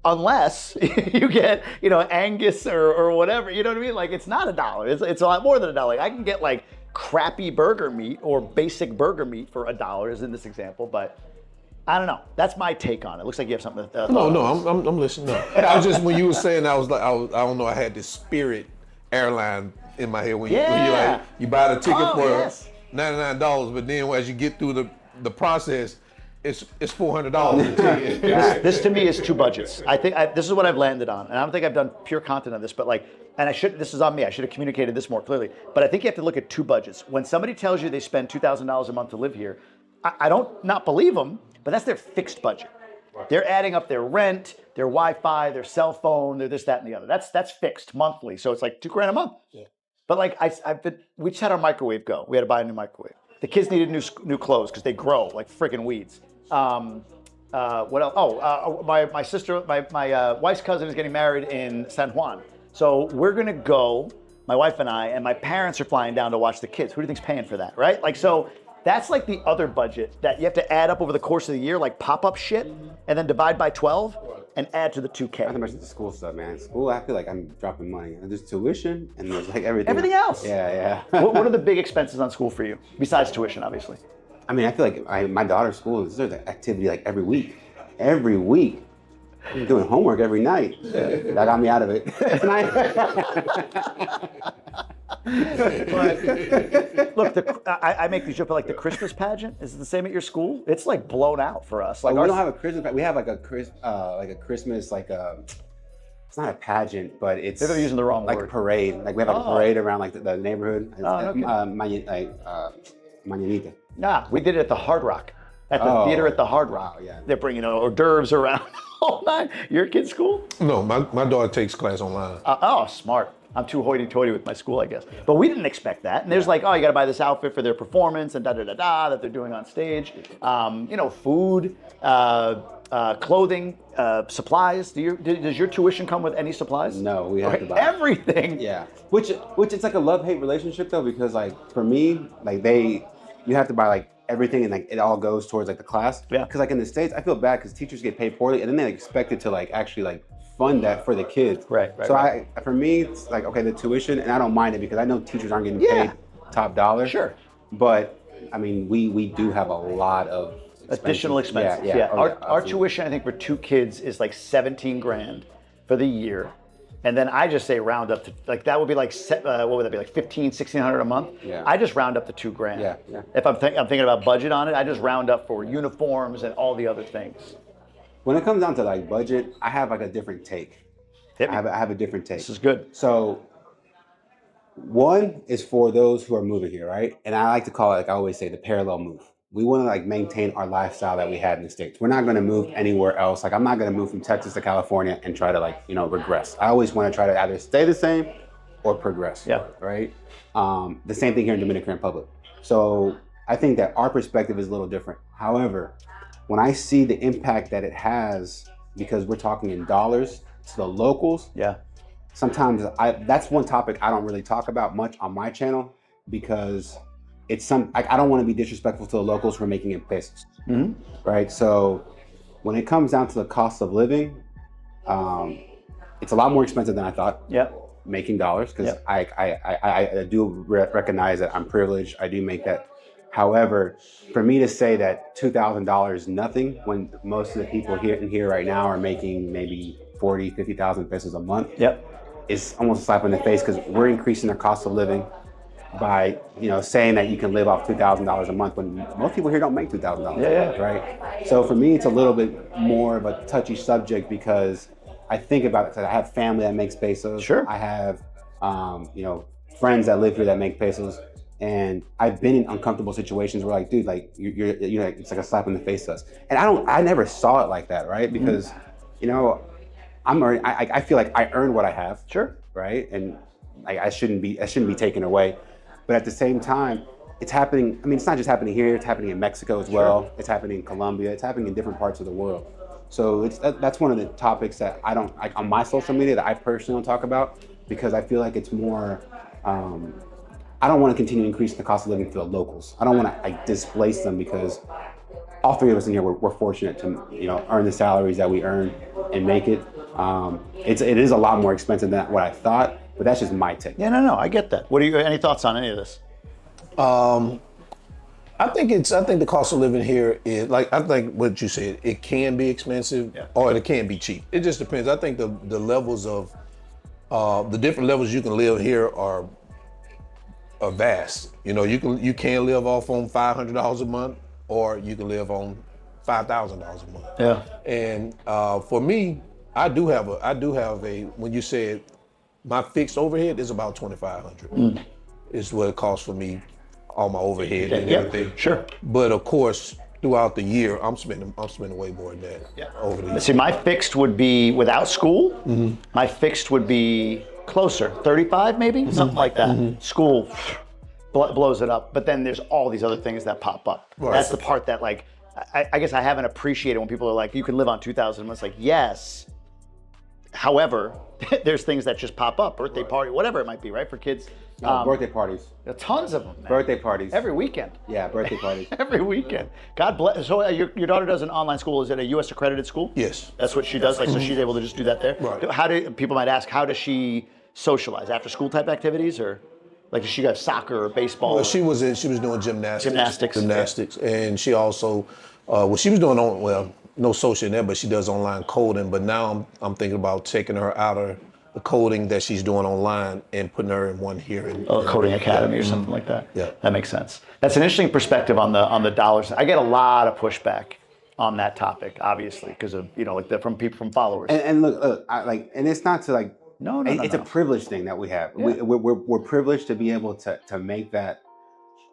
unless you get, Angus or whatever, you know what I mean? It's not $1. It's a lot more than $1. I can get crappy burger meat or basic burger meat for $1, as in this example, but I don't know. That's my take on it. Looks like you have something. No, I'm listening. No. I was just, when you were saying, I don't know. I had this Spirit airline in my head when you buy the ticket for $99, but then as you get through the process, it's $400. This to me is two budgets. I think this is what I've landed on, and I don't think I've done pure content on this, but and I should. This is on me. I should have communicated this more clearly. But I think you have to look at two budgets. When somebody tells you they spend $2,000 a month to live here, I don't not believe them. But that's their fixed budget. They're adding up their rent, their Wi-Fi, their cell phone, their this, that, and the other. That's fixed monthly. So it's $2,000 a month. Yeah. But we just had our microwave go. We had to buy a new microwave. The kids needed new clothes because they grow like freaking weeds. What else? My sister, my wife's cousin is getting married in San Juan. So we're gonna go, my wife and I, and my parents are flying down to watch the kids. Who do you think's paying for that, right? So. That's the other budget that you have to add up over the course of the year, pop-up shit, and then divide by 12 and add to the 2K. Not to mention the school stuff, man. School, I feel like I'm dropping money. And there's tuition and there's everything. Everything else. Yeah. What are the big expenses on school for you? Besides tuition, obviously. I mean, I feel like my daughter's school, there's activity every week. Every week. I'm doing homework every night. That got me out of it. But look, I make these jokes, but the Christmas pageant, is it the same at your school? It's blown out for us. We don't have a Christmas pageant. We have a Christmas, it's not a pageant, but it's they're using the wrong word. Parade. We have a parade around the neighborhood. Mañanita. Nah, we did it at the Hard Rock. At the theater at the Hard Rock. Wow, yeah. They're bringing hors d'oeuvres around all night. Your kid's school? No, my daughter takes class online. Smart. I'm too hoity-toity with my school, I guess. But we didn't expect that. And there's you got to buy this outfit for their performance and da-da-da-da that they're doing on stage. Food, clothing, supplies. Does your tuition come with any supplies? No, we have to buy everything. Yeah, which it's a love-hate relationship though, because for me, you have to buy everything and it all goes towards the class. Yeah. Because in the States, I feel bad because teachers get paid poorly and then they expected to actually fund that for the kids. Right. So for me, it's okay, the tuition, and I don't mind it because I know teachers aren't getting paid top dollar. Sure. But I mean, we do have a lot of additional expenses. Yeah. Our tuition, I think, for two kids is $17,000 for the year. And then I just say round up to that would be what would that be $1,500-1,600 a month? Yeah. I just round up to $2,000. Yeah. If I'm thinking about budget on it, I just round up for uniforms and all the other things. When it comes down to budget, I have a different take. I have a different take. This is good. So one is for those who are moving here, right? And I like to call it, I always say, the parallel move. we want to like maintain our lifestyle that we had in the States. We're not going to move anywhere else. Like I'm not going to move from Texas to California and try to like, regress. I always want to try to either stay the same or progress. Yeah. Right. The same thing here in Dominican Republic. So I think that our perspective is a little different. However, when I see the impact that it has, because we're talking in dollars to the locals. Yeah. Sometimes that's one topic I don't really talk about much on my channel because I don't want to be disrespectful to the locals for making it pesos, right? So when it comes down to the cost of living, it's a lot more expensive than I thought. Yeah. Making dollars, because I do recognize that I'm privileged. I do make that. However, for me to say that $2,000 is nothing when most of the people here right now are making maybe 40, 50,000 pesos a month, is almost a slap in the face, because we're increasing the cost of living by saying that you can live off $2,000 a month when most people here don't make $2,000, right? So for me, it's a little bit more of a touchy subject because I think about it. I have family that makes pesos. Sure. I have friends that live here that make pesos, and I've been in uncomfortable situations where like, dude, like you're it's like a slap in the face to us. And I never saw it like that, right? Because I feel like I earned what I have. Sure. Right. And I shouldn't be taken away. But at the same time, it's happening. I mean, it's not just happening here. It's happening in Mexico as well. Sure. It's happening in Colombia. It's happening in different parts of the world. So that's one of the topics that I don't like on my social media that I personally don't talk about, because I feel like it's more. I don't want to continue increasing the cost of living for the locals. I don't want to displace them, because all three of us in here we're fortunate to earn the salaries that we earn and make it. It is a lot more expensive than what I thought, but that's just my take. Yeah, no, I get that. Any thoughts on any of this? I think the cost of living here is I think what you said, it can be expensive or it can be cheap. It just depends. I think the levels of the different levels you can live here are vast. You can live off on $500 a month, or you can live on $5,000 a month. Yeah. And for me, I do have a when you said my fixed overhead is about $2,500. Is what it costs for me, all my overhead and everything. Sure. But of course, throughout the year, I'm spending way more than that over the year. See, my fixed would be without school. My fixed would be closer, 35 maybe, something like that. School blows it up, but then there's all these other things that pop up. Right. That's the part that I guess I haven't appreciated when people are like, you can live on 2,000 a month. It's like, yes. However, there's things that just pop up, birthday party, whatever it might be, right, for kids. Birthday parties. Tons of them, man. Birthday parties. Every weekend. Yeah, birthday parties. Every weekend. God bless. So your daughter does an online school. Is it a U.S. accredited school? Yes. That's what she does? So she's able to just do that there? Right. People might ask, how does she socialize? After school type activities, or does she have soccer or baseball? Well, she was doing gymnastics. Gymnastics. And she also, she was doing no social in there, but she does online coding. But now I'm thinking about taking her out of the coding that she's doing online and putting her in one here. Coding academy or something like that. Yeah. That makes sense. That's an interesting perspective on the dollars. I get a lot of pushback on that topic, obviously, because of, from people, from followers. And look, and it's not to No. It's a privilege thing that we have. Yeah. We're privileged to be able to make that.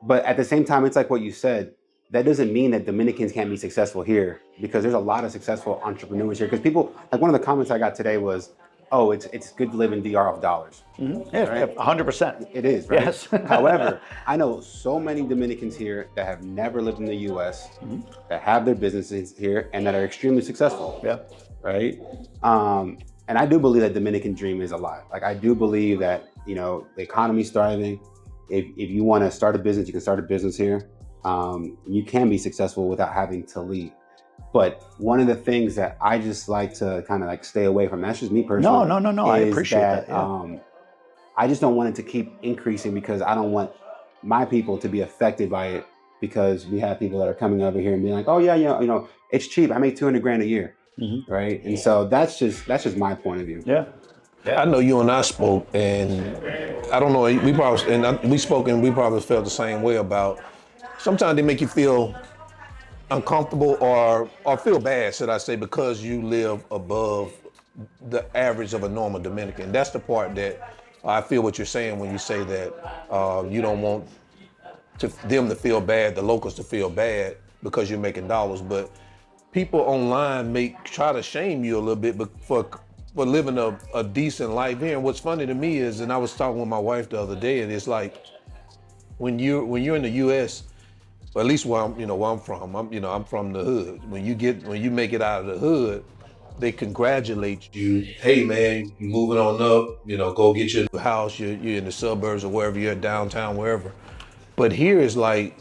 But at the same time, it's like what you said. That doesn't mean that Dominicans can't be successful here, because there's a lot of successful entrepreneurs here. Because people, one of the comments I got today was, oh, it's good to live in DR off dollars. Yeah, right? 100%. It is, right? Yes. However, I know so many Dominicans here that have never lived in the U.S., that have their businesses here, and that are extremely successful. Yeah. Right? And I do believe that Dominican dream is alive. I do believe that, the economy's thriving. If you want to start a business, you can start a business here. You can be successful without having to leave. But one of the things that I just like to kind of stay away from, that's just me personally. No. I appreciate that. Yeah. I just don't want it to keep increasing, because I don't want my people to be affected by it, because we have people that are coming over here and being like, oh yeah, it's cheap. I make $200,000 a year. Right. And so that's just my point of view. Yeah. I know you and I spoke, and I don't know, we spoke and we probably felt the same way about, sometimes they make you feel uncomfortable or feel bad, should I say, because you live above the average of a normal Dominican. That's the part that I feel what you're saying when you say that you don't want to them to feel bad, the locals to feel bad because you're making dollars. But people online try to shame you a little bit for living a decent life here. And what's funny to me is, and I was talking with my wife the other day, and it's like when you're in the U.S., or at least where I'm from. I'm from the hood. When you make it out of the hood, they congratulate you. Hey man, you moving on up. Go get your house. You're in the suburbs or wherever you're at, downtown, wherever. But here is like,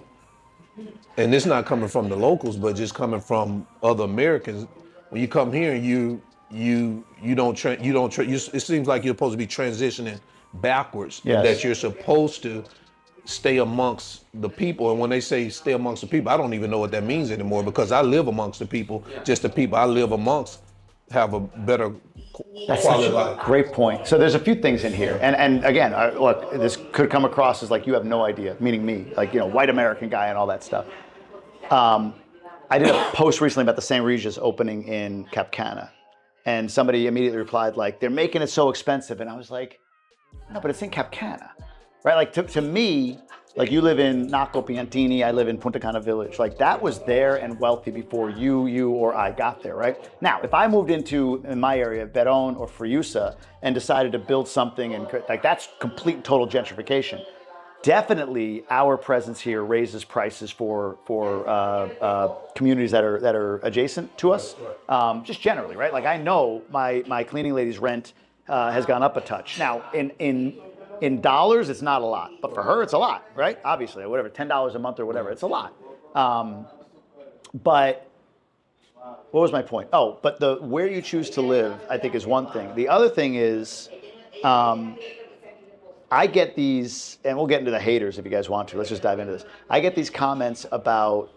and it's not coming from the locals, but just coming from other Americans. When you come here, it seems like you're supposed to be transitioning backwards. Yes. That you're supposed to stay amongst the people. And when they say stay amongst the people, I don't even know what that means anymore, because I live amongst the people. Just the people I live amongst have a better quality of life. Great point. So there's a few things in here. And again, look, this could come across as like you have no idea, meaning me, like, white American guy and all that stuff. I did a post recently about the St. Regis opening in Cap Cana. And somebody immediately replied like, they're making it so expensive. And I was like, no, but it's in Cap Cana. Right, like to me, like you live in Naco Piantini, I live in Punta Cana Village. Like that was there and wealthy before you or I got there, right? Now, if I moved in my area, Verón or Friusa, and decided to build something, and like that's complete total gentrification. Definitely, our presence here raises prices for communities that are adjacent to us, just generally, right? Like I know my cleaning lady's rent has gone up a touch. Now, in dollars, it's not a lot, but for her, it's a lot, right? Obviously, whatever, $10 a month or whatever, it's a lot. But what was my point? Oh, but where you choose to live, I think, is one thing. The other thing is, I get these, and we'll get into the haters if you guys want to. Let's just dive into this. I get these comments about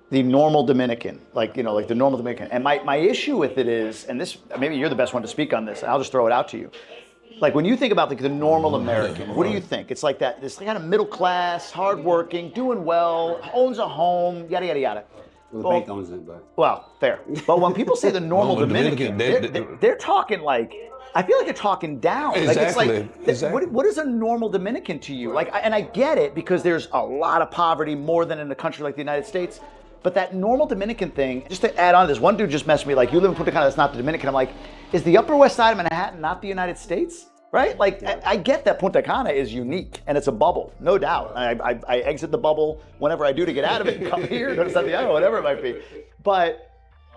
the normal Dominican, like the normal Dominican. And my issue with it is, and this, maybe you're the best one to speak on this, and I'll just throw it out to you. Like when you think about the normal American, what do you think? It's like that, this kind of middle class, hardworking, doing well, owns a home, yada, yada, yada. Well, the bank owns it, but. Well, fair. But when people say the normal Dominican, they're talking like, I feel like they're talking down. Exactly. Like it's like, what is a normal Dominican to you? Like, and I get it because there's a lot of poverty, more than in a country like the United States. But that normal Dominican thing, just to add on to this, one dude just messaged me like, you live in Punta Cana, that's not the Dominican. I'm like, is the Upper West Side of Manhattan not the United States? Right? Like, yeah. I get that Punta Cana is unique and it's a bubble, no doubt. I exit the bubble whenever I do to get out of it and come here, go to Santiago, whatever it might be. But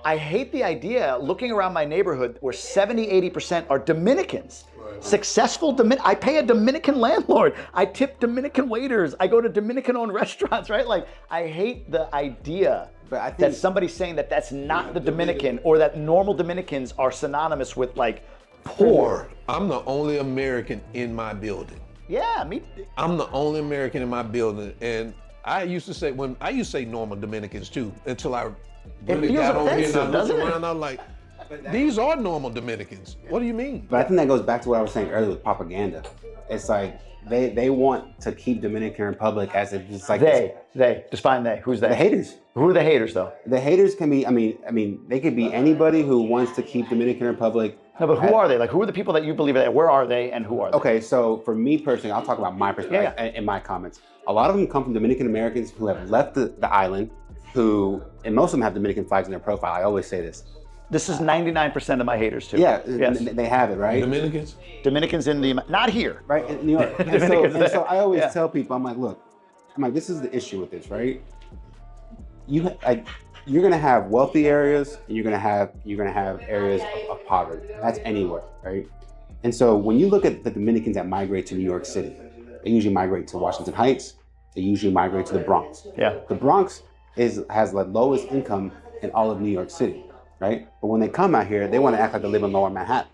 I hate the idea, looking around my neighborhood where 70, 80% are Dominicans. Right. Successful I pay a Dominican landlord. I tip Dominican waiters. I go to Dominican-owned restaurants, right? Like, I hate the idea that somebody's saying that that's not the Dominican, or that normal Dominicans are synonymous with like poor. I'm the only American in my building. Yeah, me. I'm the only American in my building, and I used to say normal Dominicans too, until I really got over here and I looked around. I'm like, these are normal Dominicans. What do you mean? But I think that goes back to what I was saying earlier with propaganda. It's like they want to keep Dominican Republic as if it's like they define they. Who's they? The haters. Who are the haters though? The haters can be. I mean, they could be anybody who wants to keep Dominican Republic. No, but who are they? Like, who are the people that you believe that? Where are they, and who are they? Okay, so for me personally, I'll talk about my perspective in my comments. A lot of them come from Dominican Americans who have left the island, and most of them have Dominican flags in their profile. I always say this. This is 99% of my haters too. Yeah, yes. They have it, right? Dominicans in the, not here. Right, in New York. and so I always tell people, I'm like, this is the issue with this, right? You're gonna have wealthy areas, and you're gonna have areas of poverty. That's anywhere, right? And so when you look at the Dominicans that migrate to New York City, they usually migrate to Washington Heights. They usually migrate to the Bronx. Yeah. The Bronx has the lowest income in all of New York City, right? But when they come out here, they want to act like they live in Lower Manhattan.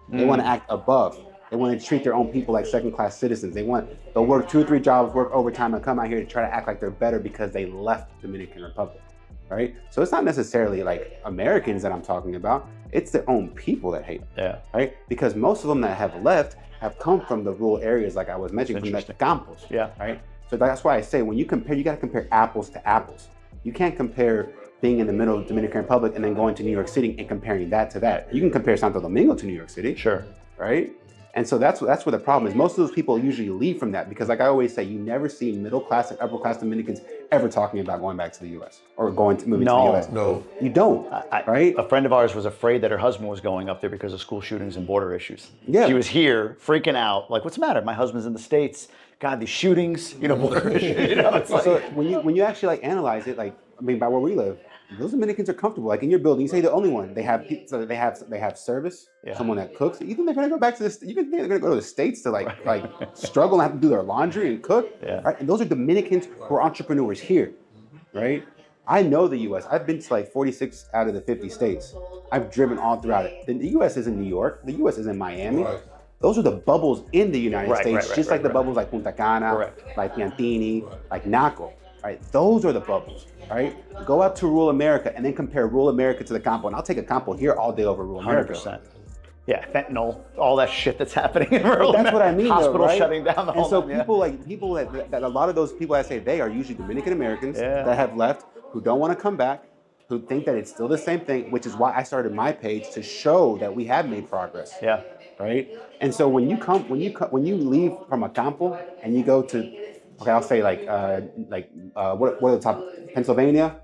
They want to act above. They want to treat their own people like second-class citizens. They'll work 2 or 3 jobs, work overtime, and come out here to try to act like they're better because they left the Dominican Republic. Right? So it's not necessarily like Americans that I'm talking about. It's their own people that hate them. Yeah. Right? Because most of them that have left have come from the rural areas, like I was mentioning, from the campos. Yeah. Right? So that's why I say when you compare, you got to compare apples to apples. You can't compare being in the middle of the Dominican Republic and then going to New York City and comparing that to that. You can compare Santo Domingo to New York City. Sure. Right? And so that's where the problem is. Most of those people usually leave from that because, like I always say, you never see middle class and upper class Dominicans ever talking about going back to the U.S. or moving to the U.S. No, you don't. Right? A friend of ours was afraid that her husband was going up there because of school shootings and border issues. Yeah. She was here freaking out, like, what's the matter? My husband's in the States. God, these shootings, border issues. It's like, So when you actually like analyze it, like I mean, by where we live, those Dominicans are comfortable. Like in your building, you say the only one. They have service, someone that cooks. You think they're gonna go back to this? You think they're gonna go to the States to like struggle and have to do their laundry and cook? Yeah. Right? And those are Dominicans who are entrepreneurs here, right? I know the U.S. I've been to like 46 out of the 50 states. I've driven all throughout it. The U.S. is in New York. The U.S. is in Miami. Right. Those are the bubbles in the United States, just like the bubbles like Punta Cana, Correct. like Piantini, like Naco. Right? Those are the bubbles. Right? Go out to rural America and then compare rural America to the campo. And I'll take a campo here all day over rural America. 100%. Yeah, fentanyl, all that shit that's happening in rural That's what I mean. Hospitals though, right? shutting down the whole And so time, people that a lot of those people that say they are usually Dominican Americans that have left, who don't want to come back, who think that it's still the same thing, which is why I started my page to show that we have made progress. Yeah. Right? And so when you leave from a campo and you go to, okay, I'll say what are the top, Pennsylvania,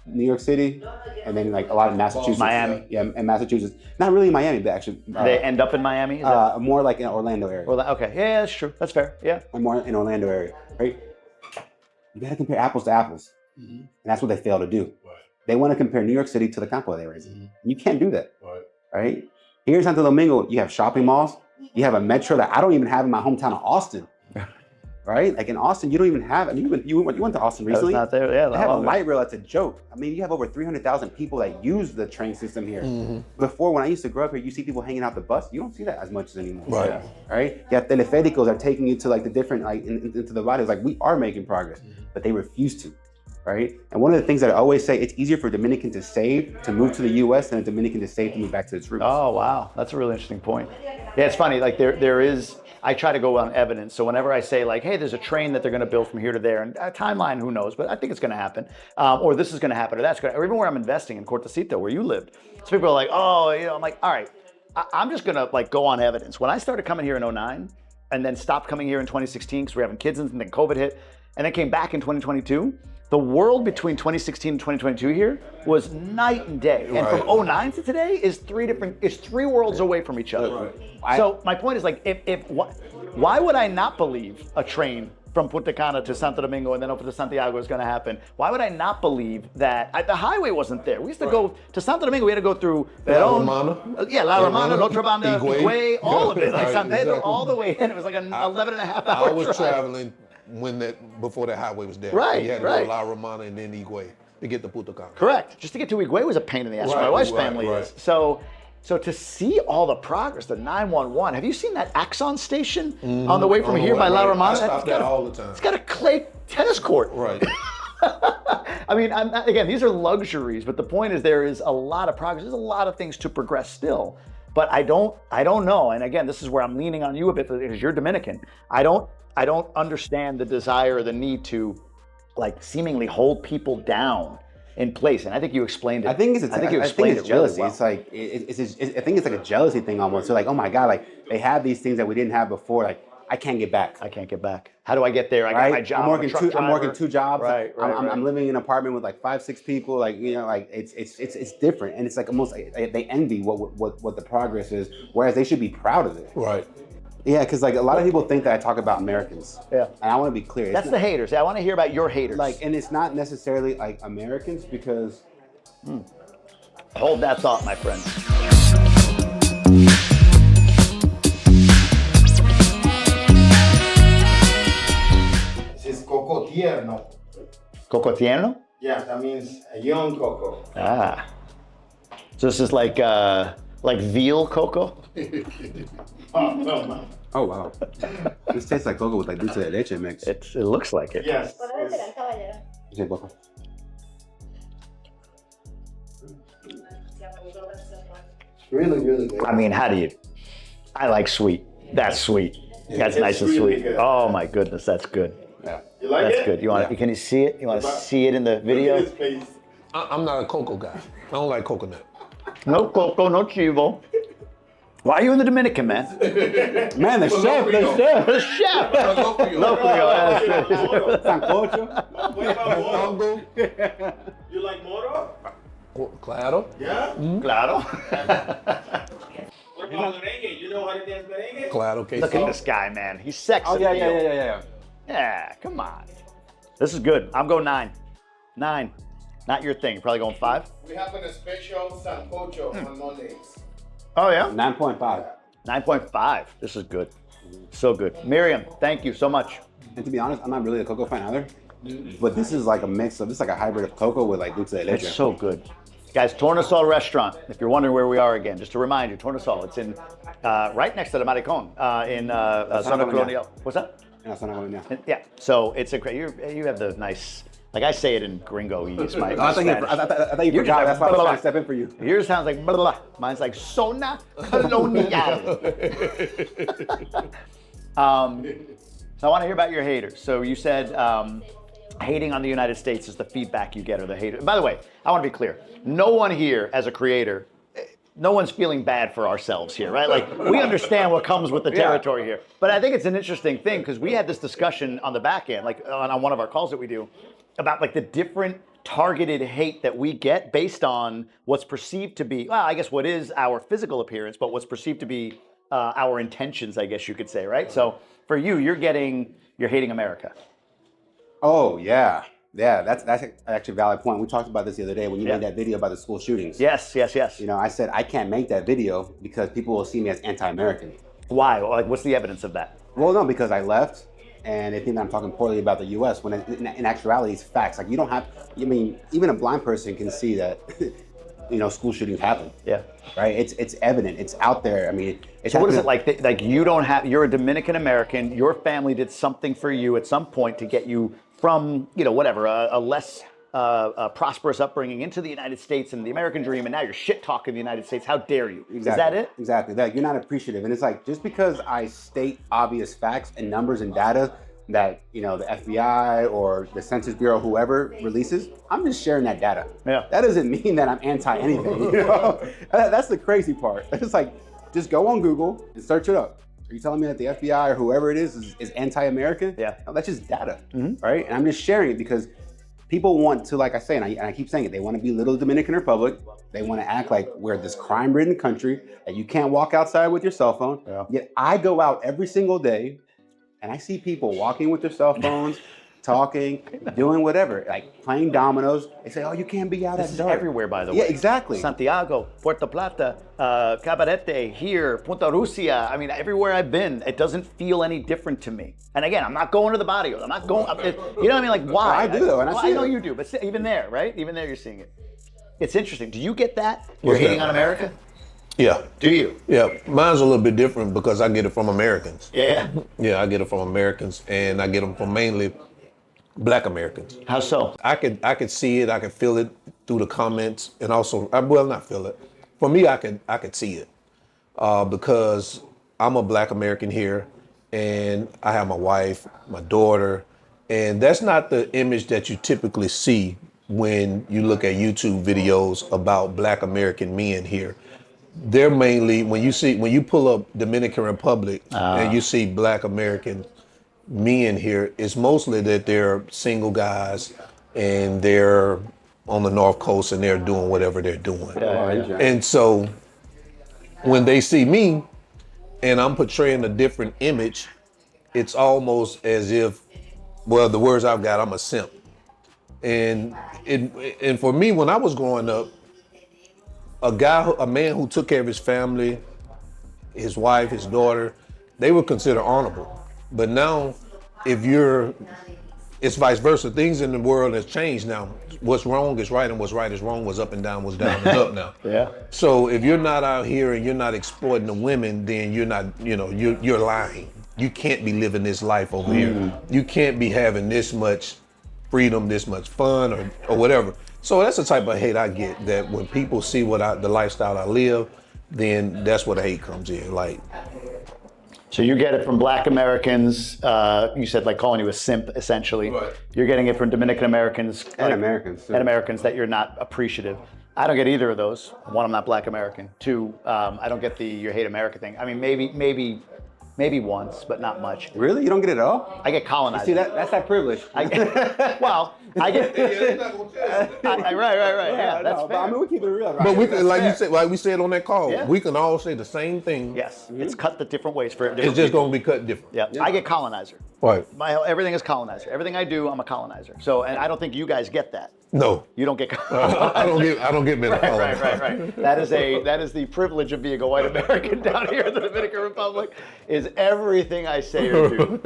New York City, and then like a lot of Massachusetts. Miami. Yeah, and Massachusetts. Not really Miami, but actually. They end up in Miami? Is that, more like in Orlando area. okay, yeah, that's true. That's fair, yeah. Or more in Orlando area, right? You gotta compare apples to apples. And that's what they fail to do. Right. They want to compare New York City to the campo they raised. You can't do that. Right. Right? Here in Santo Domingo, you have shopping malls. You have a metro that I don't even have in my hometown of Austin. Right? Like in Austin, you don't even have. I mean, you went to Austin recently. Not there. Yeah, they have a light rail that's a joke. I mean, you have over 300,000 people that use the train system here. Before, when I used to grow up here, you see people hanging out the bus. You don't see that as much anymore. Right. Yeah. Right? You have telefericos are taking you to like the different into the barrios. Like we are making progress, but they refuse to. Right? And one of the things that I always say, it's easier for a Dominican to save to move to the U.S. than a Dominican to save to move back to its roots. Oh, wow. That's a really interesting point. Yeah, it's funny. Like there is, I try to go on evidence. So whenever I say like, hey, there's a train that they're going to build from here to there, and a timeline, who knows, but I think it's going to happen. Or this is going to happen, or that's going to, or even where I'm investing in Cortecito, where you lived. So people are like, oh, I'm like, all right, I'm just going to like go on evidence. When I started coming here in 2009 and then stopped coming here in 2016 because we were having kids and then COVID hit, and then came back in 2022, the world between 2016 and 2022 here was night and day. And from 2009 to today is three worlds away from each other. Right. So my point is like, why would I not believe a train from Punta Cana to Santo Domingo and then over to Santiago is going to happen? Why would I not believe that the highway wasn't there? We used to go to Santo Domingo. We had to go through La Romana. Yeah, La Romana, Notre Banda, Higüey. all of it, like San Pedro, Exactly. all the way in. It was like an 11 and a half hour I was drive. traveling before that highway was there. Right, You had to right. go to La Romana and then Higüey to get to Punta Cana. Correct. Just to get to Higüey was a pain in the ass. Right, My wife's right, family right. is. So to see all the progress, the 911, have you seen that Axon station on the way from here by La Romana? I stop there all the time. It's got a clay tennis court. Right. I mean, again, these are luxuries, but the point is there is a lot of progress. There's a lot of things to progress still. But I don't know. And again, this is where I'm leaning on you a bit because you're Dominican. I don't understand the desire or the need to like seemingly hold people down in place. And I think you explained it. I think it's jealousy. Well. It's like I think it's like a jealousy thing almost. So like, oh my God, like they have these things that we didn't have before. Like I can't get back. I can't get back. How do I get there? I got my job. I'm working two jobs. Right. I'm living in an apartment with like 5-6 people. Like like it's different, and it's like almost like they envy what the progress is, whereas they should be proud of it. Right. Yeah, because like a lot of people think that I talk about Americans. Yeah. And I want to be clear. That's the haters. I want to hear about your haters. Like, and it's not necessarily like Americans because. Hold that thought, my friend. This is Coco Tierno. Coco Tierno? Yeah, that means a young coco. Ah. So this is like veal cocoa? Oh, no, man. Oh wow. This tastes like cocoa with like dulce de leche mix. It looks like it. Yes. Okay, Coco. Really, really good. I mean, how do you? I like sweet. That's sweet. That's it's nice and really sweet. good. Oh my goodness, that's good. Yeah. You like That's it? good. You want? Yeah. Can you see it? You want to see it in the Look video? at his face. I'm not a cocoa guy. I don't like coconut. No cocoa, no chivo. Why are you in the Dominican, man? Man, the chef. The chef. Locrio. Sancocho. What about moro? You like moro? Claro. Yeah? Claro. What about merengue? You know how to dance merengue? Claro que Look at this guy, man. He's sexy. Oh, yeah. Yeah, come on. This is good. I'm going 9. 9. Not your thing. You're probably going 5. We have a special sancocho on Mondays. Oh, yeah? 9.5. 9.5. This is good. So good. Miriam, thank you so much. And to be honest, I'm not really a cocoa fan either. But this is like a mix of, this is like a hybrid of cocoa with like dulce de leche. It's so good. Guys, Tornasol Restaurant, if you're wondering where we are again, just to remind you, Tornasol, it's in right next to the Maricon in Zona Colonial. What's that? Yeah, Zona Colonial. Yeah, so it's a great, you have the nice, like I say it in gringo-ese, my I thought you You're forgot. just That's why I was blah, trying to step in for you. Yours sounds like blah, blah, blah. Mine's like Zona Colonial. So I want to hear about your haters. So you said hating on the United States is the feedback you get, or the haters. By the way, I want to be clear. No one here as a creator, no one's feeling bad for ourselves here, right? Like, we understand what comes with the territory here. But I think it's an interesting thing because we had this discussion on the back end, like on one of our calls that we do, about like the different targeted hate that we get based on what's perceived to be, well, I guess what is our physical appearance, but what's perceived to be our intentions, I guess you could say, right? So for you, you're hating America. Oh, yeah. Yeah, that's actually a valid point. We talked about this the other day when you made that video about the school shootings. Yes. You know, I said I can't make that video because people will see me as anti-American. Why? Like, what's the evidence of that? Well, no, because I left and they think that I'm talking poorly about the U.S. when in actuality it's facts. Like, you don't have, I mean, even a blind person can see that, you know, school shootings happen. Yeah. Right? It's evident. It's out there. I mean, it's so what is it like? Like, you're a Dominican American, your family did something for you at some point to get you from, you know, whatever, a less prosperous upbringing into the United States and the American dream, and now you're shit talking the United States. How dare you? Exactly. Is that it? Exactly. That you're not appreciative, and it's like just because I state obvious facts and numbers and data that, you know, the FBI or the Census Bureau, whoever releases, I'm just sharing that data. Yeah. That doesn't mean that I'm anti anything. You know, that's the crazy part. It's like just go on Google and search it up. Are you telling me that the FBI or whoever it is anti-American? Yeah. No, that's just data, right? And I'm just sharing it because people want to, like I say, and I keep saying it, they want to be little Dominican Republic. They want to act like we're this crime-ridden country that you can't walk outside with your cell phone. Yeah. Yet I go out every single day and I see people walking with their cell phones, talking, doing whatever, like playing dominoes. They say, oh, you can't be out This at is dark. everywhere, by the way. Yeah, exactly. Santiago, Puerto Plata, Cabarete, here, Punta Rusia. I mean, everywhere I've been, it doesn't feel any different to me. And again, I'm not going to the barrios. I'm not going, you know what I mean? Like, why? I do, though, and I see know it. you do, but even there, right? Even there, you're seeing it. It's interesting. Do you get that? You're hating on America? Yeah. Do you? Yeah, mine's a little bit different because I get it from Americans. Yeah. Yeah, I get it from Americans, and I get them from mainly Black Americans. How so? I could see it, I could feel it through the comments, and also, well, not feel it. For me, I could see it because I'm a Black American here, and I have my wife, my daughter, and that's not the image that you typically see when you look at YouTube videos about Black American men here. They're mainly, when you pull up Dominican Republic and you see Black American men here, it's mostly that they're single guys and they're on the North Coast and they're doing whatever they're doing. And so when they see me and I'm portraying a different image, it's almost as if, well, the words I've got, I'm a simp. And for me, when I was growing up, a man who took care of his family, his wife, his daughter, they were considered honorable. But now, it's vice versa. Things in the world has changed now. What's wrong is right and what's right is wrong, what's up and down, what's down is up now. Yeah. So if you're not out here and you're not exploiting the women, then you're not, you're lying. You can't be living this life over here. You can't be having this much freedom, this much fun or whatever. So that's the type of hate I get, that when people see the lifestyle I live, then that's where the hate comes in. Like, so you get it from Black Americans, you said like calling you a simp, essentially. Right. You're getting it from Dominican Americans. And Americans, too. And Americans that you're not appreciative. I don't get either of those. One, I'm not Black American. Two, I don't get the you hate America thing. I mean, maybe once, but not much. Really? You don't get it at all? I get colonized. See, that's that privilege. I get, I get. Right. Yeah, that's fair. I mean, we keep it real. Right? But we can, like we said on that call, Yeah. we can all say the same thing. Yes, it's cut the different ways for different It's just people. gonna be cut different. Yeah, I get colonizer. Right. Everything is colonizer. Everything I do, I'm a colonizer. So, and I don't think you guys get that. No. You don't get. I don't get men. Right. That is the privilege of being a white American down here in the Dominican Republic. Is everything I say or do,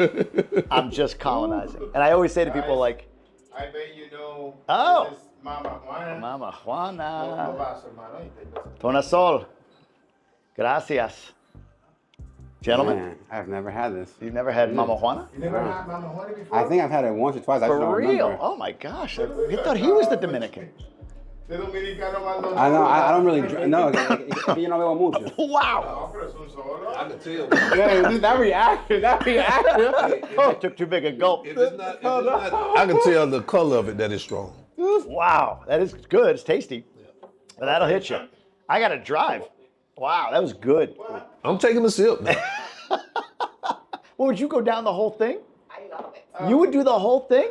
I'm just colonizing. And I always say to people like, I bet you know. Oh. This is Mama Juana. Mama Juana, No vaso, hermano, ¿oíste? Tonasol, gracias, gentlemen. Man, I've never had this. You've never had Mama Juana? You never had Mama Juana before? I think I've had it once or twice. I just For don't real? remember. Oh my gosh! I thought he was the Dominican. De Dominicano Maldonado. I know. I don't really drink. No, you know bebo mucho. Wow! No, pero es un solo. I can tell. That reaction. I took too big a gulp. I can tell the color of it that is strong. Wow, that is good. It's tasty, but that'll hit you. I gotta drive. Wow, that was good. I'm taking a sip. Well, would you go down the whole thing? I love it. You would do the whole thing?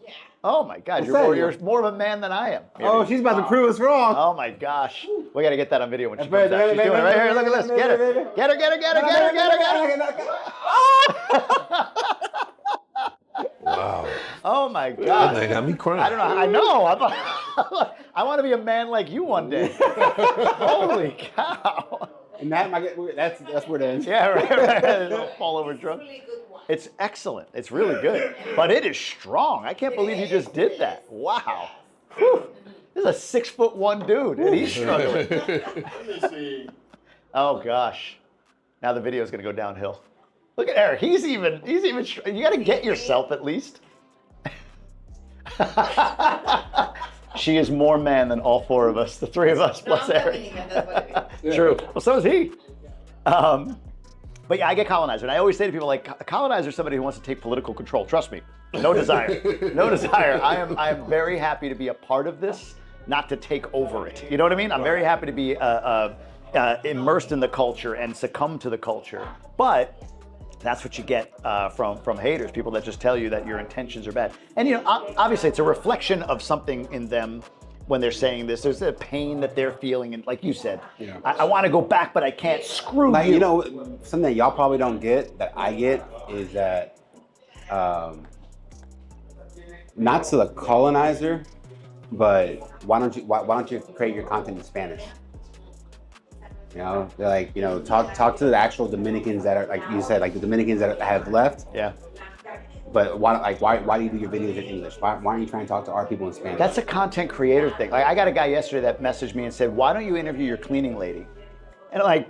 Yeah. Oh my God, saying. you're more of a man than I am. Oh, she's about to prove us wrong. Oh my gosh. We gotta get that on video when she Baby, comes out. She's baby, doing it right baby, here. Look at this. baby, Get her. baby. Get her. Wow. Oh my That God. thing got me crying. I don't know. I know. I want to be a man like you one day. Holy cow. And that's where it ends. Yeah, right. Fall over drunk. Really good one. It's excellent. It's really good. But it is strong. I can't believe you just did that. Wow. Whew. This is a 6'1" dude, and he's struggling. Let me see. Oh gosh. Now the video is gonna go downhill. Look at Eric. He's even. You gotta get yourself at least. She is more man than all four of us, the three of us plus I'm Eric. Dominican, that's what it is. True. Well, so is he. But yeah, I get colonizer. And I always say to people, like, a colonizer is somebody who wants to take political control. Trust me. No desire. No desire. I am very happy to be a part of this, not to take over it. You know what I mean? I'm very happy to be immersed in the culture and succumb to the culture. But that's what you get from haters, people that just tell you that your intentions are bad. And you know, obviously it's a reflection of something in them when they're saying this. There's a pain that they're feeling, and like you said, Yeah. I want to go back, but I can't. Screw Like, you. you know, something that y'all probably don't get that I get is that not to the colonizer, but why don't you create your content in Spanish? You know, they're like, you know, talk to the actual Dominicans that are, like you said, like the Dominicans that have left. Yeah. But why do you do your videos in English? Why aren't you trying to talk to our people in Spanish? That's a content creator thing. Like, I got a guy yesterday that messaged me and said, "Why don't you interview your cleaning lady?" And like,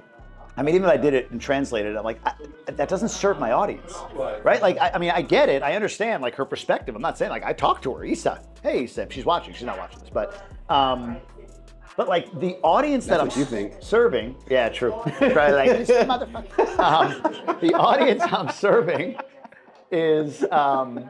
I mean, even if I did it and translated it, I'm like, that doesn't serve my audience, right? Like, I mean, I get it. I understand like her perspective. I'm not saying like I talked to her, Isa. Hey, Isa, she's watching. She's not watching this, but like the audience that I'm what you think. serving, yeah, true. Right, like this motherfucker. The audience I'm serving is I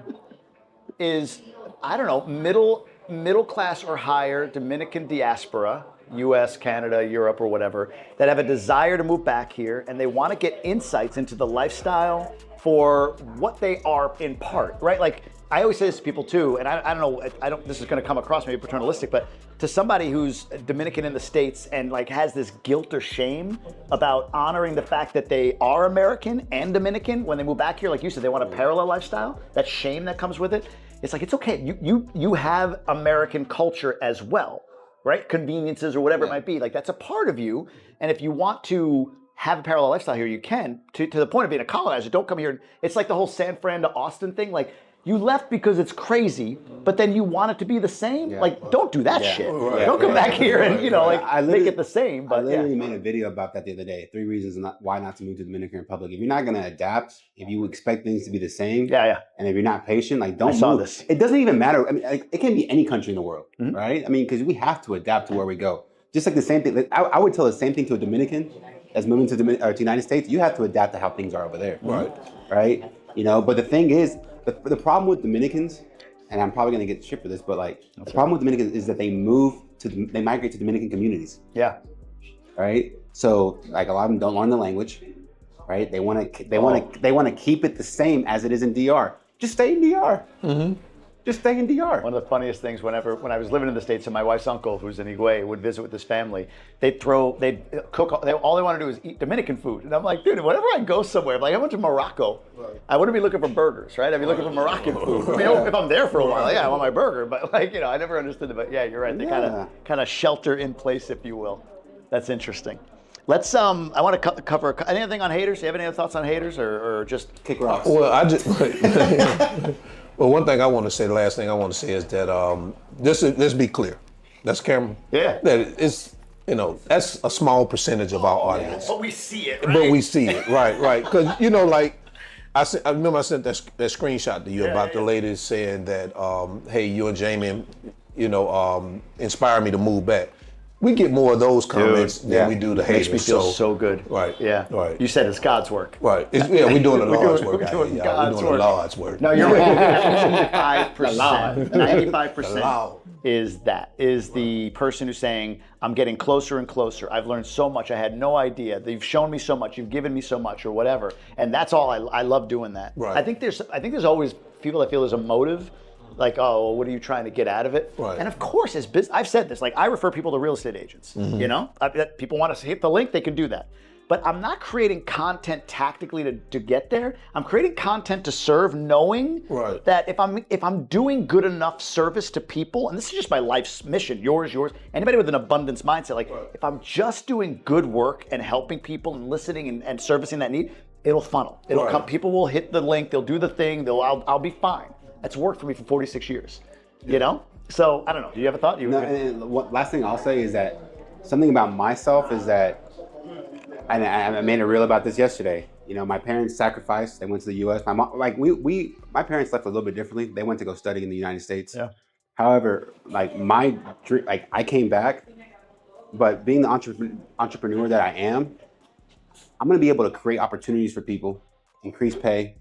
don't know, middle class or higher Dominican diaspora, US, Canada, Europe, or whatever, that have a desire to move back here and they want to get insights into the lifestyle for what they are in part, right? Like, I always say this to people too, and I don't know, this is going to come across maybe paternalistic, but to somebody who's Dominican in the States and like has this guilt or shame about honoring the fact that they are American and Dominican when they move back here, like you said, they want a parallel lifestyle, that shame that comes with it. It's like, it's okay. You have American culture as well, right? Conveniences or whatever it might be. Like, that's a part of you. And if you want to have a parallel lifestyle here, you can, to the point of being a colonizer. Don't come here. It's like the whole San Fran to Austin thing. Like, you left because it's crazy, but then you want it to be the same. Yeah. Like, don't do that shit. Right. Don't come back here and, you know, like make it the same. I But literally yeah. made a video about that the other day. 3 reasons why not to move to the Dominican Republic. If you're not gonna adapt, if you expect things to be the same, Yeah. and if you're not patient, like don't I saw move. this. It doesn't even matter. I mean, like, it can be any country in the world, Mm-hmm. right? I mean, because we have to adapt to where we go. Just like the same thing. Like, I would tell the same thing to a Dominican as moving to the United States. You have to adapt to how things are over there, right? You know. But the thing is, the problem with Dominicans, and I'm probably gonna get shit for this, but like the problem with Dominicans is that they move they migrate to Dominican communities. Yeah. Right. So like a lot of them don't learn the language. Right. They want to keep it the same as it is in DR. Just stay in DR. Just stay in DR. One of the funniest things, when I was living in the States and my wife's uncle, who's in Higüey, would visit with his family, they'd cook, all they want to do is eat Dominican food. And I'm like, dude, whenever I go somewhere, like I went to Morocco, I wouldn't be looking for burgers, right? I'd be looking for Moroccan food. I mean, if I'm there for a while, yeah, I want my burger. But like, you know, I never understood it. But yeah, you're right. They kind of shelter in place, if you will. That's interesting. Let's, I want to cover anything on haters. Do you have any other thoughts on haters or just kick rocks? Well, well, one thing I want to say, the last thing I want to say is that let's be clear. That's camera. Yeah. That it's, you know, that's a small percentage of our audience. But we see it, right? But we see it, right. Because, you know, like, I remember I sent that screenshot to you about the lady saying that, hey, you and Jamie, you know, inspire me to move back. We get more of those comments than we do the haters. Makes me feel so good. Right. Yeah. Right. You said it's God's work. Right. We're doing the Lord's work. We're doing We're God's doing the work. Lord's work. No, you're right. 95%. 95% is the person who's saying, I'm getting closer and closer. I've learned so much. I had no idea. You've shown me so much. You've given me so much, or whatever. And that's all. I love doing that. Right. I think there's always people that feel there's a motive. Like, oh, well, what are you trying to get out of it? Right. And of course, as business, I've said this, like I refer people to real estate agents, you know? People want to hit the link, they can do that. But I'm not creating content tactically to get there. I'm creating content to serve, knowing that if I'm doing good enough service to people, and this is just my life's mission, yours, anybody with an abundance mindset, like if I'm just doing good work and helping people and listening and servicing that need, it'll funnel. It'll come, people will hit the link, they'll do the thing, I'll be fine. That's worked for me for 46 years, you know? So, I don't know. Do you have a thought? Last thing I'll say is that something about myself is that, and I made a reel about this yesterday. You know, my parents sacrificed. They went to the U.S. My mom, like my parents left a little bit differently. They went to go study in the United States. Yeah. However, like my dream, like I came back, but being the entrepreneur that I am, I'm going to be able to create opportunities for people, increase pay,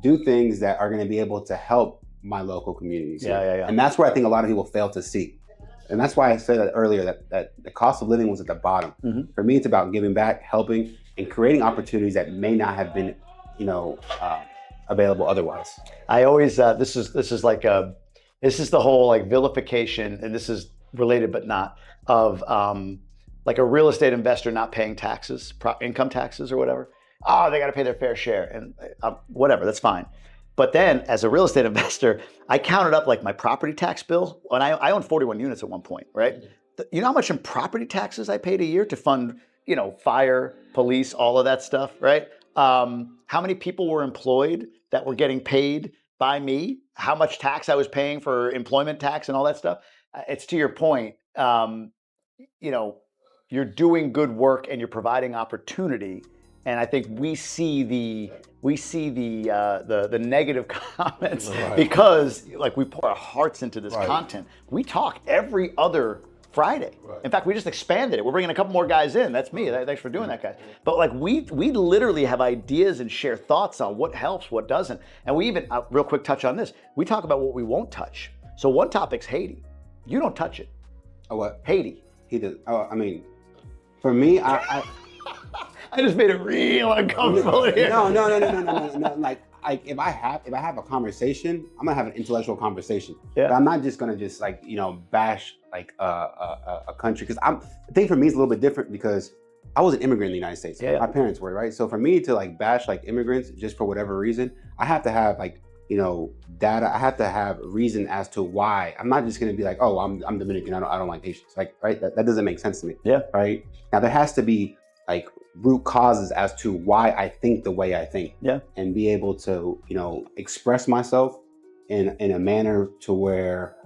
do things that are going to be able to help my local communities. Yeah. And that's where I think a lot of people fail to see. And that's why I said earlier that the cost of living was at the bottom. Mm-hmm. For me, it's about giving back, helping, and creating opportunities that may not have been, available otherwise. I always this is the whole like vilification, and this is related but not, of like a real estate investor not paying taxes, income taxes or whatever. Oh, they got to pay their fair share, and whatever, that's fine. But then, as a real estate investor, I counted up like my property tax bill, and I owned 41 units at one point, right? You know how much in property taxes I paid a year to fund, fire, police, all of that stuff, right? How many people were employed that were getting paid by me? How much tax I was paying for employment tax and all that stuff? It's to your point. You're doing good work and you're providing opportunity. And I think we see the negative comments because like we pour our hearts into this content. We talk every other Friday. In fact, we just expanded it. We're bringing a couple more guys in. That's me. Thanks for doing that, guys. But like we literally have ideas and share thoughts on what helps, what doesn't. And we even, real quick touch on this. We talk about what we won't touch. So one topic's Haiti. You don't touch it. Oh, what? Haiti. He does. Oh, I mean, for me, I just made it real uncomfortable here. No. Like if I have a conversation, I'm gonna have an intellectual conversation. Yeah. But I'm not just gonna bash like a country, because the thing for me is a little bit different because I was an immigrant in the United States. Yeah. My parents were, right? So for me to like bash like immigrants just for whatever reason, I have to have like data. I have to have reason as to why. I'm not just gonna be like, oh, I'm Dominican. I don't like Haitians. Like, right? That doesn't make sense to me. Yeah. Right. Now there has to be like root causes as to why I think the way I think. Yeah. And be able to, express myself in a manner to where,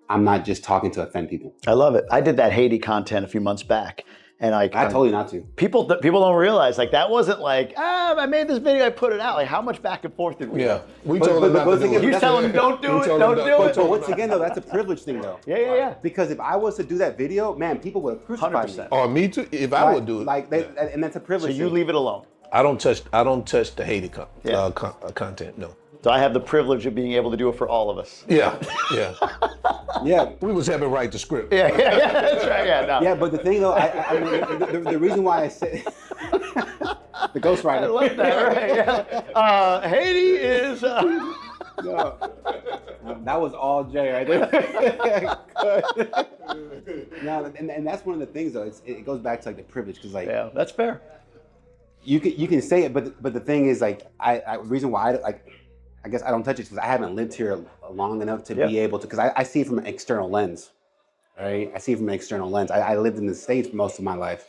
I'm not just talking to offend people. I love it. I did that Haiti content a few months back. And I told you not to. People don't realize, like, that wasn't like, I made this video, I put it out. Like, how much back and forth did we do? We told them not to do it. You tell them, don't do it, don't do it. But once again, though, that's a privilege thing, though. Yeah. Because if I was to do that video, man, people would have crucified 100%. me. Or me too, if I would do it. And that's a privilege So you leave it alone. I don't touch the Haiti content, no. So I have the privilege of being able to do it for all of us. Yeah. Yeah. We was having write the script. Yeah, that's right. Yeah, no. Yeah, but the thing though, I mean, the reason why I said the ghostwriter. I love that. Right? Yeah. Haiti is. No, that was all Jay right there. No, and that's one of the things though. It goes back to like the privilege because like Yeah, that's fair. you can say it, but the thing is like reason why I guess I don't touch it because I haven't lived here long enough to be able to because I see it from an external lens, right? I see it from an external lens. I lived in the States for most of my life,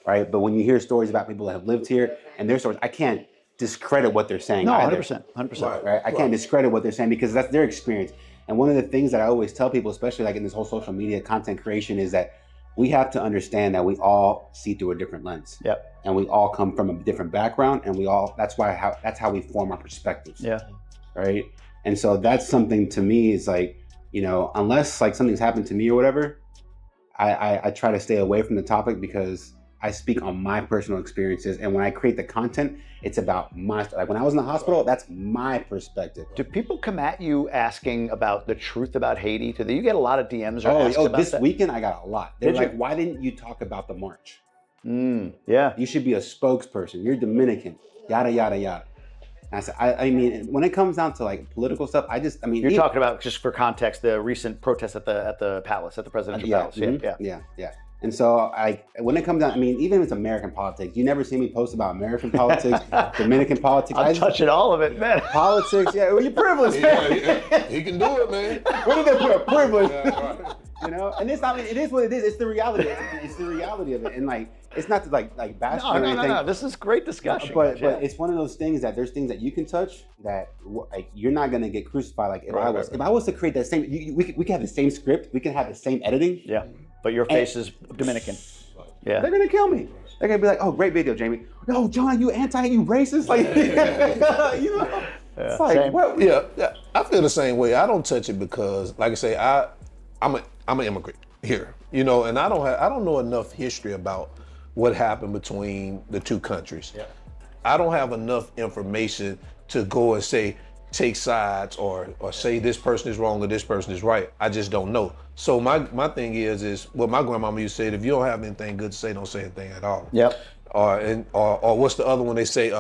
right? But when you hear stories about people that have lived here and their stories, I can't discredit what they're saying. No, either, 100%. right? I can't discredit what they're saying because that's their experience. And one of the things that I always tell people, especially like in this whole social media content creation, is that we have to understand that we all see through a different lens. Yep. And we all come from a different background, and that's how we form our perspectives. Yeah. Right. And so that's something to me is like, unless like something's happened to me or whatever, I try to stay away from the topic because I speak on my personal experiences. And when I create the content, it's about like when I was in the hospital, that's my perspective. Do people come at you asking about the truth about Haiti? Do you get a lot of DMs or asks about this that? weekend I got a lot. They're Did like, you? why didn't you talk about the march? Yeah. You should be a spokesperson. You're Dominican, yada, yada, yada. And I said, I mean, when it comes down to like political stuff, you're talking about, just for context, the recent protests at the palace, at the presidential palace. Yeah. And so when it comes down, even if it's American politics, you never see me post about American politics, Dominican politics. I'm touching all of it, man. Politics, yeah. Well, you're privileged, man. Yeah. He can do it, man. Where did they put a privilege? Yeah, right. And it's not. It is what it is. It's the reality. It's the reality of it. And like, it's not to like bash or anything. No. This is great discussion. But it's one of those things that there's things that you can touch that like you're not gonna get crucified. Like if I was to create that same, we can have the same script. We can have the same editing. Yeah. But your face is Dominican. Yeah. They're gonna kill me. They're gonna be like, "Oh, great video, Jamie." No, Jonah, you racist? Like, it's like, what? Yeah, I feel the same way. I don't touch it because, like I say, I'm an immigrant here, and I don't know enough history about what happened between the two countries. Yeah. I don't have enough information to go and say take sides or say this person is wrong or this person is right. I just don't know. So my thing is what my grandmama used to say: if you don't have anything good to say, don't say anything at all. Yep. Or what's the other one they say?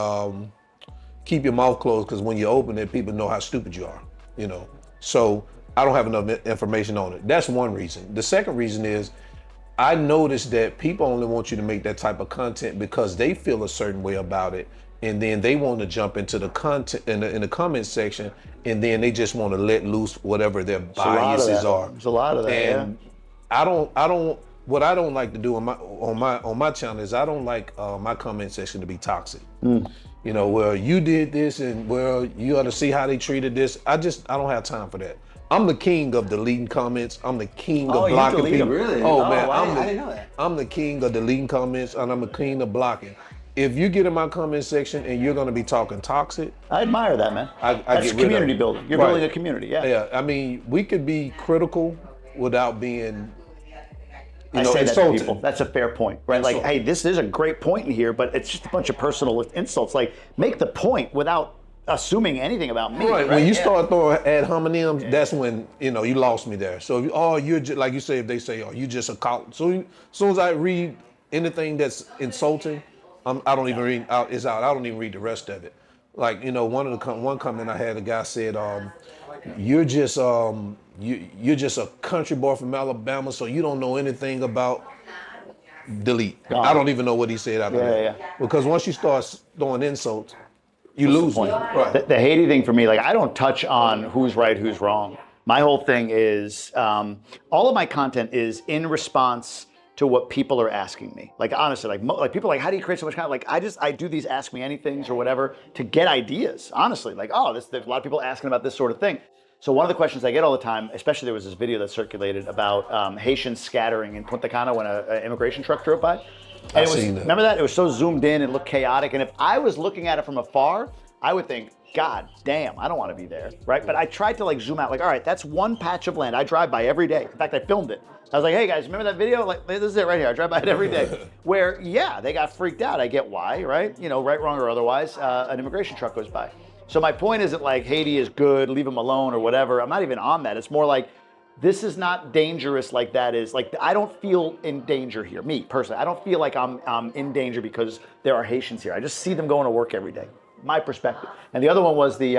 Keep your mouth closed because when you open it, people know how stupid you are. So I don't have enough information on it. That's one reason. The second reason is I noticed that people only want you to make that type of content because they feel a certain way about it, and then they want to jump into the content in the comment section, and then they just want to let loose whatever their biases are. There's a lot of that. And I don't. What I don't like to do on my channel is I don't like my comment section to be toxic. Well, you did this, and well, you ought to see how they treated this. I don't have time for that. I'm the king of deleting comments. I'm the king of blocking people. Really? Oh man, I didn't know that. I'm the king of deleting comments, and I'm the king of blocking. If you get in my comment section and you're going to be talking toxic, I admire that, man. That's community building. You're building a community, yeah. Yeah, we could be critical without being. I say that insulted. to people. That's a fair point, right? Like, hey, this is a great point in here, but it's just a bunch of personal insults. Like, make the point without assuming anything about me. Right. When you start throwing ad hominems, that's when you lost me there. So you're just, like you say, if they say, "Oh, you just a cop," so as soon as I read anything that's insulting, I don't even read out. It's out. I don't even read the rest of it. Like one comment I had, a guy said, "You're just you're just a country boy from Alabama, so you don't know anything about." Delete. I don't even know what he said after that. Yeah. Because once you start throwing insults, you lose me. Right. The Haiti thing for me, like I don't touch on who's right, who's wrong. My whole thing is all of my content is in response to what people are asking me. Like honestly, like people are like, how do you create so much content? Like I do these ask me anythings or whatever to get ideas. Honestly, like there's a lot of people asking about this sort of thing. So one of the questions I get all the time, especially there was this video that circulated about Haitians scattering in Punta Cana when an immigration truck drove by. And remember that? It was so zoomed in, it looked chaotic. And if I was looking at it from afar, I would think, God damn, I don't want to be there, right? But I tried to like zoom out, like, all right, that's one patch of land I drive by every day. In fact, I filmed it. I was like, hey guys, remember that video? Like, this is it right here. I drive by it every day. Where, yeah, they got freaked out. I get why, right? Right, wrong, or otherwise, an immigration truck goes by. So my point isn't like Haiti is good, leave them alone or whatever. I'm not even on that. It's more like this is not dangerous like that is. Like I don't feel in danger here, me personally. I don't feel like I'm in danger because there are Haitians here. I just see them going to work every day. My perspective. And the other one was the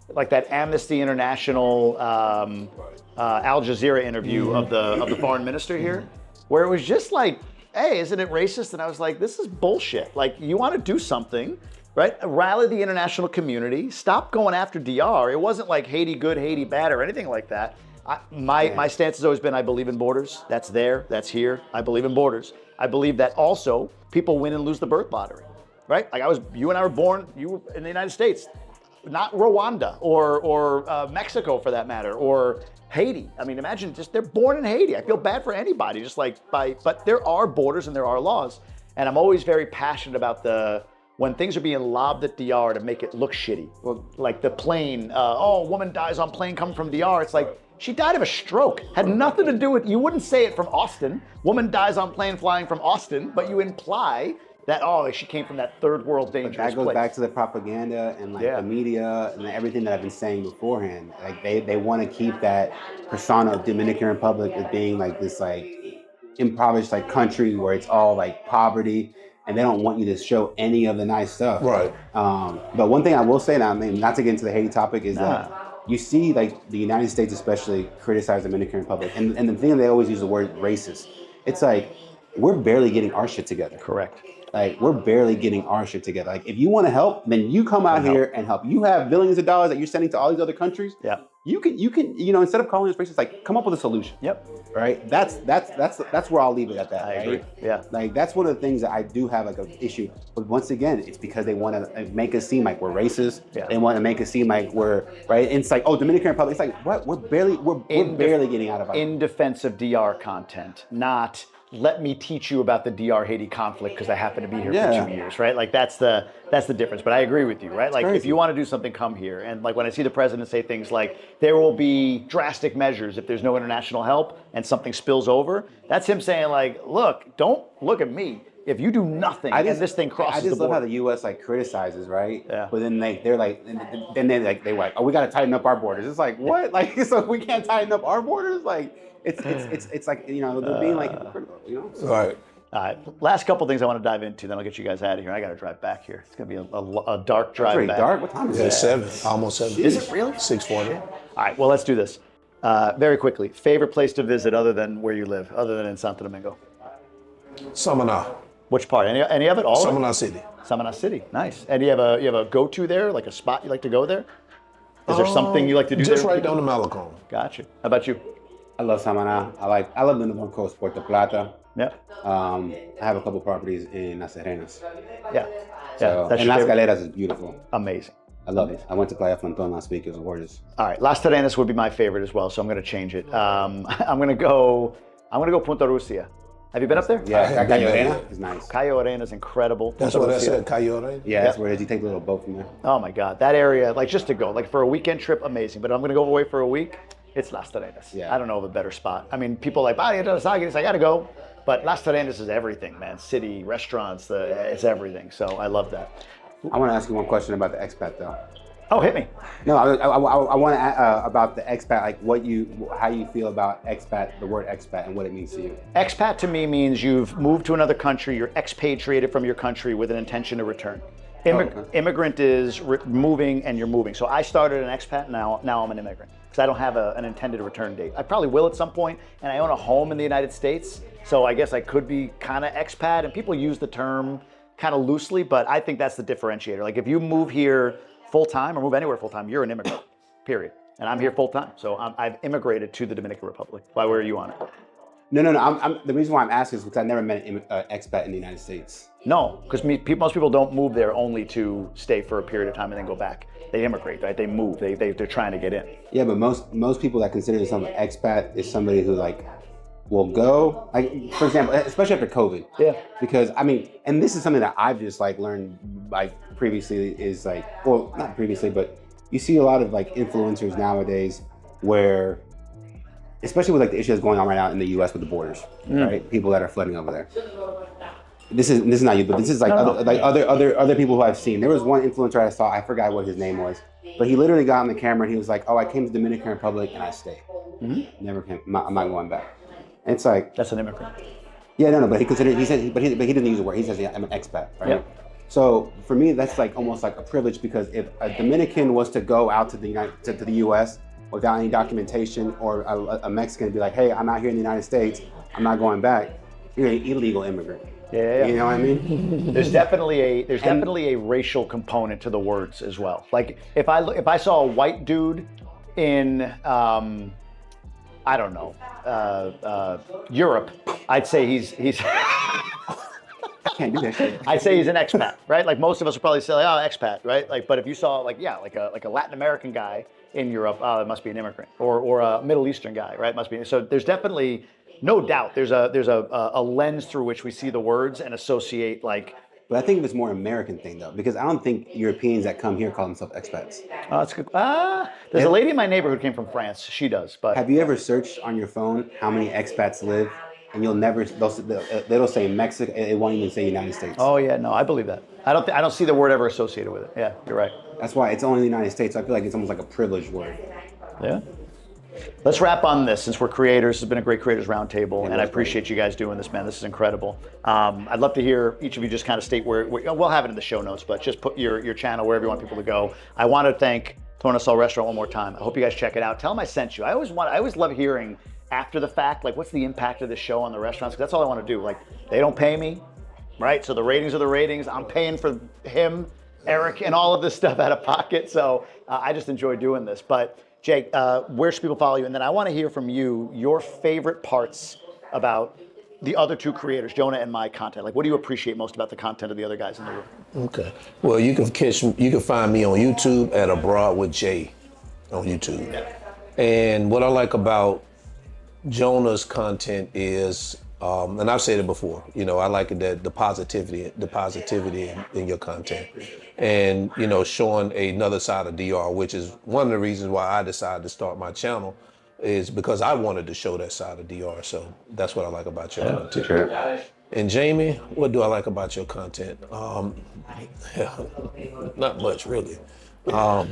like that Amnesty International Al Jazeera interview of the foreign minister here, where it was just like, hey, isn't it racist? And I was like, this is bullshit. Like, you want to do something, right? Rally the international community. Stop going after DR. It wasn't like Haiti good, Haiti bad, or anything like that. My stance has always been, I believe in borders. That's there, that's here. I believe in borders. I believe that also people win and lose the birth lottery, right? Like you and I were born, you were in the United States, not Rwanda or Mexico for that matter, or Haiti. I mean, imagine just they're born in Haiti. I feel bad for anybody, but there are borders and there are laws. And I'm always very passionate about when things are being lobbed at DR to make it look shitty. Well, like the plane, a woman dies on plane coming from DR. It's like, she died of a stroke. Had nothing to do with, you wouldn't say it from Austin. Woman dies on plane flying from Austin, but you imply that, she came from that third world dangerous place. That goes back to the propaganda and the media and everything that I've been saying beforehand. Like they want to keep that persona of Dominican Republic as being like this like impoverished like country where it's all like poverty and they don't want you to show any of the nice stuff. Right. But one thing I will say now, not to get into the Haiti topic, is that you see like the United States especially criticize the Dominican Republic. And the thing they always use the word racist. It's like, we're barely getting our shit together. Correct. Like, we're barely getting our shit together. Like, if you want to help, then you come out here and help. You have billions of dollars that you're sending to all these other countries. Yeah. You can, instead of calling this racist, like, come up with a solution. Yep. Right? That's where I'll leave it at that. I agree. Yeah. Like, that's one of the things that I do have like an issue. But once again, it's because they want to make us seem like we're racist. Yeah. They want to make us seem like we're right. And it's like, Dominican Republic. It's like, what? We're barely getting out of our. In defense of DR content, not let me teach you about the DR Haiti conflict because I happen to be here for 2 years, right? Like that's the difference. But I agree with you, right? Like if you want to do something, come here. And like when I see the president say things like there will be drastic measures if there's no international help and something spills over, that's him saying like, look, don't look at me. If you do nothing and this thing crosses the board. I just love how the U.S. like criticizes, right? Yeah. But then they're like, we got to tighten up our borders. It's like, what? Like, so we can't tighten up our borders? Like, it's like, they're being like hypocritical, Right. All right, last couple things I want to dive into, then I'll get you guys out of here. I got to drive back here. It's going to be a dark drive pretty back. dark. What time is it? It's 7, almost 7. Is it really? 6:40. All right, well, let's do this. Very quickly, favorite place to visit other than where you live, other than in Santo Domingo? Samaná. Which part? Any of it? All of it? Samaná City. Samaná City, nice. And you have a go-to there, like a spot you like to go there? Is there something you like to do Just there? right down the Malecon. Gotcha. How about you? I love Samaná. I love the North Coast, Puerto Plata. Yeah. I have a couple properties in Las Arenas. Yeah. So, and Las Galeras is beautiful. Amazing. I love it. I went to Playa Frontón last week. It was gorgeous. All right, Las Arenas would be my favorite as well, so I'm going to change it. I'm going to go Punta Rusia. Have you been up there? Yeah, Cayo Arena is nice. Cayo Arena is incredible. That's what I said, Cayo Arena? Yeah, that's where it is. You take a little boat from there. Oh my God, that area, like just to go, like for a weekend trip, amazing. But I'm going to go away for a week. It's Las Arenas. Yeah. I don't know of a better spot. I mean, people are like, I got to go. But Las Arenas is everything, man. City, restaurants, it's everything. So I love that. I want to ask you one question about the expat, though. Oh, hit me. No, I want to about the expat, like how you feel about expat, the word expat, and what it means to you. Expat to me means you've moved to another country, you're expatriated from your country with an intention to return. Immigrant is moving and you're moving. So I started an expat, now I'm an immigrant because I don't have an intended return date. I probably will at some point, and I own a home in the United States, so I guess I could be kind of expat, and people use the term kind of loosely, but I think that's the differentiator. Like if you move here full-time or move anywhere full-time, you're an immigrant, period. And I'm here full-time, so I've immigrated to the Dominican Republic. Why were you on it? No. The reason why I'm asking is because I never met an expat in the United States. No, because most people don't move there only to stay for a period of time and then go back. They immigrate, right? They move. They're trying to get in. Yeah, but most people that consider themselves an expat is somebody who like will go, like for example, especially after COVID. Yeah. Because I mean, and this is something that I've just like learned like previously is like, well, not previously, but you see a lot of like influencers nowadays where, especially with like the issues going on right now in the U.S. with the borders, right? People that are flooding over there. this is not you, but this is like other people who I've seen. There was one influencer I saw. I forgot what his name was, but he literally got on the camera and he was like, "Oh, I came to Dominican Republic and I stayed. Never came. I'm not going back." And it's like That's an immigrant. Yeah, no, but he said, but he didn't use the word. He says, "I'm an expat," right? Yep. So for me, that's like almost like a privilege because if a Dominican was to go out to the U.S. without any documentation, or a Mexican be like, "Hey, I'm out here in the United States. I'm not going back," you're an illegal immigrant. Yeah. You know what I mean? There's definitely a racial component to the words as well. Like if I saw a white dude in I don't know Europe, I'd say he's I can't do that shit. I'd say he's an expat, right? Like most of us would probably say, like, "Oh, expat," right? Like, but if you saw like a Latin American guy in Europe, oh, it must be an immigrant, or a Middle Eastern guy, right? Must be. So there's definitely no doubt. There's a lens through which we see the words and associate like. But I think it's more American thing though, because I don't think Europeans that come here call themselves expats. Oh, that's good. There's a lady in my neighborhood who came from France. She does, but Have you ever searched on your phone how many expats live? And you'll never, they'll say Mexico, it won't even say United States. oh yeah, no, I believe that. I don't see the word ever associated with it. Yeah, you're right. That's why it's only the United States. I feel like it's almost like a privileged word. Yeah. Let's wrap on this since we're creators. This has been a great creators roundtable, and I appreciate you guys doing this, man. This is incredible. I'd love to hear each of you just kind of state where we'll have it in the show notes, but just put your channel wherever you want people to go. I want to thank Tornasol Restaurant one more time. I hope you guys check it out. Tell them I sent you. I always love hearing after the fact, like what's the impact of the show on the restaurants? Because that's all I want to do. Like they don't pay me, right? So the ratings are the ratings. I'm paying for him, Eric, and all of this stuff out of pocket. So I just enjoy doing this. But Jake, where should people follow you? And then I want to hear from you your favorite parts about the other two creators, Jonah and my content. Like, what do you appreciate most about the content of the other guys in the room? Okay. Well, you can find me on YouTube at Abroad with Jay on YouTube. Yeah. And what I like about Jonah's content is, and I've said it before, I like that the positivity in your content, and showing another side of DR, which is one of the reasons why I decided to start my channel, is because I wanted to show that side of DR. So that's what I like about your content. Sure. And Jamie, what do I like about your content? Not much really. I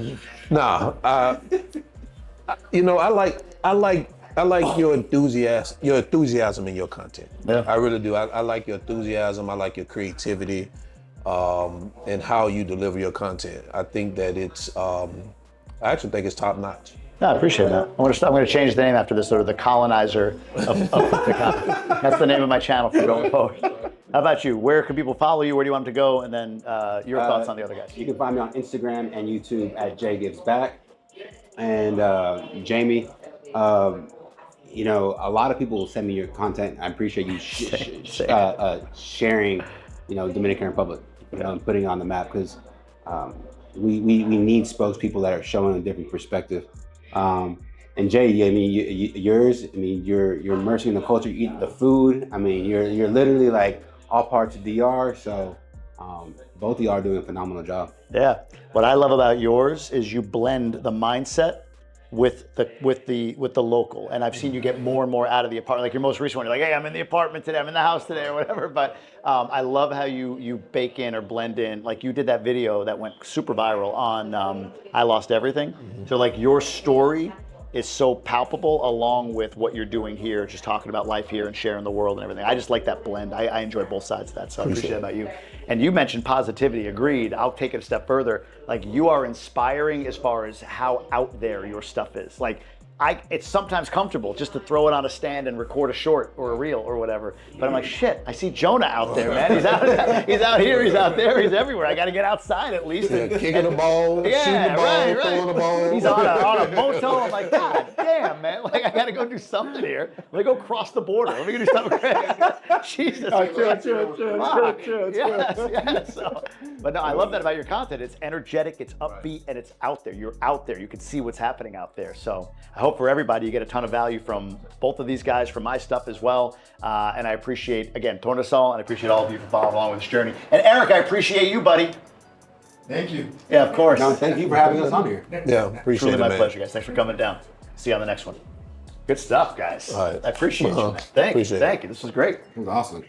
like your enthusiasm in your content. Yeah. I really do. I like your enthusiasm. I like your creativity, and how you deliver your content. I think that I actually think it's top notch. No, I appreciate that. I'm going to change the name after this, sort of the colonizer of the content. That's the name of my channel from going forward. How about you? Where can people follow you? Where do you want them to go? And then your thoughts on the other guys. You can find me on Instagram and YouTube at JGivesBack. And Jamie, a lot of people will send me your content. I appreciate you sharing, Dominican Republic, and putting it on the map, because we need spokespeople that are showing a different perspective. And Jay, you're immersing in the culture, you eat the food. I mean, you're literally like all parts of DR. So both of y'all are doing a phenomenal job. Yeah. What I love about yours is you blend the mindset with the local, and I've seen you get more and more out of the apartment. Like your most recent one, you're like, "Hey, I'm in the apartment today, I'm in the house today," or whatever. But I love how you bake in or blend in. Like you did that video that went super viral on I Lost Everything. So like your story is so palpable along with what you're doing here, just talking about life here and sharing the world and everything. I just like that blend. I enjoy both sides of that, so I appreciate it about you. And you mentioned positivity, agreed. I'll take it a step further. Like you are inspiring as far as how out there your stuff is. Like it's sometimes comfortable just to throw it on a stand and record a short or a reel or whatever. But I'm like, shit, I see Jonah out there, man. He's out here, he's out there, he's everywhere. I got to get outside at least. Kicking the ball, shooting the ball, throwing the ball. He's on a motel. I'm like, God damn, man. Like I got to go do something here. Let me go cross the border. Let me go do something crazy. Jesus Christ. True. Yes. So, but no, I love that about your content. It's energetic, it's upbeat, and it's out there. You're out there. You can see what's happening out there. So I hope for everybody you get a ton of value from both of these guys, from my stuff as well. And I appreciate, again, Tornasol, and I appreciate all of you for following along with this journey. And Eric, I appreciate you, buddy. Thank you. Yeah, of course. No, thank you for having us on here. Yeah, appreciate Truly it, my man. pleasure, guys. Thanks for coming down. See you on the next one. Good stuff, guys. All right. I appreciate you, man. Thank you. Appreciate it. Thank you. This was great. It was awesome.